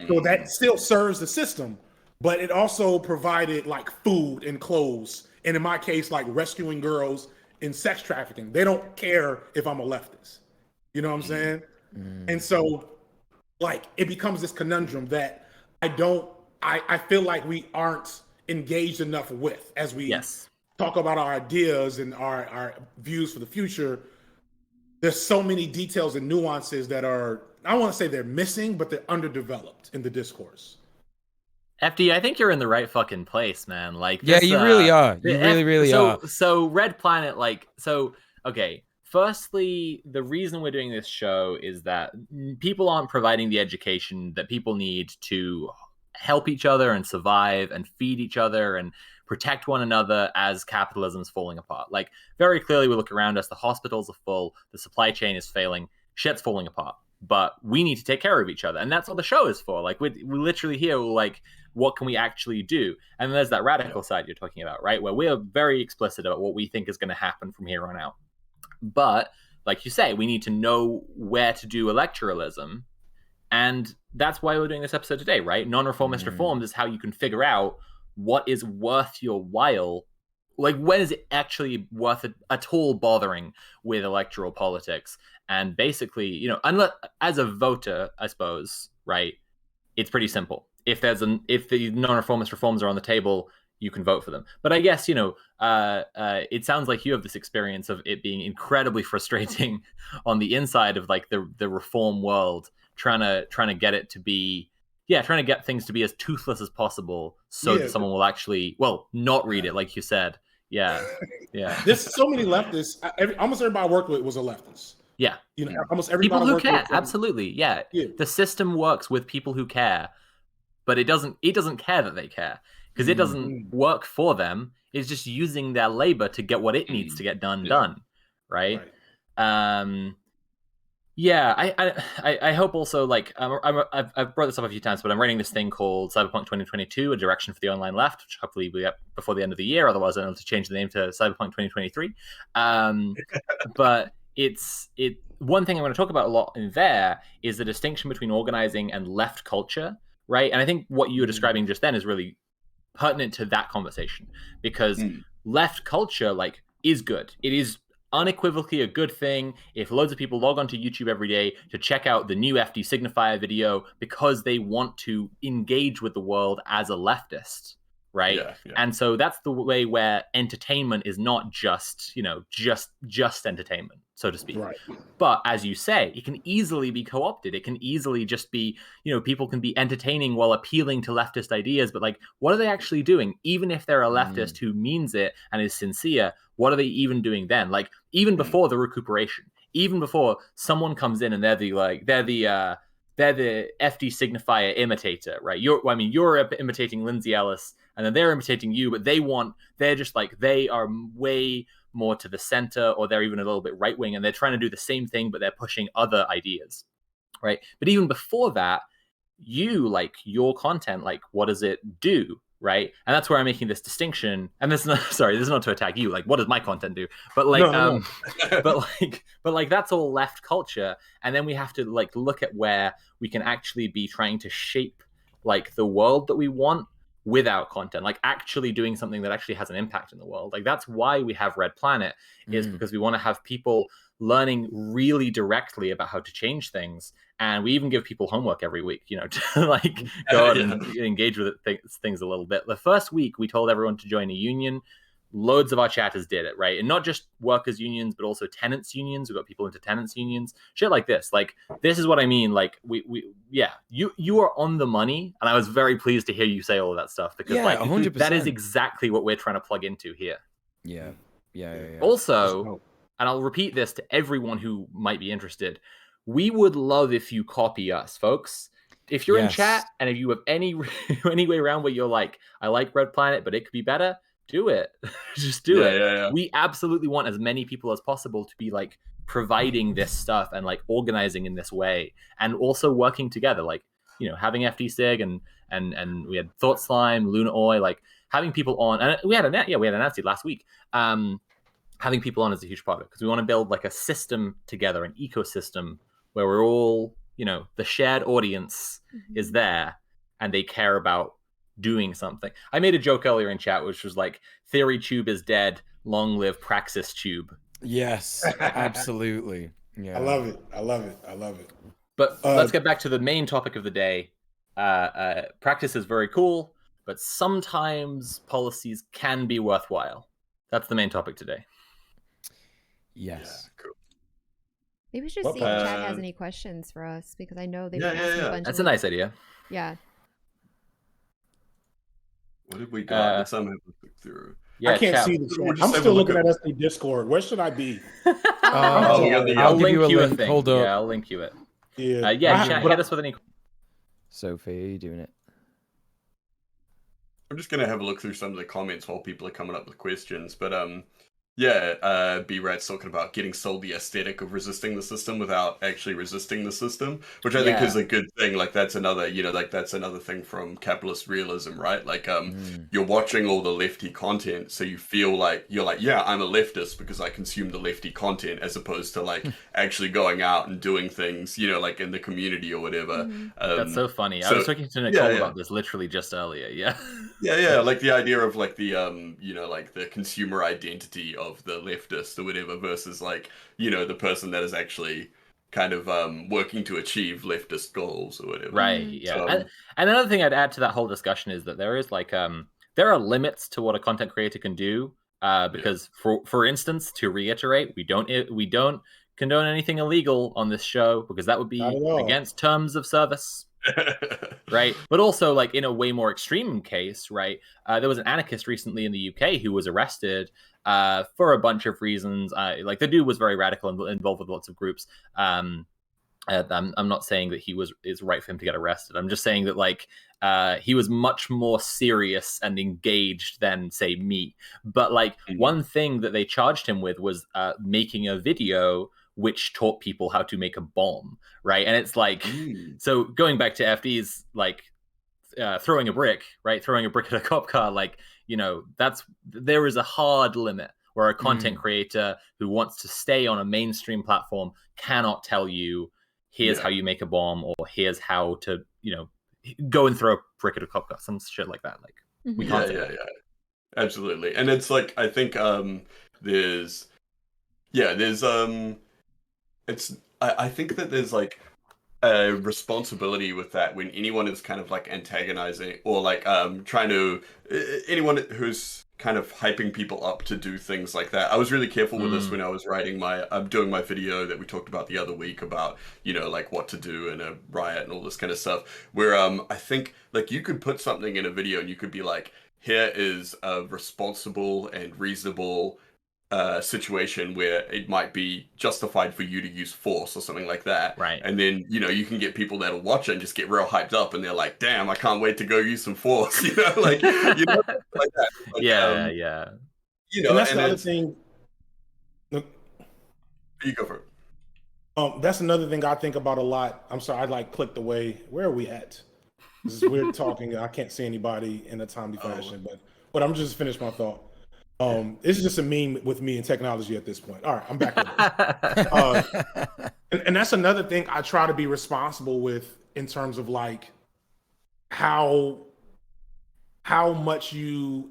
So that still serves the system, but it also provided like food and clothes, and in my case, like rescuing girls in sex trafficking. They don't care if I'm a leftist. You know what I'm saying? And so like it becomes this conundrum that I feel like we aren't engaged enough with as we talk about our ideas and our views for the future. There's so many details and nuances that are, I don't want to say they're missing, but they're underdeveloped in the discourse. FD, I think you're in the right fucking place, man. Like, yeah, you really are. You really are. So Red Planet, like, so, okay. Firstly, the reason we're doing this show is that people aren't providing the education that people need to help each other and survive and feed each other and protect one another as capitalism's falling apart. Like, very clearly, we look around us, the hospitals are full, the supply chain is failing, shit's falling apart. But we need to take care of each other. And that's what the show is for. Like, we literally here, like, what can we actually do? And there's that radical side you're talking about, right? Where we're very explicit about what we think is going to happen from here on out. But, like you say, we need to know where to do electoralism. And that's why we're doing this episode today, right? Non-Reformist Reforms is how you can figure out what is worth your while. Like, when is it actually worth it at all bothering with electoral politics? And basically, you know, unless as a voter, I suppose, right, it's pretty simple. If the non-reformist reforms are on the table, you can vote for them. But I guess, you know, it sounds like you have this experience of it being incredibly frustrating on the inside of like the reform world, trying to get it to be, trying to get things to be as toothless as possible so that someone will actually, well, not read it, like you said. Yeah. There's so many leftists. Almost everybody I worked with was a leftist. Yeah. You know, almost everybody. People who care. Absolutely. Yeah. The system works with people who care, but it doesn't care that they care because it doesn't work for them. It's just using their labor to get what it needs to get done. Right. I hope also, like, I've brought this up a few times, but I'm writing this thing called Cyberpunk 2022, a direction for the online left, which hopefully we get before the end of the year. Otherwise, I'm able to change the name to Cyberpunk 2023. But one thing I want to talk about a lot in there is the distinction between organizing and left culture, right? And I think what you were describing just then is really pertinent to that conversation, because left culture, like, is good. It is unequivocally a good thing if loads of people log onto YouTube every day to check out the new FD Signifier video because they want to engage with the world as a leftist, right? And so that's the way where entertainment is not just, you know, just entertainment, so to speak. Right. But as you say, it can easily be co-opted. It can easily just be, you know, people can be entertaining while appealing to leftist ideas, but like, what are they actually doing? Even if they're a leftist who means it and is sincere, what are they even doing then? Like, even before the recuperation, even before someone comes in and they're the FD Signifier imitator, right? You're imitating Lindsay Ellis, and then they're imitating you, but they're just like, they are way more to the center, or they're even a little bit right wing, and they're trying to do the same thing, but they're pushing other ideas, right? But even before that, your content, like, what does it do? Right. And that's where I'm making this distinction. And this is not to attack you. Like, what does my content do? But like, no. but that's all left culture. And then we have to like look at where we can actually be trying to shape like the world that we want without content, like actually doing something that actually has an impact in the world. Like, that's why we have Red Planet, is because we want to have people learning really directly about how to change things. And we even give people homework every week, you know, to like go out and engage with things a little bit. The first week we told everyone to join a union. loads of our chatters did it, right? And not just workers unions, but also tenants unions. We've got people into tenants unions, shit like this. Like, this is what I mean. Like, you are on the money, and I was very pleased to hear you say all of that stuff, because 100%. That is exactly what we're trying to plug into here. Yeah. Also, and I'll repeat this to everyone who might be interested, we would love if you copy us, folks. If you're in chat and if you have any way around where you're like, I like Red Planet, but it could be better, do it. Just do it. Yeah. We absolutely want as many people as possible to be like providing this stuff and like organizing in this way, and also working together, like, you know, having FD Sig and we had Thought Slime, Luna Oi, like having people on, and we had a Nancy last week. Having people on is a huge part of it, because we want to build like a system together, an ecosystem where we're all, you know, the shared audience is there and they care about doing something. I made a joke earlier in chat, which was like, Theory Tube is dead, long live Praxis Tube. Yes, absolutely. Yeah, I love it. But let's get back to the main topic of the day. Practice is very cool, but sometimes policies can be worthwhile. That's the main topic today. Yes. Cool. Maybe we should see if chat has any questions for us, because I know they've been asking a bunch. That's a nice idea. Yeah. What have we got? Let's have a look through. Yeah, I can't see the chat. I'm still looking at SD Discord. Where should I be? I'll link you a thing. Hold up. Yeah, I'll link you it. Yeah, chat, hit us with any. Sophie, are you doing it? I'm just gonna have a look through some of the comments while people are coming up with questions, but B-Rat's talking about getting sold the aesthetic of resisting the system without actually resisting the system, which I think is a good thing. Like, that's another, you know, like that's another thing from capitalist realism, right? Like, you're watching all the lefty content, so you feel like you're like, yeah, I'm a leftist because I consume the lefty content, as opposed to like actually going out and doing things, you know, like in the community or whatever. That's so funny. I was talking to Nicole about this literally just earlier. Yeah, like the idea of like the you know, like the consumer identity of the leftist or whatever versus like, you know, the person that is actually kind of working to achieve leftist goals or whatever. Right. Yeah. So, and another thing I'd add to that whole discussion is that there is like there are limits to what a content creator can do, because for instance, to reiterate, we don't condone anything illegal on this show, because that would be against terms of service. Right, but also like in a way more extreme case, right? There was an anarchist recently in the UK who was arrested for a bunch of reasons. Like, the dude was very radical and involved with lots of groups. I'm not saying that is right for him to get arrested. I'm just saying that like he was much more serious and engaged than say me. But like one thing that they charged him with was making a video which taught people how to make a bomb, right? And it's like, so going back to FD's like throwing a brick at a cop car, like, you know, there is a hard limit where a content creator who wants to stay on a mainstream platform cannot tell you, here's how you make a bomb, or here's how to, you know, go and throw a brick at a cop car, some shit like that. Like, we can't say that. Absolutely. And it's like, I think I think that there's like a responsibility with that when anyone is kind of like antagonizing or like anyone who's kind of hyping people up to do things like that. I was really careful with this when I was doing my video that we talked about the other week about, you know, like what to do in a riot and all this kind of stuff, where I think like you could put something in a video and you could be like, here is a responsible and reasonable situation where it might be justified for you to use force or something like that. Right. And then, you know, you can get people that'll watch it and just get real hyped up and they're like, damn, I can't wait to go use some force. You know, like, you know, like that. Like, yeah. You know, and that's the other thing. You go for it. That's another thing I think about a lot. I'm sorry, I like clicked away. Where are we at? This is weird talking. I can't see anybody in a timely fashion, but I'm just finished my thought. It's just a meme with me and technology at this point. All right, I'm back with it. And that's another thing I try to be responsible with in terms of like how much you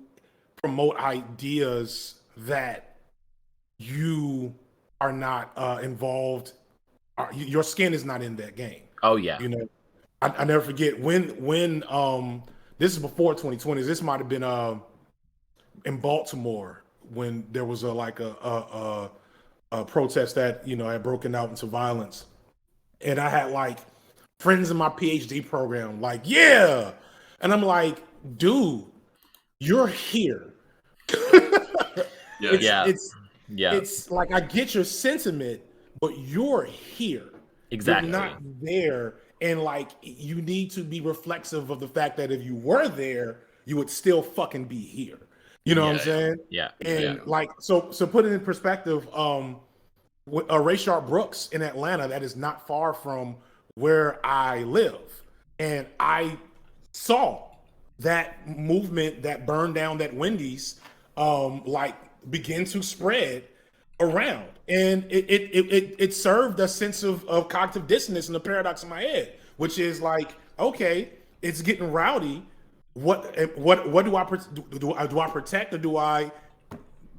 promote ideas that you are not involved. Your skin is not in that game. Oh yeah. You know, I never forget when this is before 2020. This might have been in Baltimore when there was a protest that had broken out into violence, and I had like friends in my PhD program like, yeah, and I'm like, dude, you're here. It's like, I get your sentiment, but you're here. Exactly. You're not there. And like, you need to be reflexive of the fact that if you were there, you would still fucking be here. You know what I'm saying? Yeah. And like, so put it in perspective, Ray Sharp Brooks in Atlanta, that is not far from where I live. And I saw that movement that burned down that Wendy's, like, begin to spread around, and it served a sense of cognitive dissonance and the paradox in my head, which is like, okay, it's getting rowdy. What do I protect, or do I,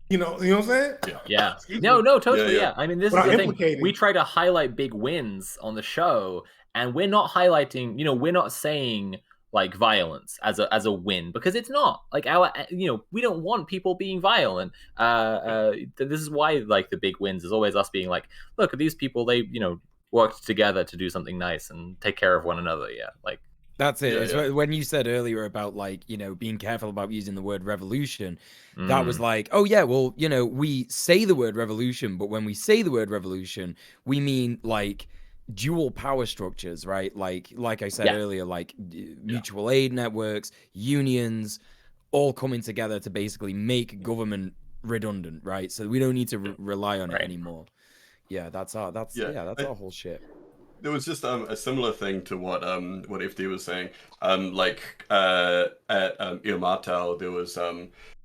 you know what I'm saying? Yeah. No, totally. Yeah. I mean, this is the thing. We try to highlight big wins on the show, and we're not highlighting. We're not saying like violence as a win, because it's not like we don't want people being violent. This is why like the big wins is always us being like, look at these people, they worked together to do something nice and take care of one another. Like that's it. When you said earlier about like being careful about using the word revolution, that was like, oh yeah, well we say the word revolution, but when we say the word revolution, we mean like dual power structures, right? Like I said earlier, like mutual aid networks, unions, all coming together to basically make government redundant, right? So we don't need to rely on it anymore. Yeah, that's our whole shit. There was just a similar thing to what FD was saying. At Ilmatal, there was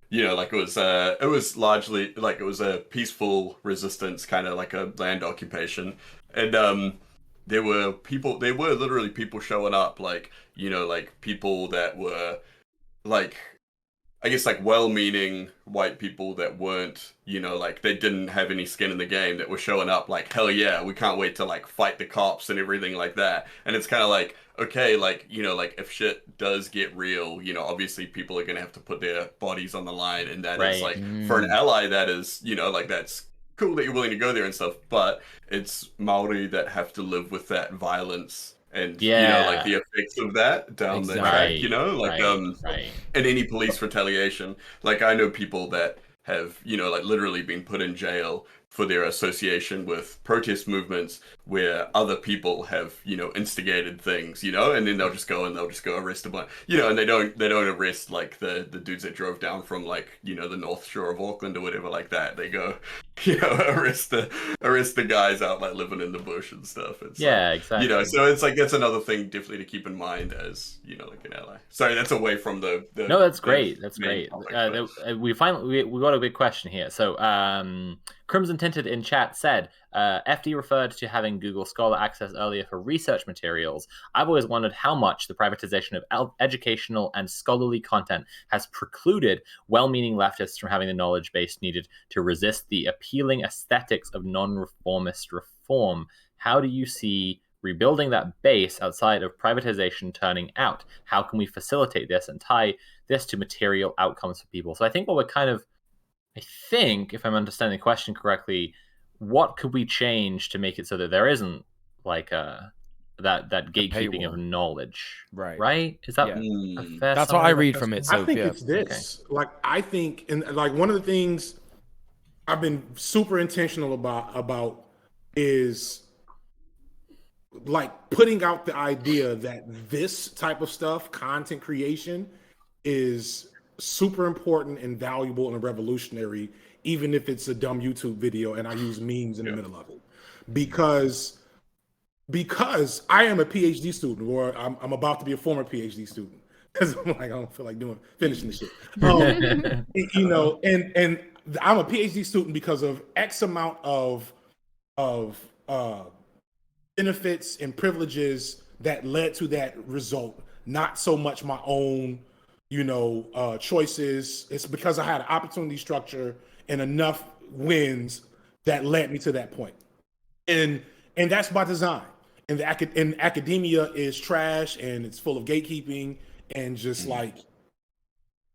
it was largely like, it was a peaceful resistance, kind of like a land occupation, and there were literally people showing up, like, like people that were like, I guess like well-meaning white people that weren't, like they didn't have any skin in the game, that were showing up like, hell yeah, we can't wait to like fight the cops and everything like that. And it's kind of like, okay, like, like if shit does get real, obviously people are going to have to put their bodies on the line. And that is like, for an ally, that is, like that's cool that you're willing to go there and stuff, but it's Maori that have to live with that violence and like the effects of that down the track, and any police retaliation. Like, I know people that have like literally been put in jail for their association with protest movements where other people have instigated things, and then they'll just go arrest a bunch, and they don't arrest like the dudes that drove down from like the North Shore of Auckland or whatever like that. They go arrest the guys out like living in the bush and stuff. It's exactly. So it's like, that's another thing definitely to keep in mind as like an ally. Sorry, that's away from the no, that's great. That's great. We got a big question here. So Crimson Tinted in chat said, FD referred to having Google Scholar access earlier for research materials. I've always wondered how much the privatization of educational and scholarly content has precluded well-meaning leftists from having the knowledge base needed to resist the appealing aesthetics of non-reformist reform. How do you see rebuilding that base outside of privatization turning out? How can we facilitate this and tie this to material outcomes for people? So I think if I'm understanding the question correctly, what could we change to make it so that there isn't like that gatekeeping of knowledge, right? Is that a fair that's what I read from it? I think it's this. Okay. Like, I think, and like one of the things I've been super intentional about is like putting out the idea that this type of stuff, content creation, is super important and valuable and revolutionary, even if it's a dumb YouTube video and I use memes in the middle of it, because I am a PhD student, or I'm about to be a former PhD student, because I'm like, I don't feel like finishing the shit. And I'm a PhD student because of X amount of benefits and privileges that led to that result, not so much my own choices. It's because I had an opportunity structure and enough wins that led me to that point. And that's by design. And academia is trash, and it's full of gatekeeping and just like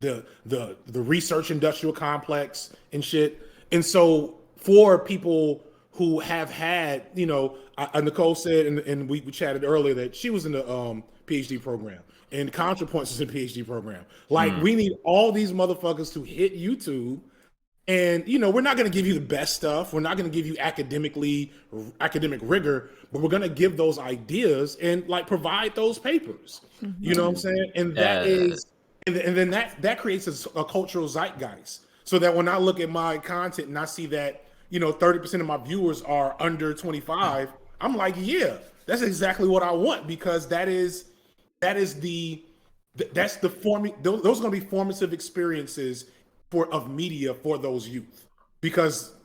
the research industrial complex and shit. And so for people who have had, you know, Nicole said, and we chatted earlier that she was in the PhD program, and ContraPoints is in the PhD program. Like, we need all these motherfuckers to hit YouTube. And, you know, we're not going to give you the best stuff. We're not going to give you academic rigor, but we're going to give those ideas and like provide those papers. You know what I'm saying? And that is, and then that creates a cultural zeitgeist. So that when I look at my content and I see that, you know, 30% of my viewers are under 25, I'm like, yeah, that's exactly what I want, because that's the those are going to be formative experiences of media for those youth, because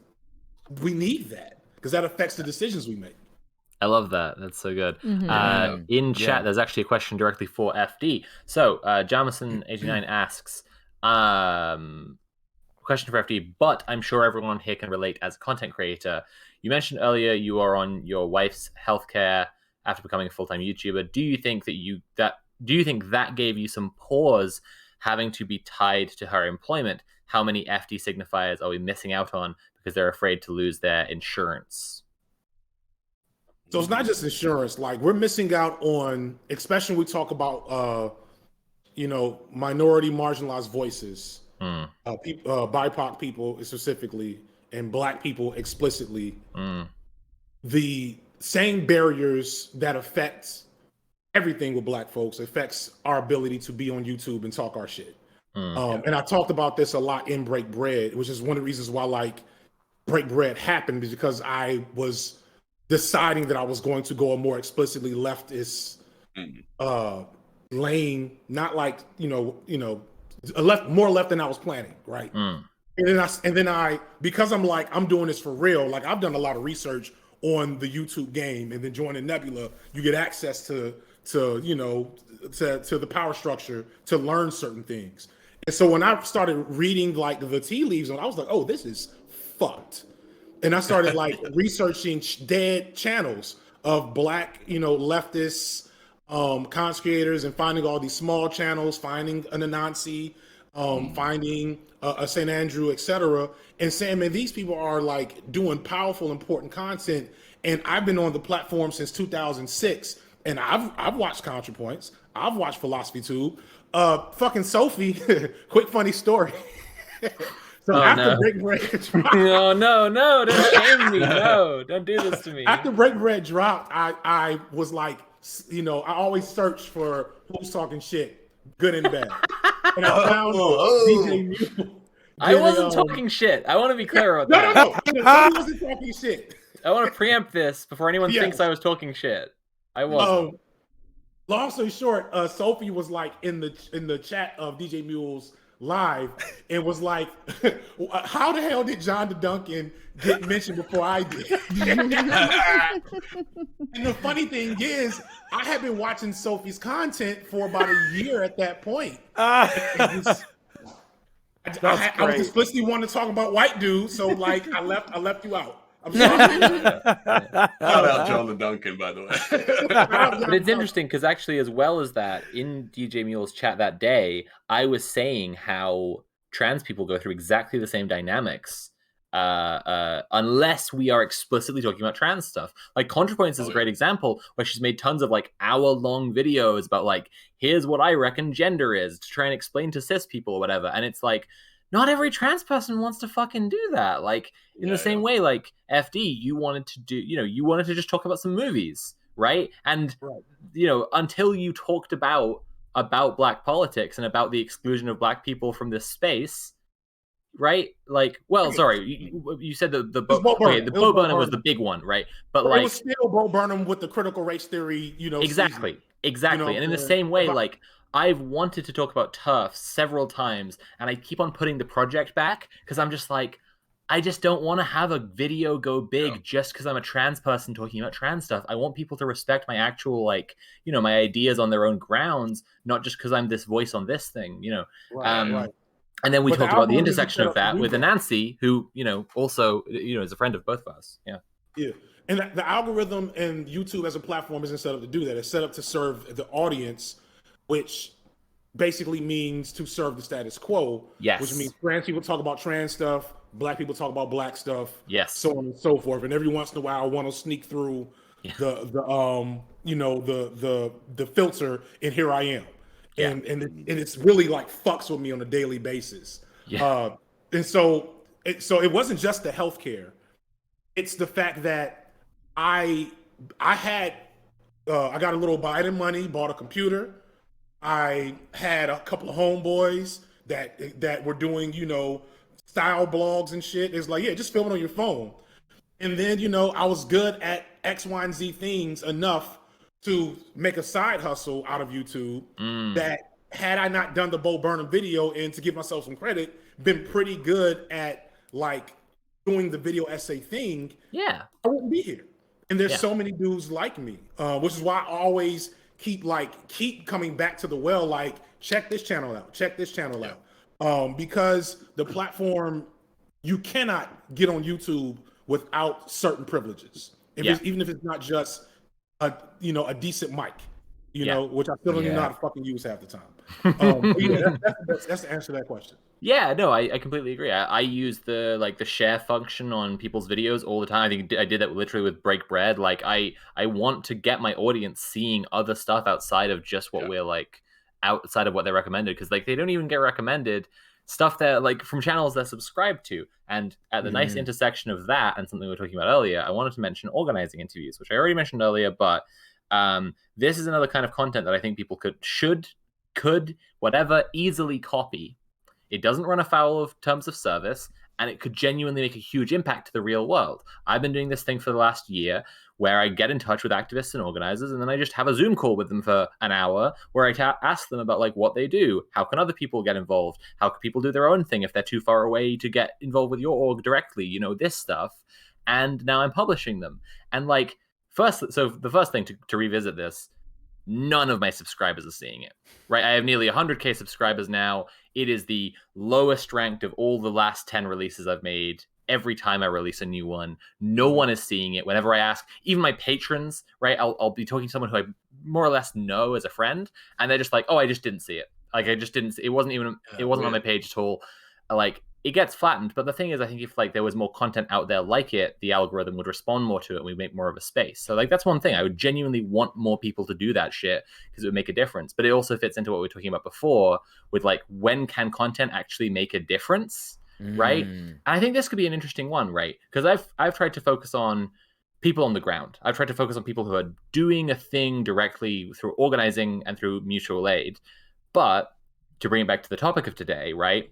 we need that, because that affects the decisions we make. I love that. That's so good. In chat, there's actually a question directly for FD. So Jamison89 asks, question for FD, but I'm sure everyone here can relate as a content creator. You mentioned earlier you are on your wife's healthcare after becoming a full-time YouTuber. Do you think that gave you some pause having to be tied to her employment? How many FD signifiers are we missing out on because they're afraid to lose their insurance? So it's not just insurance. Like, we're missing out on, especially when we talk about, you know, minority marginalized voices, BIPOC people specifically, and Black people explicitly. The same barriers that affect everything with Black folks affects our ability to be on YouTube and talk our shit. And I talked about this a lot in Break Bread, which is one of the reasons why like Break Bread happened, is because I was deciding that I was going to go a more explicitly leftist lane, not like, more left than I was planning, right? And then I, because I'm like, I'm doing this for real, like I've done a lot of research on the YouTube game, and then joining Nebula, you get access to the power structure to learn certain things. And so when I started reading like the tea leaves, I was like, oh, this is fucked. And I started like researching dead channels of Black, leftists, content creators, and finding all these small channels, finding an Anansi, finding a St. Andrew, etc., and saying, man, these people are like doing powerful, important content. And I've been on the platform since 2006, and I've watched ContraPoints, I've watched Philosophy Tube. Fucking Sophie, quick funny story. Break Bread dropped, no, don't shame me. No, don't do this to me. After Break Bread dropped, I was like, I always search for who's talking shit, good and bad. And I found DJ Mule. I wasn't talking shit. I want to be clear on that. No, I wasn't talking shit. I want to preempt this before anyone thinks I was talking shit. I wasn't. Long story short, Sophie was like in the chat of DJ Mule's live and was like, how the hell did John the Duncan get mentioned before I did? And the funny thing is, I had been watching Sophie's content for about a year at that point. I was explicitly wanting to talk about white dudes, so like I left you out. I'm sorry. Shout out John the Duncan, by the way. But it's interesting because actually, as well as that, in DJ Mule's chat that day, I was saying how trans people go through exactly the same dynamics unless we are explicitly talking about trans stuff. Like ContraPoints is a great example where she's made tons of like hour-long videos about like, here's what I reckon gender is, to try and explain to cis people or whatever. And it's like, not every trans person wants to fucking do that. Like in the same way, like FD, you wanted to just talk about some movies, right? And until you talked about Black politics and about the exclusion of Black people from this space, right? Like, well, sorry, you said the Bo Burnham was the big one, right? But like, it was still Bo Burnham with the critical race theory, exactly. And in the same way, like, I've wanted to talk about TERF several times, and I keep on putting the project back because I'm just like, I just don't want to have a video go big just because I'm a trans person talking about trans stuff. I want people to respect my actual, like, my ideas on their own grounds, not just because I'm this voice on this thing, Right. And then we talked about the intersection of that with Anansi, who, also, is a friend of both of us. Yeah. Yeah. And the algorithm and YouTube as a platform isn't set up to do that. It's set up to serve the audience, which basically means to serve the status quo. Yes. Which means trans people talk about trans stuff, black people talk about black stuff. Yes. So on and so forth. And every once in a while, I want to sneak through the filter, and here I am. Yeah. And it's really like fucks with me on a daily basis. Yeah. And so it wasn't just the healthcare. It's the fact that I got a little Biden money, bought a computer. I had a couple of homeboys that were doing, style blogs and shit. It's like, yeah, just film it on your phone. And then, I was good at X, Y, and Z things enough to make a side hustle out of YouTube that had I not done the Bo Burnham video and to give myself some credit, been pretty good at like doing the video essay thing, I wouldn't be here. And there's so many dudes like me, which is why I always keep coming back to the well, like, check this channel out, because the platform, you cannot get on YouTube without certain privileges. Even if it's not just a decent mic, which I still don't even know how to fucking use half the time. That's the answer to that question. Yeah, no, I completely agree. I use the share function on people's videos all the time. I think I did that literally with Break Bread. Like I want to get my audience seeing other stuff outside of just what we're like, outside of what they're recommended, because like they don't even get recommended stuff that like from channels they're subscribed to. And at the nice intersection of that and something we were talking about earlier, I wanted to mention organizing interviews, which I already mentioned earlier, but this is another kind of content that I think people could easily copy. It doesn't run afoul of terms of service, and it could genuinely make a huge impact to the real world. I've been doing this thing for the last year where I get in touch with activists and organizers, and then I just have a Zoom call with them for an hour where I ask them about like what they do. How can other people get involved? How can people do their own thing if they're too far away to get involved with your org directly? This stuff. And now I'm publishing them. And like, so the first thing to revisit this, none of my subscribers are seeing it, right? I have nearly 100K subscribers now. It is the lowest ranked of all the last 10 releases I've made. Every time I release a new one, no one is seeing it. Whenever I ask, even my patrons, right? I'll be talking to someone who I more or less know as a friend, and they're just like, "Oh, I just didn't see it. Like, I just didn't. It wasn't on my page at all." Like, it gets flattened. But the thing is, I think if like there was more content out there like it, the algorithm would respond more to it, and we'd make more of a space. So like that's one thing. I would genuinely want more people to do that shit because it would make a difference. But it also fits into what we were talking about before with like, when can content actually make a difference? Right? And I think this could be an interesting one, right? Because I've tried to focus on people on the ground. I've tried to focus on people who are doing a thing directly through organizing and through mutual aid. But to bring it back to the topic of today, right?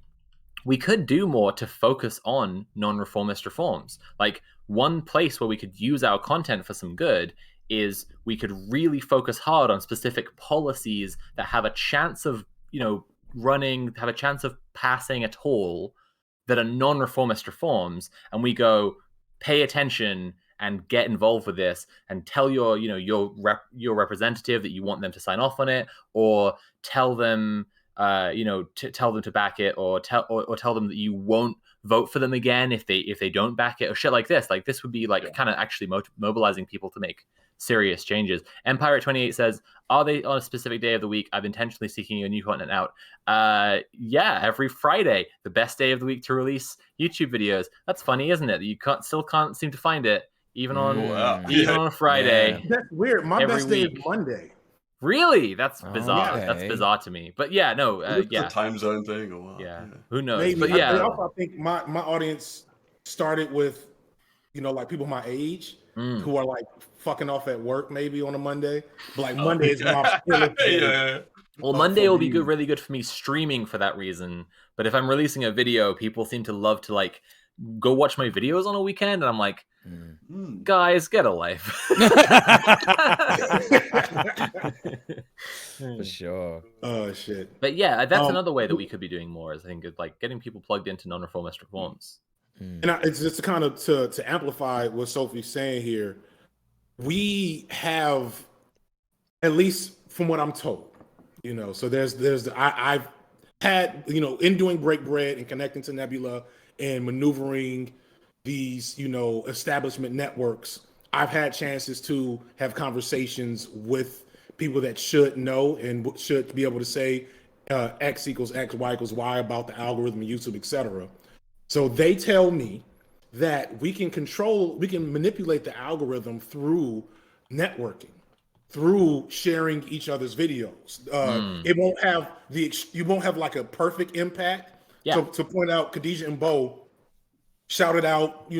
We could do more to focus on non-reformist reforms. Like, one place where we could use our content for some good is we could really focus hard on specific policies that have a chance of, have a chance of passing at all, that are non-reformist reforms, and we go, pay attention and get involved with this, and tell your representative that you want them to sign off on it, or tell them tell them to back it, or tell them that you won't vote for them again if they don't back it, or shit like this. Like, this would be like kind of actually mobilizing people to make serious changes. Empirate28 says, are they on a specific day of the week? I'm intentionally seeking a new content out. Every Friday, the best day of the week to release YouTube videos. That's funny, isn't it? You still can't seem to find it even on a Friday. Yeah. That's weird. My best day is Monday. Really? That's bizarre. Okay. That's bizarre to me. But yeah, no. It's a time zone thing or what? Yeah. Who knows? Maybe. But yeah, I think my audience started with, like people my age who are like fucking off at work maybe on a Monday. But like Monday is my day. Well, Monday will be really good for me streaming for that reason. But if I'm releasing a video, people seem to love to like go watch my videos on a weekend, and I'm like, guys, get a life. For sure. Oh shit. But yeah, that's another way that we could be doing more, is I think like getting people plugged into non-reformist reforms. And it's just to kind of to amplify what Sophie's saying here. We have, at least from what I'm told, so I've had, in doing Break Bread and connecting to Nebula and maneuvering these, establishment networks, I've had chances to have conversations with people that should know and should be able to say, X equals X, Y equals Y about the algorithm of YouTube, etc. So they tell me that we can manipulate the algorithm through networking, through sharing each other's videos. It won't have you won't have like a perfect impact. Yeah. So to point out, Khadijah and Bo shouted out,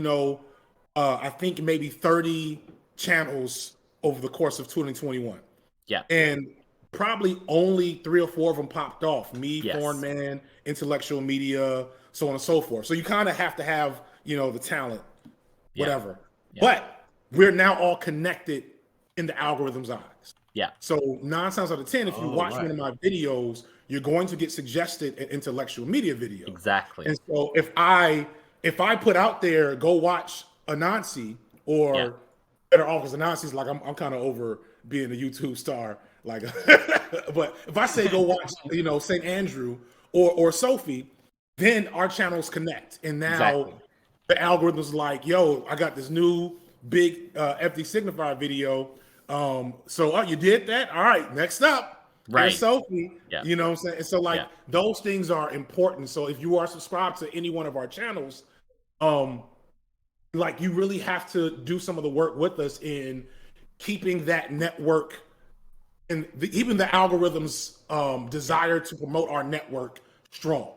I think maybe 30 channels over the course of 2021. Yeah. And probably only 3 or 4 of them popped off. Me, Foreign Man, Intellectual Media, so on and so forth. So you kind of have to have, the talent, whatever. Yeah. But we're now all connected in the algorithm's eyes. Yeah. So 9 times out of 10, if you watch one of my videos, you're going to get suggested an Intellectual Media video. Exactly. And so if I put out there, go watch Anansi, or better off, because Anansi's like, I'm kind of over being a YouTube star. Like, but if I say go watch, St. Andrew or Sophie, then our channels connect. And now the algorithm's like, yo, I got this new big FD Signifier video. So you did that? All right, next up. Right. Here's Sophie. Yeah. You know what I'm saying? And so those things are important. So if you are subscribed to any one of our channels, you really have to do some of the work with us in keeping that network and even the algorithm's desire to promote our network strong.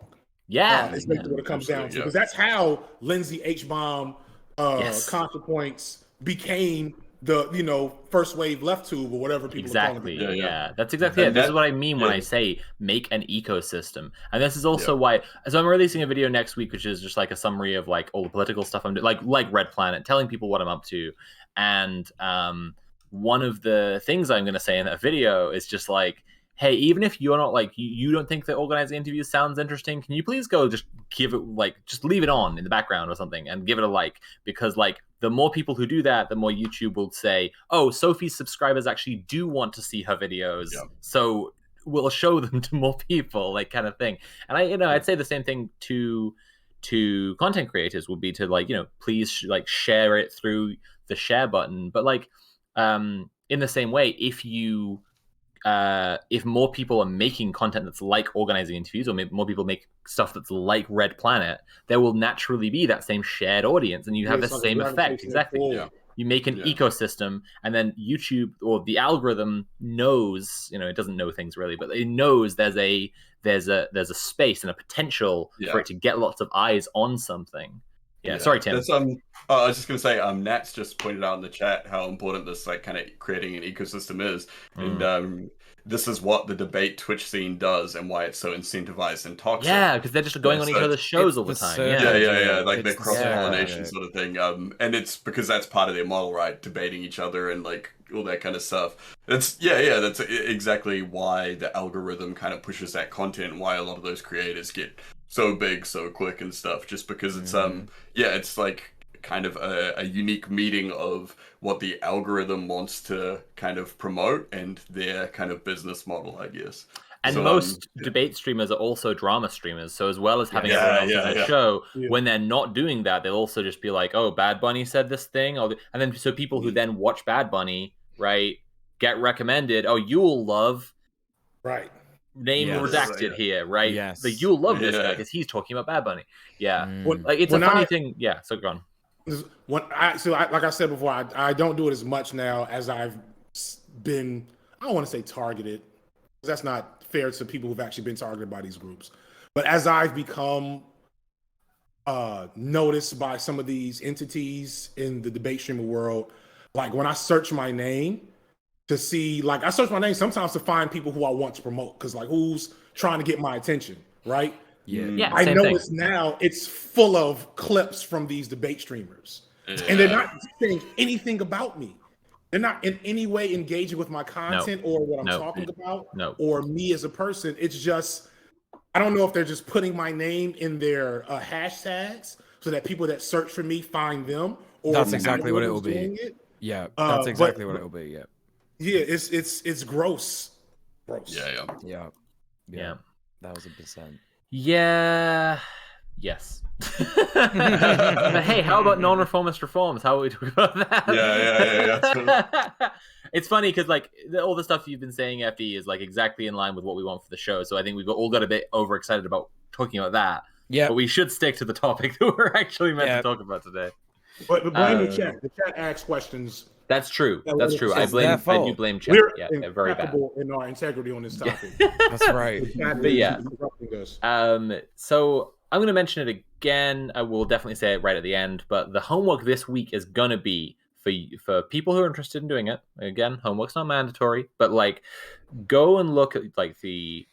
Yeah. It's basically what it comes down to. Because that's how Lindsay H. Baum ContraPoints became the first wave left tube or whatever people are calling it. Yeah. That's exactly it. This is what I mean when I say make an ecosystem. And this is also why, so I'm releasing a video next week, which is just like a summary of like all the political stuff I'm doing, like Red Planet, telling people what I'm up to. And one of the things I'm going to say in that video is just like, hey, even if you're not like, you don't think that organizing interviews sounds interesting, can you please go just give it just leave it on in the background or something and give it a like? Because the more people who do that, the more YouTube will say, oh, Sophie's subscribers actually do want to see her videos. Yeah. So we'll show them to more people, kind of thing. And I'd say the same thing to content creators would be to please share it through the share button. But in the same way, if more people are making content that's like organizing interviews, or more people make stuff that's like Red Planet, there will naturally be that same shared audience, and you have the same effect. Exactly. Yeah. You make an ecosystem, and then YouTube or the algorithm knows, it doesn't know things really, but it knows there's a space and a potential for it to get lots of eyes on something. Yeah. Sorry, Tim. I was just going to say, Nat's just pointed out in the chat how important this kind of creating an ecosystem is. And this is what the debate Twitch scene does and why it's so incentivized and toxic. Yeah, because they're just going on each other's shows all the time. Yeah. Like the cross-pollination sort of thing. And it's because that's part of their model, right? Debating each other and all that kind of stuff. That's exactly why the algorithm kind of pushes that content and why a lot of those creators get so big so quick and stuff, just because it's it's kind of a unique meeting of what the algorithm wants to kind of promote and their kind of business model, I guess. And most debate streamers are also drama streamers, so as well as having everyone else on the show, when they're not doing that, they'll also just be like, oh, Bad Bunny said this thing, and then so people who then watch Bad Bunny, right, get recommended, oh, you'll love name redacted here, right? Yes. You'll love this guy because he's talking about Bad Bunny. Yeah. It's a funny thing. Yeah, so go on. Like I said before, I don't do it as much now as I've been, I don't want to say targeted, because that's not fair to people who've actually been targeted by these groups. But as I've become noticed by some of these entities in the debate streamer world, when I search my name to see, I search my name sometimes to find people who I want to promote, because who's trying to get my attention, right? Yeah. I notice now it's full of clips from these debate streamers, and they're not saying anything about me. They're not in any way engaging with my content or what I'm talking about or me as a person. It's just, I don't know if they're just putting my name in their hashtags so that people that search for me find them. Or that's exactly what it will be. Yeah, that's exactly what it will be. Yeah. Yeah, it's gross. Yeah. 1,000%. Yeah, Yes. But hey, how about non-reformist reforms? How are we talking about that? Yeah. It's funny because like all the stuff you've been saying, FD, is like exactly in line with what we want for the show. So I think we've all got a bit overexcited about talking about that. Yeah. But we should stick to the topic that we're actually meant to talk about today. But blame the chat. The chat asks questions. That's true. That's true. I do blame chat. We're very bad in our integrity on this topic. That's right. But yeah. So I'm going to mention it again. I will definitely say it right at the end. But the homework this week is going to be for people who are interested in doing it. Again, homework's not mandatory, but like go and look at like the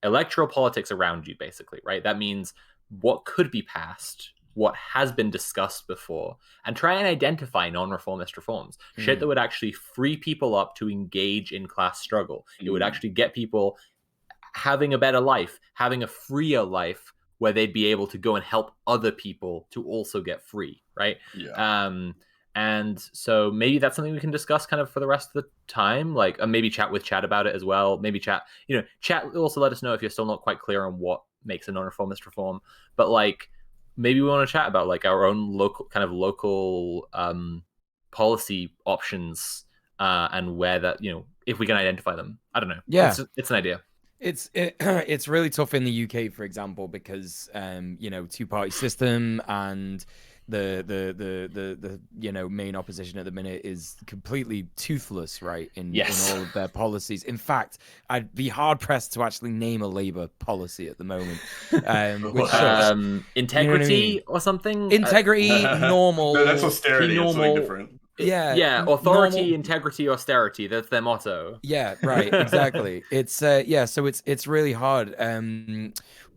electoral politics around you, basically, right? That means what could be passed, what has been discussed before, and try and identify non-reformist reforms. Shit that would actually free people up to engage in class struggle. It would actually get people having a better life, having a freer life where they'd be able to go and help other people to also get free, right? Yeah. And so maybe that's something we can discuss kind of for the rest of the time, like maybe chat with chat about it as well. Maybe chat also let us know if you're still not quite clear on what makes a non-reformist reform, but like maybe we want to chat about like our own local policy options and where that, if we can identify them. I don't know. Yeah, it's an idea. It's really tough in the UK, for example, because two-party system and the main opposition at the minute is completely toothless, right? In all of their policies. In fact, I'd be hard pressed to actually name a Labour policy at the moment. Integrity or something. Integrity, normal. No, that's austerity. It's something different. Yeah, authority, integrity, austerity. That's their motto. Yeah, right, exactly. It's so it's really hard.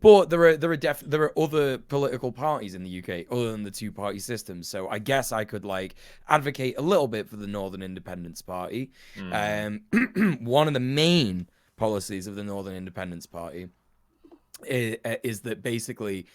But there are other political parties in the UK other than the two-party system. So I guess I could like advocate a little bit for the Northern Independence Party. One of the main policies of the Northern Independence Party is that basically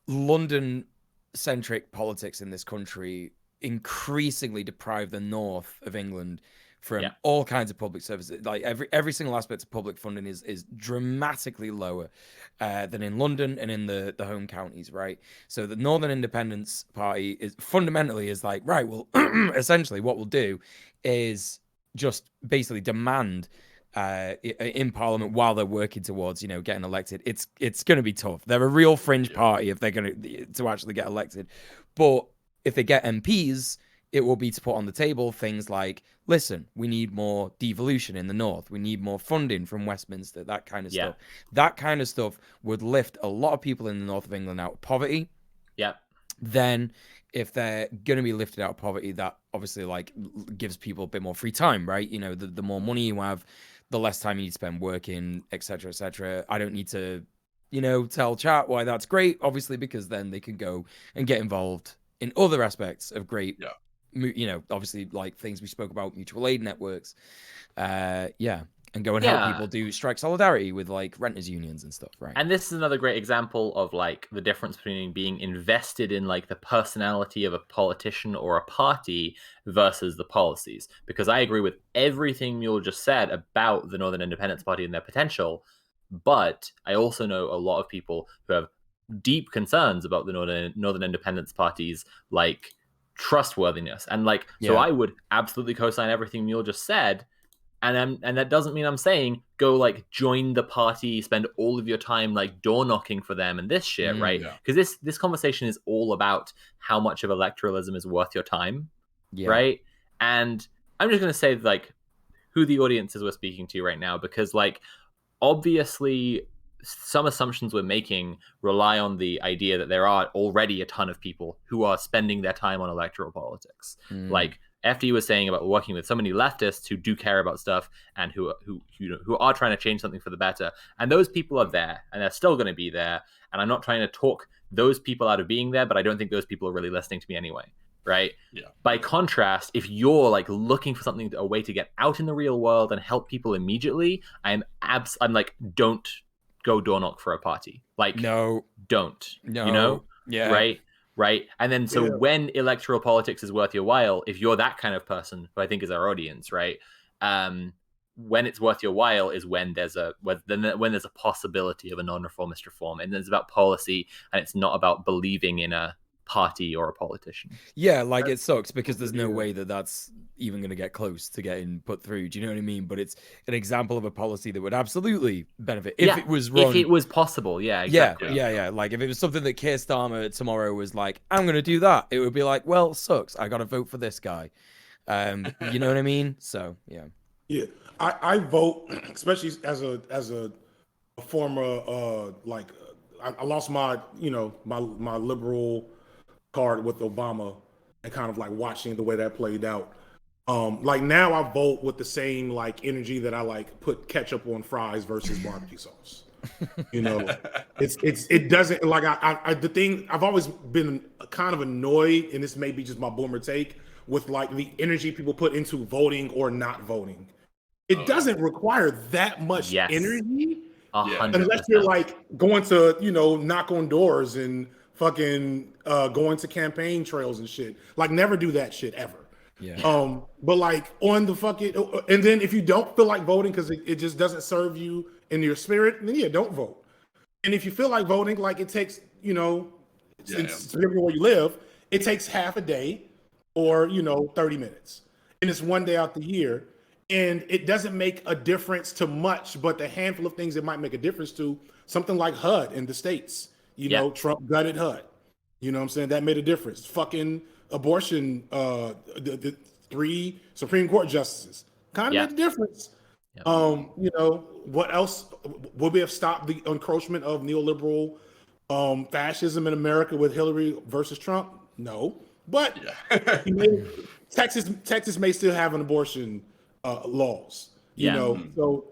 London-centric politics in this country increasingly deprive the north of England from all kinds of public services. Like every single aspect of public funding is dramatically lower than in London and in the home counties, right? So the Northern Independence Party is fundamentally like, right, well, essentially what we'll do is just basically demand in Parliament while they're working towards, getting elected. It's going to be tough. They're a real fringe party if they're going to actually get elected. But if they get MPs, it will be to put on the table things like, listen, we need more devolution in the north. We need more funding from Westminster, that kind of stuff. That kind of stuff would lift a lot of people in the north of England out of poverty. Yeah. Then if they're going to be lifted out of poverty, that obviously like gives people a bit more free time, right? The more money you have, the less time you need to spend working, etc., etc. I don't need to, tell chat why that's great, obviously, because then they can go and get involved in other aspects of great, obviously like things we spoke about, mutual aid networks, and go and help people do strike solidarity with like renters unions and stuff, right? And this is another great example of like the difference between being invested in like the personality of a politician or a party versus the policies. Because I agree with everything Mule just said about the Northern Independence Party and their potential, but I also know a lot of people who have deep concerns about the Northern Independence Party's like trustworthiness, and like so I would absolutely co-sign everything Mule just said, and that doesn't mean I'm saying go like join the party, spend all of your time like door knocking for them and this shit, right? Because this conversation is all about how much of electoralism is worth your time, right? And I'm just gonna say like who the audiences we're speaking to right now, because like obviously some assumptions we're making rely on the idea that there are already a ton of people who are spending their time on electoral politics. Like FD was saying about working with so many leftists who do care about stuff and who are trying to change something for the better. And those people are there and they're still going to be there. And I'm not trying to talk those people out of being there, but I don't think those people are really listening to me anyway. Right. Yeah. By contrast, if you're like looking for something, a way to get out in the real world and help people immediately, I'm like, don't go door knock for a party. Like, don't. Right. And then so when electoral politics is worth your while, if you're that kind of person, who I think is our audience, right? when it's worth your while is when there's a possibility of a non-reformist reform, and it's about policy, and it's not about believing in a party or a politician. Yeah, like it sucks because there's no way that that's even going to get close to getting put through. Do you know what I mean? But it's an example of a policy that would absolutely benefit if it was run. If it was possible, exactly. Yeah. Like if it was something that Keir Starmer tomorrow was like, I'm going to do that, it would be like, well, it sucks. I got to vote for this guy. You know what I mean? So yeah. I vote, especially as a former I lost my my liberal card with Obama, and kind of like watching the way that played out. Like now I vote with the same like energy that I like put ketchup on fries versus barbecue sauce. You know, it doesn't like the thing I've always been kind of annoyed, and this may be just my boomer take, with like the energy people put into voting or not voting. It doesn't require that much energy unless you're like going to, knock on doors and fucking going to campaign trails and shit. Like never do that shit ever. Yeah. But like on the fucking, and then if you don't feel like voting because it just doesn't serve you in your spirit, then don't vote. And if you feel like voting, like it takes, it's where you live, it takes half a day or 30 minutes, and it's one day out the year. And it doesn't make a difference to much, but the handful of things it might make a difference to, something like HUD in the States. Trump gutted HUD. You know what I'm saying? That made a difference. Fucking abortion, the 3 Supreme Court justices kind of made a difference. What else? Would we have stopped the encroachment of neoliberal fascism in America with Hillary versus Trump? No. But Texas may still have an abortion laws, so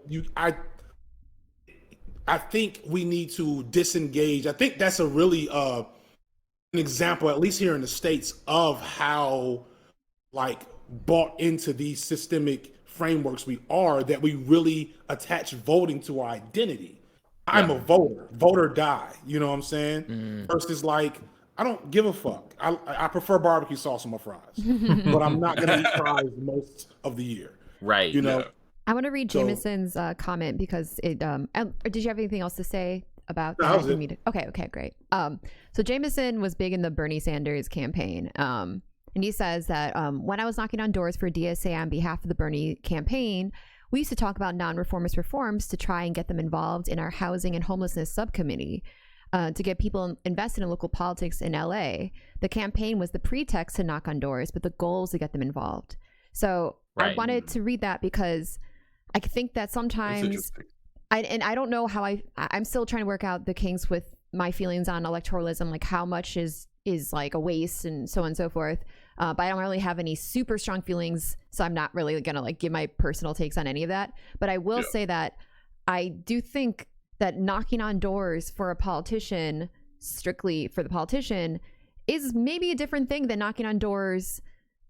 I think we need to disengage. I think that's a really an example, at least here in the States, of how like bought into these systemic frameworks we are, that we really attach voting to our identity. I'm a vote or die, you know what I'm saying? Versus like, I don't give a fuck. I prefer barbecue sauce on my fries, but I'm not gonna eat fries most of the year. Right. I want to read Jameson's comment because it. Did you have anything else to say about that? Okay, great. So Jameson was big in the Bernie Sanders campaign. And he says that when I was knocking on doors for DSA on behalf of the Bernie campaign, we used to talk about non-reformist reforms to try and get them involved in our housing and homelessness subcommittee. To get people invested in local politics in LA. The campaign was the pretext to knock on doors, but the goal was to get them involved. So I wanted to read that because I think that sometimes, I don't know how I'm still trying to work out the kinks with my feelings on electoralism, like how much is like a waste and so on and so forth. But I don't really have any super strong feelings, so I'm not really gonna like give my personal takes on any of that. But I will say that I do think that knocking on doors for a politician, strictly for the politician, is maybe a different thing than knocking on doors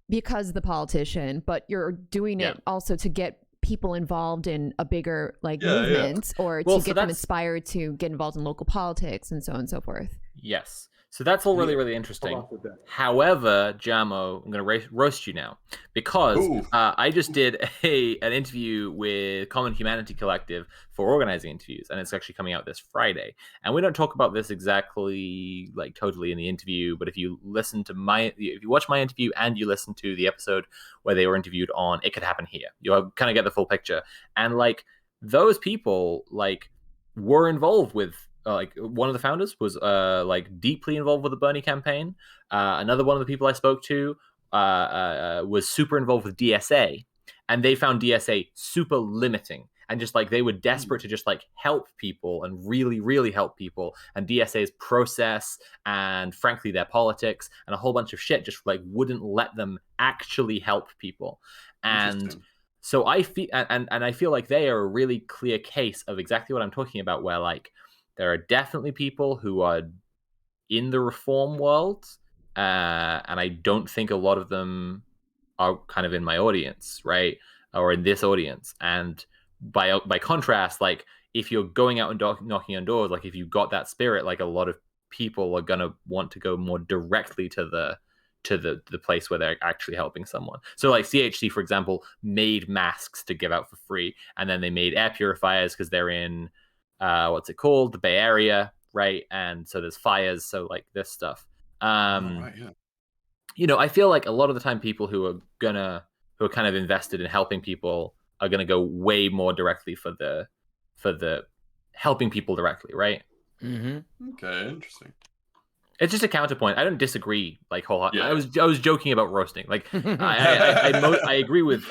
because the politician, but you're doing it also to get people involved in a bigger movement or to get them inspired to get involved in local politics and so on and so forth. Yes. So that's all really, really interesting. However, Jamo, I'm going to roast you now because I just did an interview with Common Humanity Collective for organizing interviews, and it's actually coming out this Friday. And we don't talk about this exactly like totally in the interview, but if you watch my interview and you listen to the episode where they were interviewed on It Could Happen Here, you'll kind of get the full picture. And like those people like were involved with. Like one of the founders was like deeply involved with the Bernie campaign. Another one of the people I spoke to was super involved with DSA, and they found DSA super limiting, and just like they were desperate to just like help people and really, really help people. And DSA's process and frankly their politics and a whole bunch of shit just like wouldn't let them actually help people. And so I feel and I feel like they are a really clear case of exactly what I'm talking about, where like there are definitely people who are in the reform world, and I don't think a lot of them are kind of in my audience, right? Or in this audience. And by contrast, like if you're going out and knocking on doors, like if you've got that spirit, like a lot of people are going to want to go more directly to to the place where they're actually helping someone. So like CHC, for example, made masks to give out for free, and then they made air purifiers because they're in what's it called, the Bay Area, right? And so there's fires, so like this stuff. Right, yeah. You know, I feel like a lot of the time people who are kind of invested in helping people are gonna go way more directly for the helping people directly, right? Okay, interesting. It's just a counterpoint. I don't disagree like wholeheartedly. I was joking about roasting. Like I agree with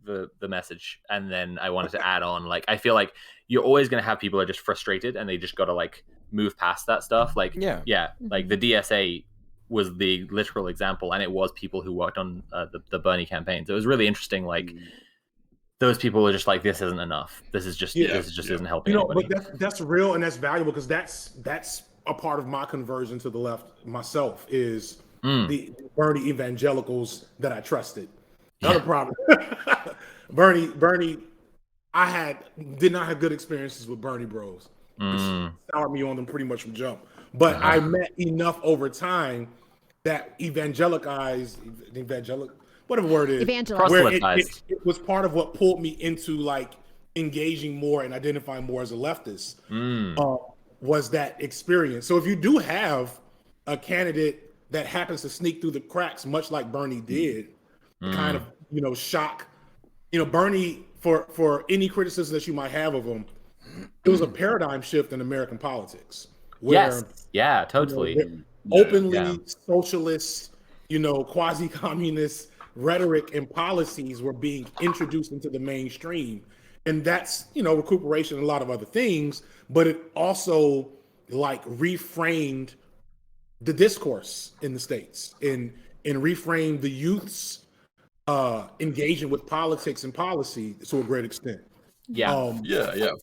the message, and then I wanted to add on, like, I feel like you're always gonna have people that are just frustrated and they just gotta like move past that stuff. Like like the DSA was the literal example, and it was people who worked on the Bernie campaigns. It was really interesting. Like those people are just like, this isn't enough. This is just isn't helping anybody. But that's real and that's valuable, because that's a part of my conversion to the left myself, is the Bernie evangelicals that I trusted. Another problem. Bernie, I did not have good experiences with Bernie bros. Soured me on them pretty much from jump. But I met enough over time that whatever word it is, where it was part of what pulled me into like engaging more and identifying more as a leftist, was that experience. So if you do have a candidate that happens to sneak through the cracks, much like Bernie did, kind of, shock, Bernie, for any criticism that you might have of him, it was a paradigm shift in American politics. Where, totally. Openly socialist, quasi-communist rhetoric and policies were being introduced into the mainstream. And that's, recuperation and a lot of other things, but it also like reframed the discourse in the States and reframed the youth's engaging with politics and policy to a great extent. So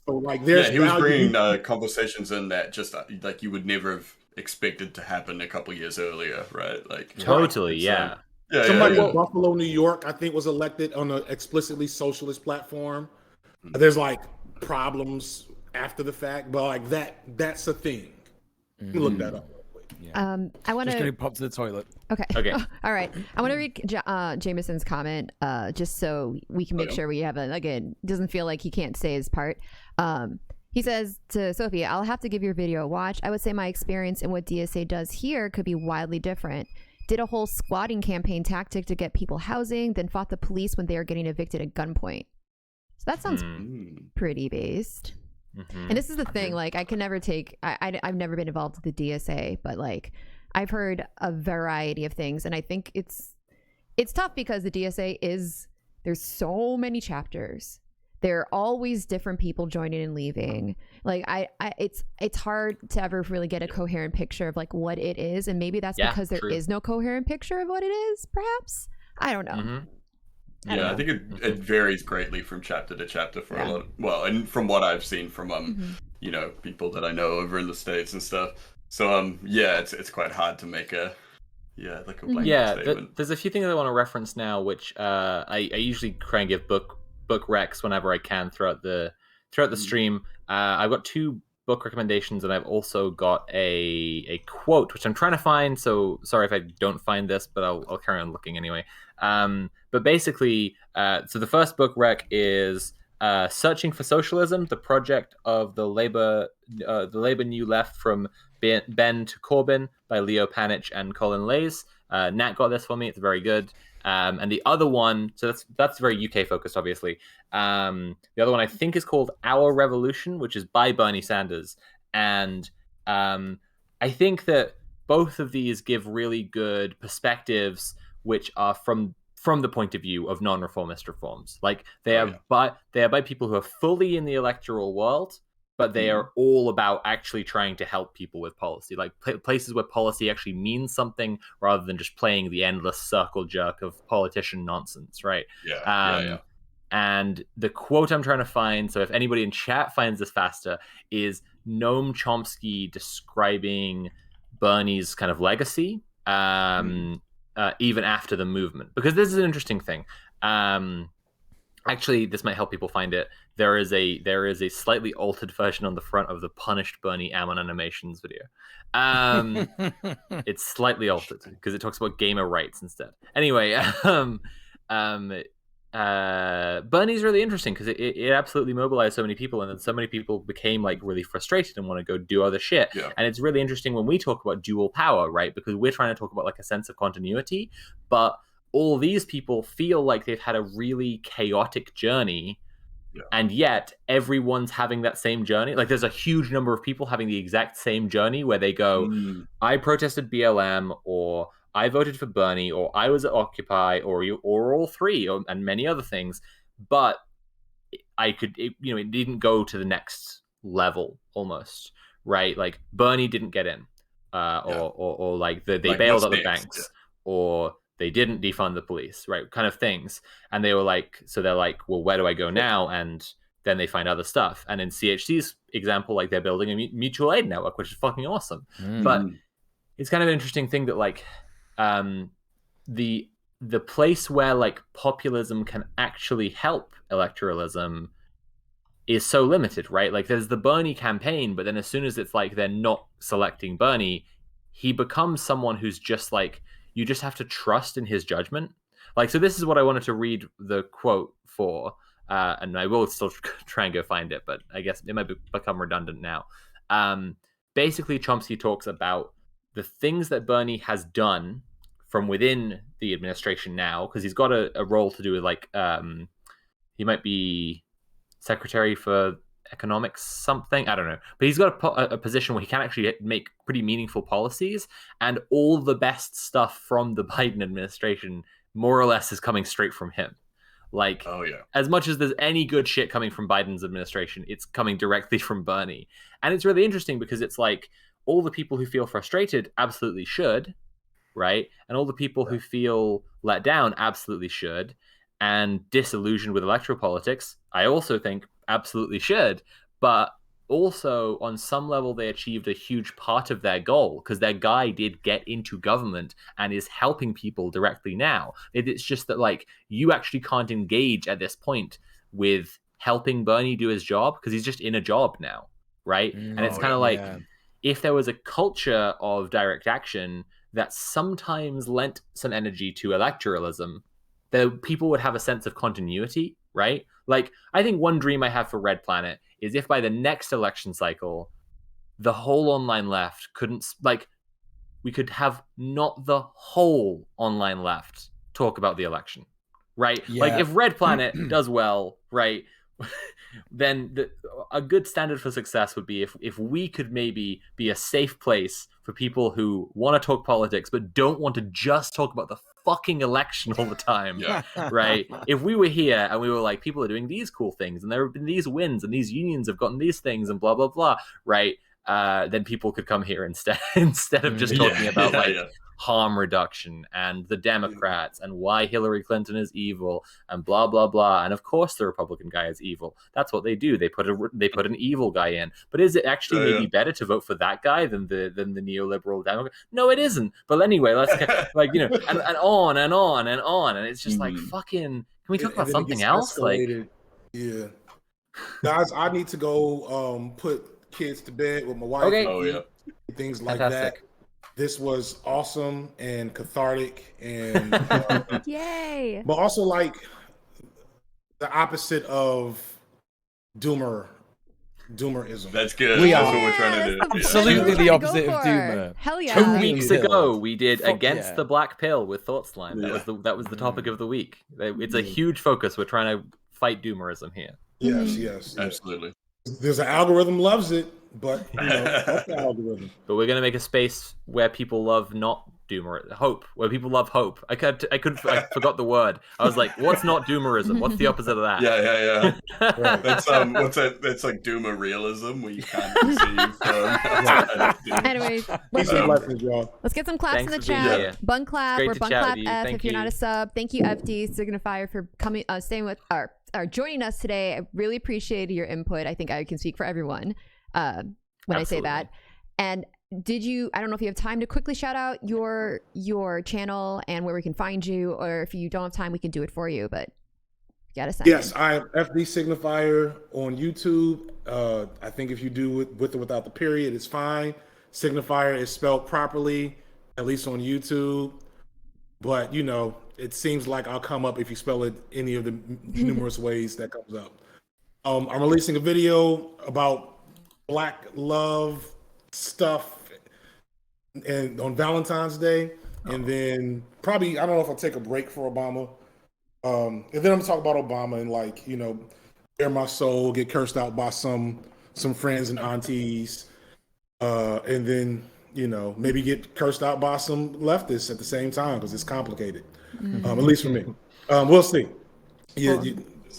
like there's he was bringing conversations in that just like you would never have expected to happen a couple years earlier, right? Like totally, somebody in Buffalo, New York, I think, was elected on an explicitly socialist platform. There's like problems after the fact, but like that's a thing. Let me look that up. I want to just gonna pop to the toilet. Okay. All right. I want to read Jameson's comment, just so we can make sure we have again, doesn't feel like he can't say his part. He says to Sophie, "I'll have to give your video a watch. I would say my experience in what DSA does here could be wildly different. Did a whole squatting campaign tactic to get people housing, then fought the police when they are getting evicted at gunpoint. So that sounds pretty based." And this is the thing, like I can never take, I've never been involved with the DSA, but like I've heard a variety of things, and I think it's tough because the DSA there's so many chapters. There are always different people joining and leaving. Like it's hard to ever really get a coherent picture of like what it is, and maybe that's because there is no coherent picture of what it is, perhaps. I don't know. I think it varies greatly from chapter to chapter for a lot and from what I've seen from people that I know over in the States and stuff. So it's quite hard to make a blanket statement. There's a few things I want to reference now, which I usually try and give book recs whenever I can throughout the stream. I've got 2 book recommendations, and I've also got a quote which I'm trying to find, so sorry if I don't find this, but I'll carry on looking anyway. But basically, so the first book rec is Searching for Socialism, the project of the Labour New Left from Ben to Corbyn by Leo Panich and Colin Lays. Nat got this for me. It's very good. And the other one, so that's very UK focused, obviously. The other one I think is called Our Revolution, which is by Bernie Sanders. And I think that both of these give really good perspectives, which are from the point of view of non-reformist reforms. Like they are by people who are fully in the electoral world, but they are all about actually trying to help people with policy, like places where policy actually means something rather than just playing the endless circle jerk of politician nonsense, right? And the quote I'm trying to find, so if anybody in chat finds this faster, is Noam Chomsky describing Bernie's kind of legacy, even after the movement. Because this is an interesting thing. Actually, this might help people find it. There is a slightly altered version on the front of the Punished Bernie Ammon animations video. It's slightly altered because it talks about gamer rights instead. Anyway, Bernie's really interesting because it absolutely mobilized so many people, and then so many people became like really frustrated and want to go do other shit. Yeah. And it's really interesting when we talk about dual power, right? Because we're trying to talk about like a sense of continuity, but all these people feel like they've had a really chaotic journey, and yet everyone's having that same journey. Like there's a huge number of people having the exact same journey where they go, I protested BLM, or I voted for Bernie, or I was at Occupy, or all three, and many other things. But it didn't go to the next level almost, right? Like Bernie didn't get in, or like they bailed out the banks, or they didn't defund the police, right? Kind of things. And they were like, so they're like, well, where do I go now? And then they find other stuff. And in CHC's example, like they're building a mutual aid network, which is fucking awesome. But it's kind of an interesting thing that like the place where like populism can actually help electoralism is so limited, right? Like there's the Bernie campaign, but then as soon as it's like they're not selecting Bernie, he becomes someone who's just like, you just have to trust in his judgment. Like, so this is what I wanted to read the quote for, and I will still try and go find it, but I guess it might become redundant now. Basically, Chomsky talks about the things that Bernie has done from within the administration now, because he's got a role to do with like, he might be secretary for economics something, I don't know, but he's got a position where he can actually make pretty meaningful policies, and all the best stuff from the Biden administration more or less is coming straight from him. Like, as much as there's any good shit coming from Biden's administration, it's coming directly from Bernie. And it's really interesting because it's like all the people who feel frustrated absolutely should, right? And all the people who feel let down absolutely should, and disillusioned with electoral politics, I also think absolutely should. But also on some level they achieved a huge part of their goal, because their guy did get into government and is helping people directly now. It's just that like you actually can't engage at this point with helping Bernie do his job because he's just in a job now, right? And it's kind of like if there was a culture of direct action that sometimes lent some energy to electoralism, the people would have a sense of continuity, right? Like, I think one dream I have for Red Planet is if by the next election cycle, the whole online left couldn't, like, we could have not the whole online left talk about the election, right? Yeah. Like, if Red Planet does well, right, then a good standard for success would be if we could maybe be a safe place for people who want to talk politics but don't want to just talk about the fucking election all the time, right? If we were here and we were like, people are doing these cool things and there have been these wins and these unions have gotten these things and blah blah blah, right? Then people could come here instead of just talking about harm reduction and the Democrats and why Hillary Clinton is evil and blah blah blah. And of course the Republican guy is evil. That's what they do. They put an evil guy in. But is it actually maybe better to vote for that guy than the neoliberal Democrat? No, it isn't. But anyway, let's like, you know, and on and on and on. And it's just like, fucking, can we talk about something else? Escalated. Like, guys, I need to go put kids to bed with my wife. Okay. Things like that. This was awesome and cathartic and yay! But also like the opposite of doomerism. That's good. That's what we're trying to do. Absolutely the opposite of doomer. Hell yeah! 2 weeks ago, we did Against the Black Pill with Thought Slime. That was the topic of the week. It's a huge focus. We're trying to fight doomerism here. Yes, absolutely. There's an algorithm loves it. But you know, fuck the algorithm. But we're gonna make a space where people love not doomer hope, where people love hope. I forgot the word. I was like, what's not doomerism? What's the opposite of that? Yeah. Right. That's what's that? That's like doomer realism, where you can't perceive from. Anyways, let's get some claps in the chat. Bun clap or bun clap F if you're not a sub. Thank you, FD Signifier, for coming, staying with or joining us today. I really appreciated your input. I think I can speak for everyone when I say that. And I don't know if you have time to quickly shout out your channel and where we can find you, or if you don't have time, we can do it for you, but gotta sign Yes, in. I am FD Signifier on YouTube. I think if you do it with or without the period, it's fine. Signifier is spelled properly, at least on YouTube. But, you know, it seems like I'll come up if you spell it any of the numerous ways that comes up. I'm releasing a video about Black love stuff and on Valentine's Day. And then probably, I don't know if I'll take a break for Obama. And then I'm gonna talk about Obama and, like, you know, bare my soul, get cursed out by some friends and aunties, and then, you know, maybe get cursed out by some leftists at the same time because it's complicated. At least for me. We'll see. Yeah,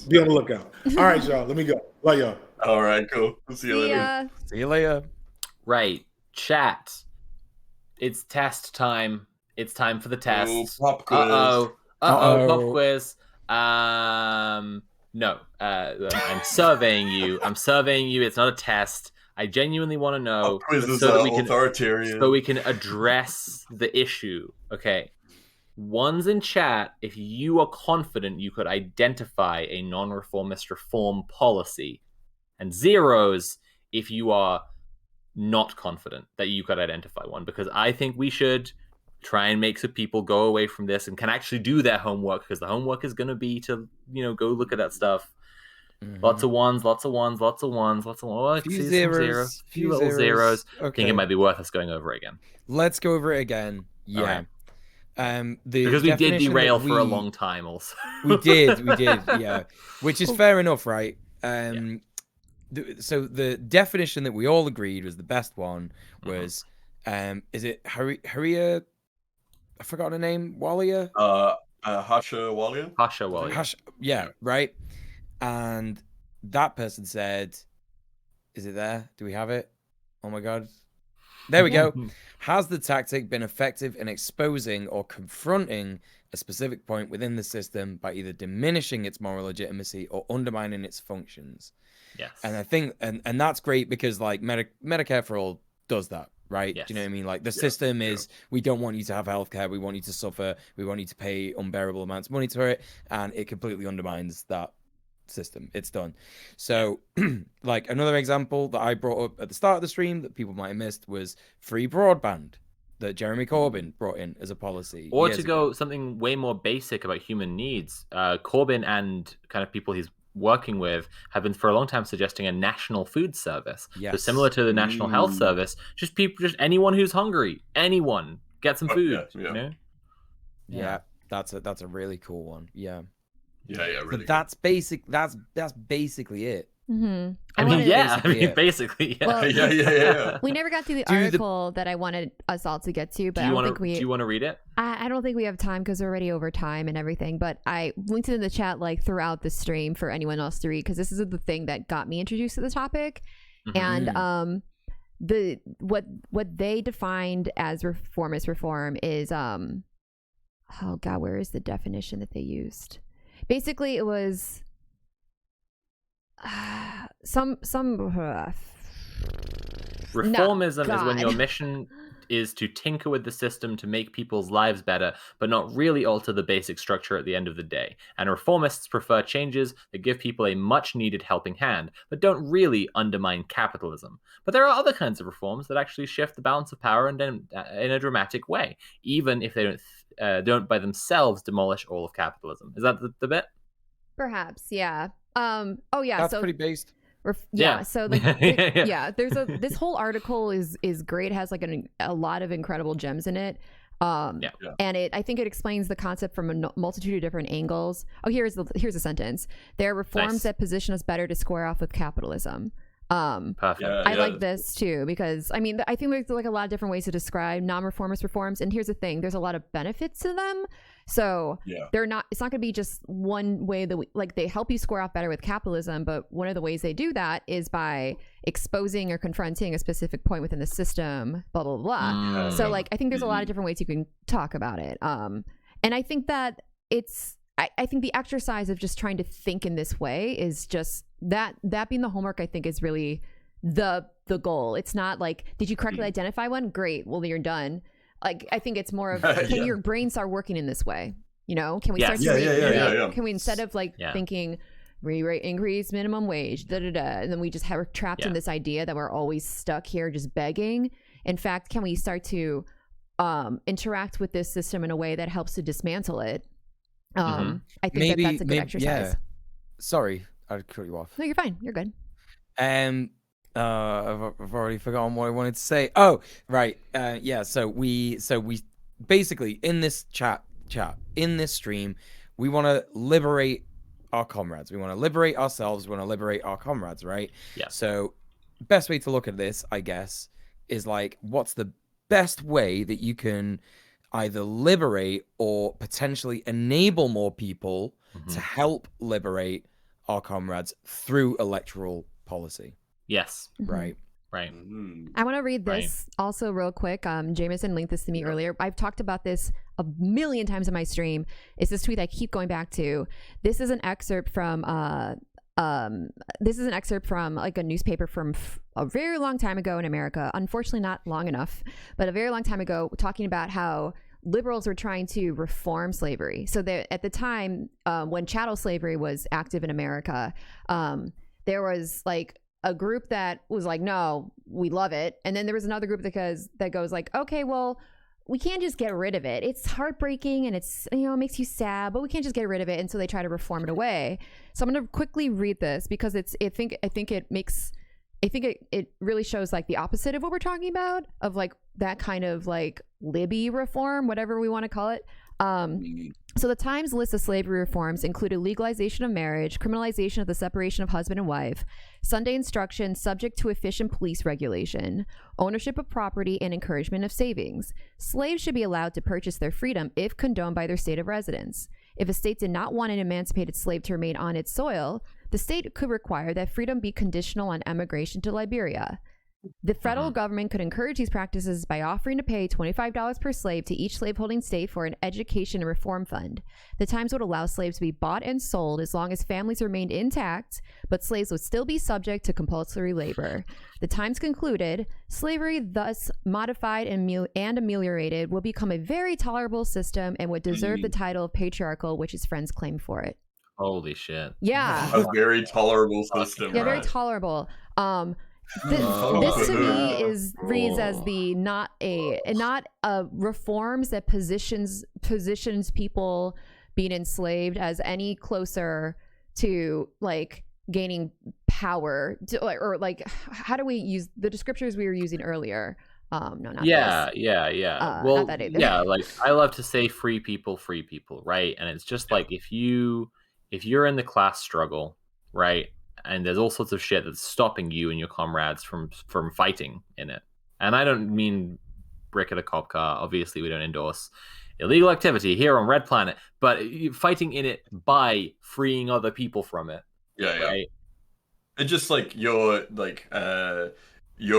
be on the lookout. All right, y'all. Let me go. Love y'all. All right, cool. See you later. See you later. Right, chat. It's test time. It's time for the test. Pop quiz. Pop quiz. No. I'm surveying you. It's not a test. I genuinely want to know quizzes so that we authoritarian. So we can address the issue. Okay. Ones in chat, if you are confident you could identify a non-reformist reform policy, and zeros if you are not confident that you could identify one, because I think we should try and make some people go away from this and can actually do their homework, because the homework is going to be to, you know, go look at that stuff. Lots of ones. Oh, few zeros. Few little zeros. Okay. I think it might be worth us going over it again. Let's go over it again. Yeah. Right. Because we did derail for a long time also. we did, yeah. Which is fair enough, right? So the definition that we all agreed was the best one was, is it Haria? I forgot her name. Walia? Hasha Walia? Yeah, right. And that person said, is it there? Do we have it? Oh my God. There we go. Has the tactic been effective in exposing or confronting a specific point within the system by either diminishing its moral legitimacy or undermining its functions? Yes. And I think, and that's great because, like, Medicare for All does that, right? Yes. Do you know what I mean? Like, the system is, we don't want you to have healthcare, we want you to suffer, we want you to pay unbearable amounts of money for it, and it completely undermines that system. It's done. So, like, another example that I brought up at the start of the stream that people might have missed was free broadband that Jeremy Corbyn brought in as a policy. Or to go something way more basic about human needs, Corbyn and kind of people he's working with have been for a long time suggesting a national food service. So similar to the National Health Service, just anyone who's hungry, anyone get some food. You know? Yeah, that's a really cool one. Yeah, really. But that's basically it. Mm-hmm. I mean, basically, yeah. Well, yeah. We never got to the article that I wanted us all to get to, but do you want to read it? I don't think we have time because we're already over time and everything. But I linked it in the chat like throughout the stream for anyone else to read, because this is the thing that got me introduced to the topic. And what they defined as reformist reform is oh God, where is the definition that they used? Basically, it was reformism is when your mission is to tinker with the system to make people's lives better, but not really alter the basic structure at the end of the day. And reformists prefer changes that give people a much needed helping hand, but don't really undermine capitalism. But there are other kinds of reforms that actually shift the balance of power in a dramatic way, even if they don't by themselves demolish all of capitalism. Is that the bit? Perhaps, yeah. That's pretty based. So there's this whole article is great. It has like a lot of incredible gems in it. And I think it explains the concept from a multitude of different angles. Here's a sentence. There are reforms that position us better to square off with capitalism. Perfect. I like this too, because I mean, I think there's like a lot of different ways to describe non-reformist reforms, and here's the thing: there's a lot of benefits to them. So they're not. It's not going to be just one way that they help you square off better with capitalism, but one of the ways they do that is by exposing or confronting a specific point within the system. Blah blah blah. So like, I think there's a lot of different ways you can talk about it. And I think that it's. I think the exercise of just trying to think in this way is just that being the homework, I think, is really the goal. It's not like, did you correctly identify one? Great. Well, you're done. Like, I think it's more of, can your brain start working in this way? You know, can we start to can we, instead of like thinking increase minimum wage, and then we just have trapped in this idea that we're always stuck here just begging. In fact, can we start to interact with this system in a way that helps to dismantle it? I think that's a good exercise. Yeah. Sorry, I cut you off. No, you're fine. You're good. I've already forgotten what I wanted to say. Oh, right. So we basically in this chat in this stream, we want to liberate our comrades. We want to liberate ourselves. We want to liberate our comrades, right? Yeah. So best way to look at this, I guess, is like, what's the best way that you can either liberate or potentially enable more people to help liberate our comrades through electoral policy? Yes. Right. Right. I want to read this also real quick. Jameson linked this to me earlier. I've talked about this a million times in my stream. It's this tweet I keep going back to. This is an excerpt from like a newspaper from a very long time ago in America. Unfortunately, not long enough, but a very long time ago, talking about how liberals were trying to reform slavery. So at the time when chattel slavery was active in America, there was like a group that was like, no, we love it. And then there was another group that goes like, okay, well, we can't just get rid of it. It's heartbreaking and it's, you know, it makes you sad, but we can't just get rid of it. And so they try to reform it away. So I'm going to quickly read this because I think it really shows like the opposite of what we're talking about, of like that kind of like Libby reform, whatever we want to call it. So the Times list of slavery reforms included legalization of marriage, criminalization of the separation of husband and wife, Sunday instruction subject to efficient police regulation, ownership of property, and encouragement of savings. Slaves should be allowed to purchase their freedom if condoned by their state of residence. If a state did not want an emancipated slave to remain on its soil, the state could require that freedom be conditional on emigration to Liberia. The federal government could encourage these practices by offering to pay $25 per slave to each slaveholding state for an education and reform fund. The Times would allow slaves to be bought and sold as long as families remained intact, but slaves would still be subject to compulsory labor. The Times concluded, slavery thus modified and ameliorated will become a very tolerable system and would deserve the title of patriarchal, which its friends claim for it. Holy shit. Yeah. A very tolerable system. Yeah, very tolerable. This to me reads as the not reforms that positions people being enslaved as any closer to like gaining power or like, how do we use the descriptors we were using earlier? Well, not that either. Yeah, like I love to say free people, right? And it's just like if you're in the class struggle, right? And there's all sorts of shit that's stopping you and your comrades from fighting in it. And I don't mean brick at a cop car. Obviously, we don't endorse illegal activity here on Red Planet, but fighting in it by freeing other people from it. Yeah, yeah. Right? And just like your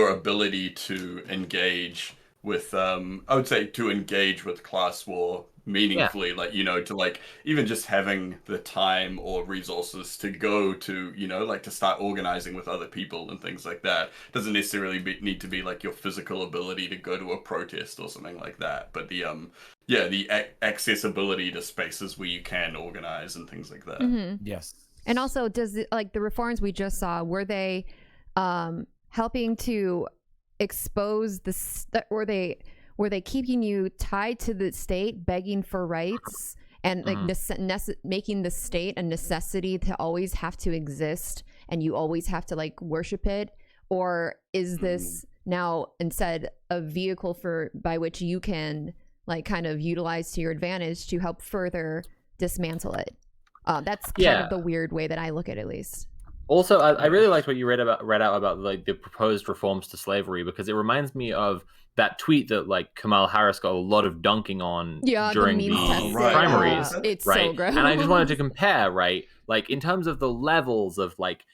ability to engage with, I would say to engage with class war meaningfully, like, you know, to like even just having the time or resources to go to, you know, like to start organizing with other people and things like that. Doesn't necessarily need to be like your physical ability to go to a protest or something like that, but the accessibility to spaces where you can organize and things like that. Yes. And also, does like the reforms we just saw, were they helping to expose were they keeping you tied to the state, begging for rights, and like making the state a necessity to always have to exist and you always have to like worship it? Or is this now instead a vehicle by which you can like kind of utilize to your advantage to help further dismantle it? That's kind of the weird way that I look at it, at least. Also, I really liked what you read out about like the proposed reforms to slavery, because it reminds me of that tweet that like Kamala Harris got a lot of dunking on during the primaries. It's right? So gross. And I just wanted to compare, right? Like in terms of the levels of like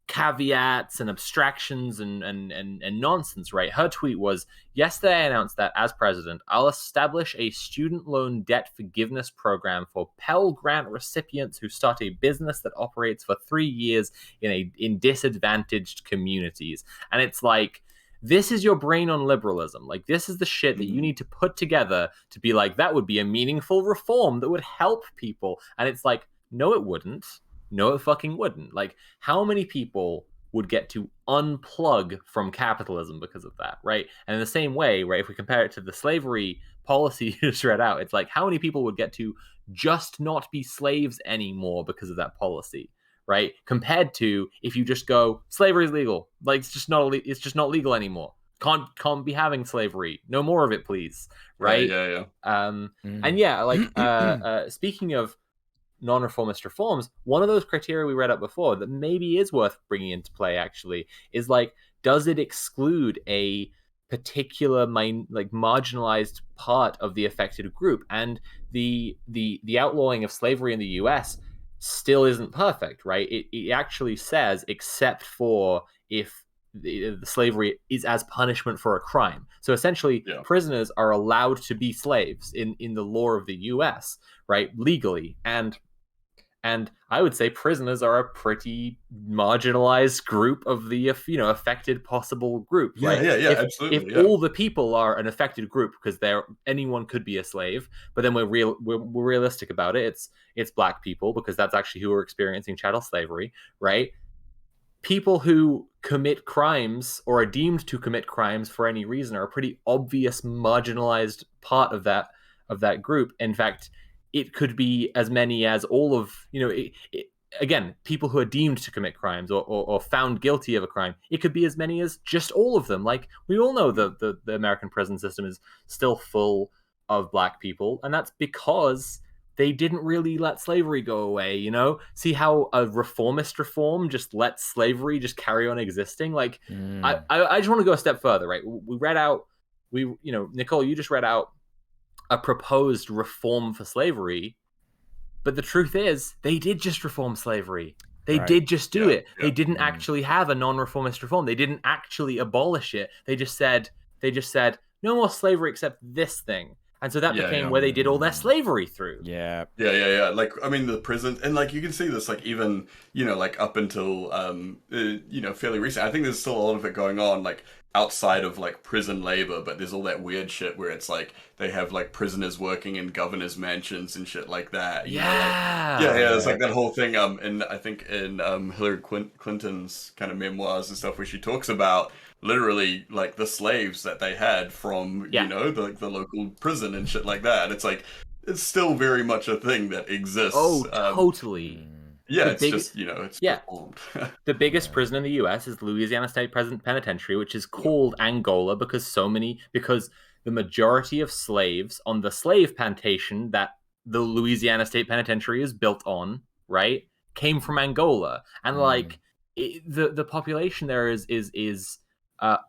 caveats and abstractions and nonsense, right? Her tweet was, yesterday I announced that as president, I'll establish a student loan debt forgiveness program for Pell Grant recipients who start a business that operates for 3 years in disadvantaged communities. And it's like, this is your brain on liberalism. Like, this is the shit that you need to put together to be like, that would be a meaningful reform that would help people. And it's like, no, it wouldn't. No, it fucking wouldn't. Like, how many people would get to unplug from capitalism because of that, right? And in the same way, right, if we compare it to the slavery policy you just read out, it's like, how many people would get to just not be slaves anymore because of that policy, right? Compared to if you just go, slavery is legal, like it's just not legal anymore. Can't be having slavery. No more of it, please, right? Yeah. And yeah, like speaking of non-reformist reforms, one of those criteria we read up before that maybe is worth bringing into play actually is like, does it exclude a particular marginalized part of the affected group? And the outlawing of slavery in the US still isn't perfect, right? It actually says, except for if the slavery is as punishment for a crime. So essentially, prisoners are allowed to be slaves in the law of the US, right, legally. And I would say prisoners are a pretty marginalized group of the, affected possible group, right? Yeah, absolutely. If all the people are an affected group, because anyone could be a slave, but then we're realistic about it. It's black people, because that's actually who are experiencing chattel slavery, right? People who commit crimes or are deemed to commit crimes for any reason are a pretty obvious marginalized part of that group. In fact, it could be as many as all of, again, people who are deemed to commit crimes or found guilty of a crime. It could be as many as just all of them. Like, we all know the American prison system is still full of black people, and that's because they didn't really let slavery go away, See how a reformist reform just lets slavery just carry on existing? Like, I just want to go a step further, right? We read out, Nicole, you just read out a proposed reform for slavery, but the truth is they did just reform slavery. They did just do it. They didn't actually have a non-reformist reform. They didn't actually abolish it. They just said no more slavery except this thing. And so that became where they did all their slavery through. Yeah. Like, I mean, the prison, and like, you can see this, like, even, like up until, fairly recent. I think there's still a lot of it going on, like, outside of like prison labor, but there's all that weird shit where it's like they have like prisoners working in governors' mansions and shit like that. There's like that whole thing. And I think in Hillary Clinton's kind of memoirs and stuff, where she talks about literally like the slaves that they had from the local prison and shit like that. And it's like, it's still very much a thing that exists. Oh, totally. Yeah, it's performed. The biggest prison in the U.S. is the Louisiana State Penitentiary, which is called Angola because the majority of slaves on the slave plantation that the Louisiana State Penitentiary is built on, right, came from Angola, and the population there is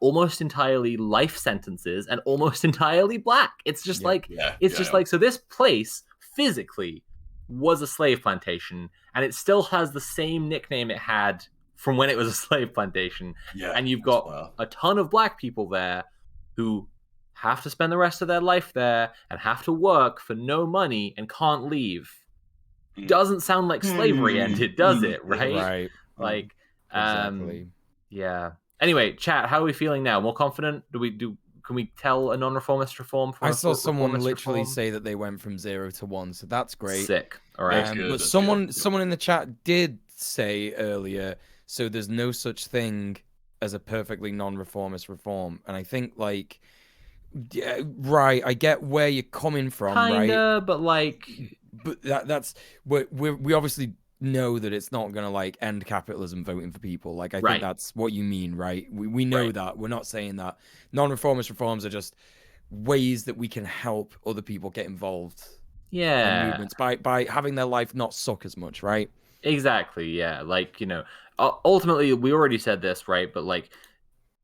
almost entirely life sentences and almost entirely black. It's just so this place physically was a slave plantation, and it still has the same nickname it had from when it was a slave plantation. And you've got a ton of black people there who have to spend the rest of their life there and have to work for no money and can't leave. Doesn't sound like slavery ended, does it? Right. Like, exactly. Yeah. Anyway, chat, how are we feeling now? More confident? Can we tell a non-reformist reform? I saw someone literally say that they went from 0 to 1, so that's great. Sick. All right. But someone in the chat did say earlier, so there's no such thing as a perfectly non-reformist reform, and I think like, right, I get where you're coming from, kinda, right? But that's we obviously know that it's not going to like end capitalism voting for people. Like, I think that's what you mean, right? We know that. We're not saying that. Non-reformist reforms are just ways that we can help other people get involved in movements by having their life not suck as much, right? Exactly, yeah. Like, ultimately, we already said this, right? But like,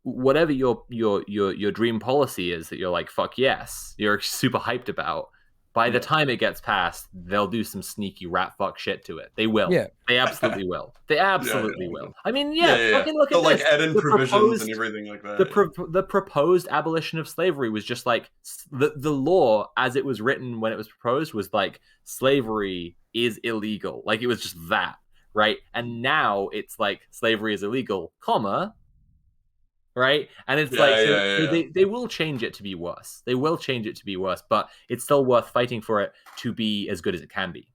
whatever your dream policy is that you're like, fuck yes, you're super hyped about, by the time it gets passed, they'll do some sneaky rat fuck shit to it. They will. Yeah. They absolutely will. They absolutely will. I mean, fucking look at this. Like, add in provisions and everything like that. The proposed abolition of slavery was just like, the law as it was written when it was proposed was like, slavery is illegal. Like, it was just that, right? And now it's like, slavery is illegal, comma, right? And it's they will change it to be worse. They will change it to be worse, but it's still worth fighting for it to be as good as it can be.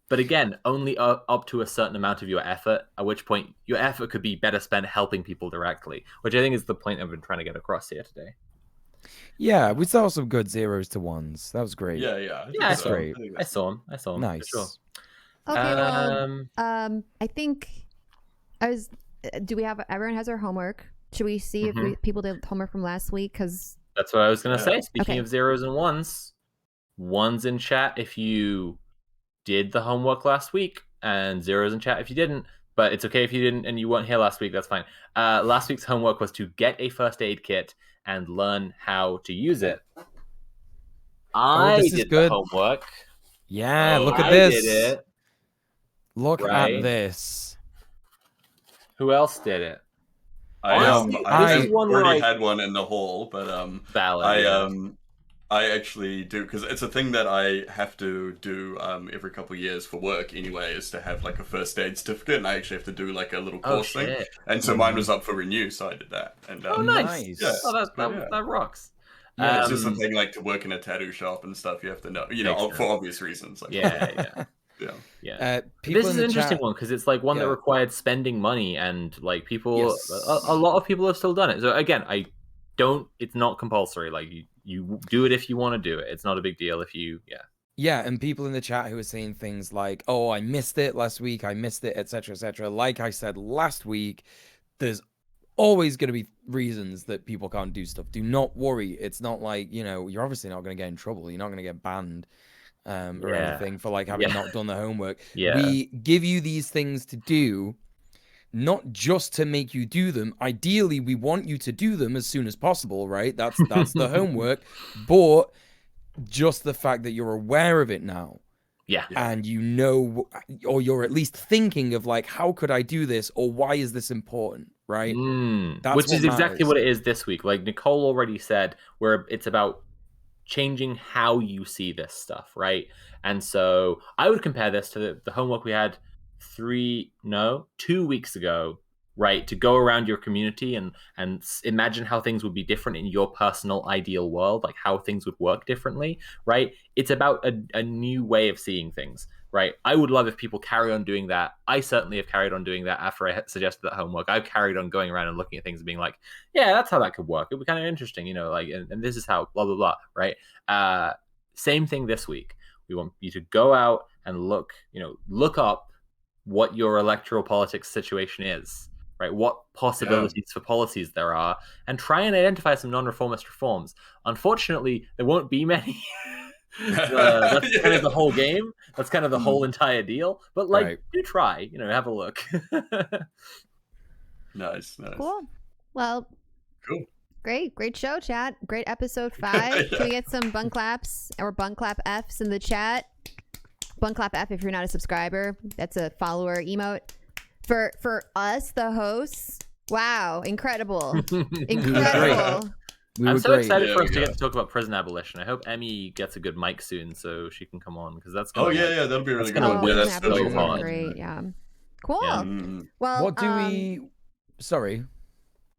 But again, only up to a certain amount of your effort, at which point your effort could be better spent helping people directly, which I think is the point I've been trying to get across here today. Yeah, we saw some good 0s to 1s. That was great. That's great. I saw him. Nice. For sure. Okay, well, I think do we have, everyone has their homework. Should we see if people did homework from last week? Because that's what I was going to say. Speaking of 0s and 1s in chat if you did the homework last week, and 0s in chat if you didn't, but it's okay if you didn't and you weren't here last week, that's fine. Last week's homework was to get a first aid kit and learn how to use it. I did the homework. Yeah, look at this. I did it. Look at this. Who else did it? I already had one in the hall, but valid. I actually do, because it's a thing that I have to do every couple of years for work anyway, is to have like a first aid certificate, and I actually have to do like a little course thing. And so mine was up for renew, so I did that. And nice. Yeah, that rocks. Yeah, it's just a thing like to work in a tattoo shop and stuff. You have to know, for obvious reasons. Like, yeah. This is an interesting one because it's like one that required spending money, and like people, a lot of people have still done it. So again, it's not compulsory. Like you do it if you want to do it. It's not a big deal if you, Yeah, and people in the chat who are saying things like, "Oh, I missed it last week. I missed it," etc., etc. Like I said last week, there's always going to be reasons that people can't do stuff. Do not worry. It's not like, you're obviously not going to get in trouble. You're not going to get banned or anything for like having not done the homework. We give you these things to do, not just to make you do them. Ideally, we want you to do them as soon as possible, right? That's the homework. But just the fact that you're aware of it now. And or you're at least thinking of like, how could I do this? Or why is this important? Right? Which is exactly what it is this week. Like Nicole already said, where it's about changing how you see this stuff, right? And so I would compare this to the homework we had 2 weeks ago, right? To go around your community and imagine how things would be different in your personal ideal world, like how things would work differently, right? It's about a new way of seeing things, right? I would love if people carry on doing that. I certainly have carried on doing that after I suggested that homework. I've carried on going around and looking at things and being like, yeah, that's how that could work. It'd be kind of interesting, like, and this is how blah, blah, blah, right? Same thing this week. We want you to go out and look up what your electoral politics situation is, right? What possibilities for policies there are, and try and identify some non-reformist reforms. Unfortunately, there won't be many. That's kind of the whole game. That's kind of the whole entire deal. But do try, have a look. Nice. Cool. Well, great show, chat. Great episode 5. Can we get some bun claps or bun clap Fs in the chat? Bun clap F if you're not a subscriber. That's a follower emote. For us, the hosts, wow, incredible. Incredible. I'm so excited for us to get to talk about prison abolition. I hope Emmy gets a good mic soon so she can come on, because that's gonna that'll be really good. That's so fun. Great, cool. Well, what do we? Sorry.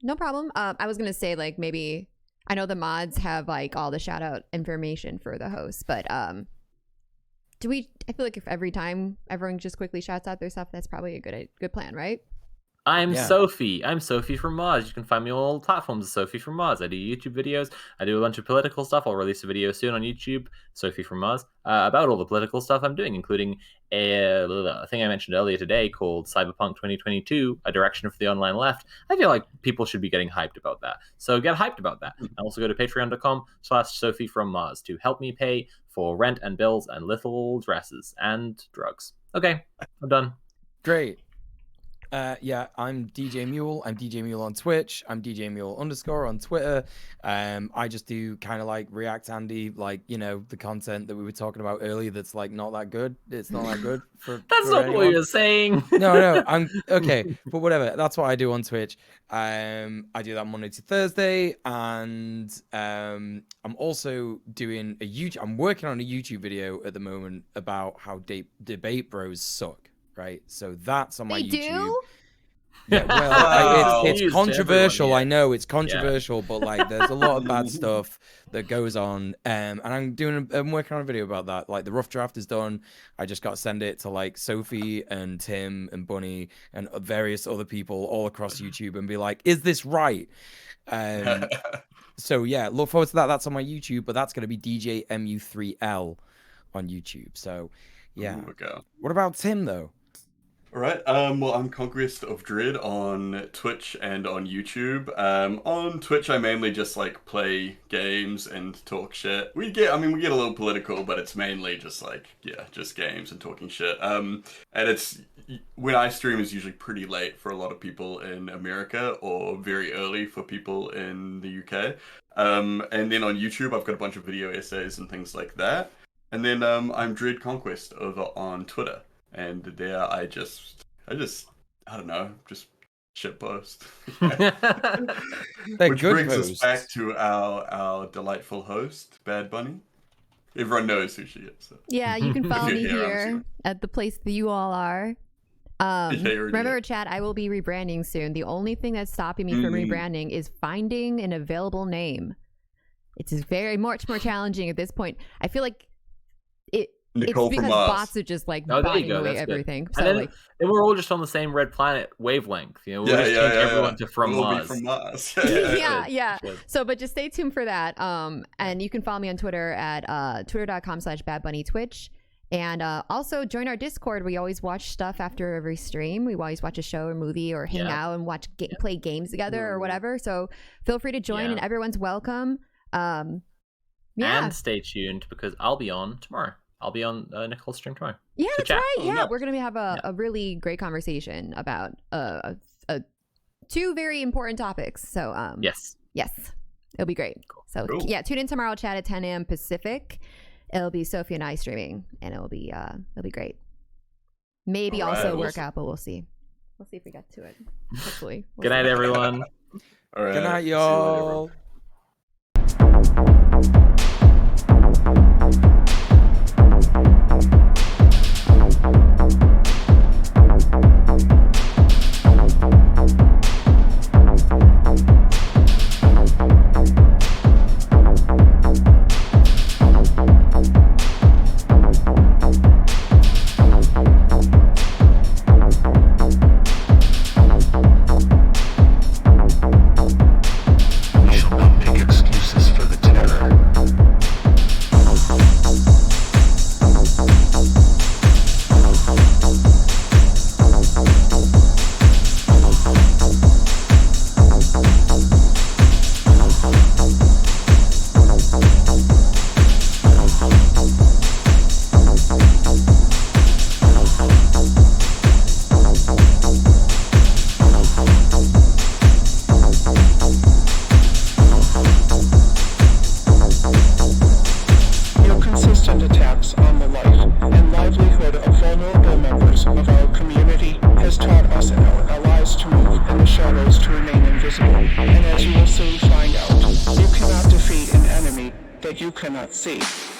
No problem. I was gonna say, like, maybe I know the mods have like all the shout out information for the hosts, but do we? I feel like if every time everyone just quickly shouts out their stuff, that's probably a good plan, right? I'm Sophie. I'm Sophie from Mars. You can find me on all platforms as Sophie from Mars. I do YouTube videos. I do a bunch of political stuff. I'll release a video soon on YouTube, Sophie from Mars, about all the political stuff I'm doing, including a thing I mentioned earlier today called Cyberpunk 2022, A Direction for the Online Left. I feel like people should be getting hyped about that. So get hyped about that. And also go to patreon.com/Sophie from Mars to help me pay for rent and bills and little dresses and drugs. Okay, I'm done. Great. I'm DJ Mule. I'm DJ Mule on Twitch. I'm DJ Mule _ on Twitter. I just do kind of like React Andy, like, the content that we were talking about earlier that's like not that good. It's not that good for That's not what you're saying. No, I'm okay, but whatever. That's what I do on Twitch. I do that Monday to Thursday, and I'm also doing I'm working on a YouTube video at the moment about how debate bros suck. Right, so that's on my YouTube. Yeah, well, it's controversial. I know it's controversial, but like, there's a lot of bad stuff that goes on, and I'm working on a video about that. Like, the rough draft is done. I just got to send it to like Sophie and Tim and Bunny and various other people all across YouTube and be like, is this right? So yeah, look forward to that. That's on my YouTube, but that's going to be DJ MU3L on YouTube. So yeah. What about Tim though? All right. Well, I'm Conquest of Dread on Twitch and on YouTube. On Twitch, I mainly just like play games and talk shit. We get a little political, but it's mainly just like, just games and talking shit. And it's when I stream is usually pretty late for a lot of people in America, or very early for people in the UK. And then on YouTube, I've got a bunch of video essays and things like that. And then I'm Dread Conquest over on Twitter. And there I don't know, just shitpost. Which brings us back to our delightful host, Bad Bunny. Everyone knows who she is. So. Yeah, you can follow me here at the place that you all are. Remember, chat, I will be rebranding soon. The only thing that's stopping me from rebranding is finding an available name. It's very much more challenging at this point. I feel like Nicole it's because bots are just like buying away everything. Good. So then we're all just on the same red planet wavelength. You know, we'll just change everyone to from Mars. Yeah. So, but just stay tuned for that. And you can follow me on Twitter at twitter.com/badbunnytwitch. And also join our Discord. We always watch stuff after every stream. We always watch a show or movie or hang out and play games together or whatever. So feel free to join, and everyone's welcome. And stay tuned because I'll be on tomorrow. I'll be on Nicole's stream tomorrow. Yeah, that's right. Yeah, we're going to have a really great conversation about two very important topics. So yes, it'll be great. Cool. So tune in tomorrow. Chat at 10 a.m. Pacific. It'll be Sophie and I streaming, and it'll be great. Maybe also work out, but we'll see. We'll see if we get to it. Hopefully. Good night, everyone. All right. Good night, y'all. And as you will soon find out, you cannot defeat an enemy that you cannot see.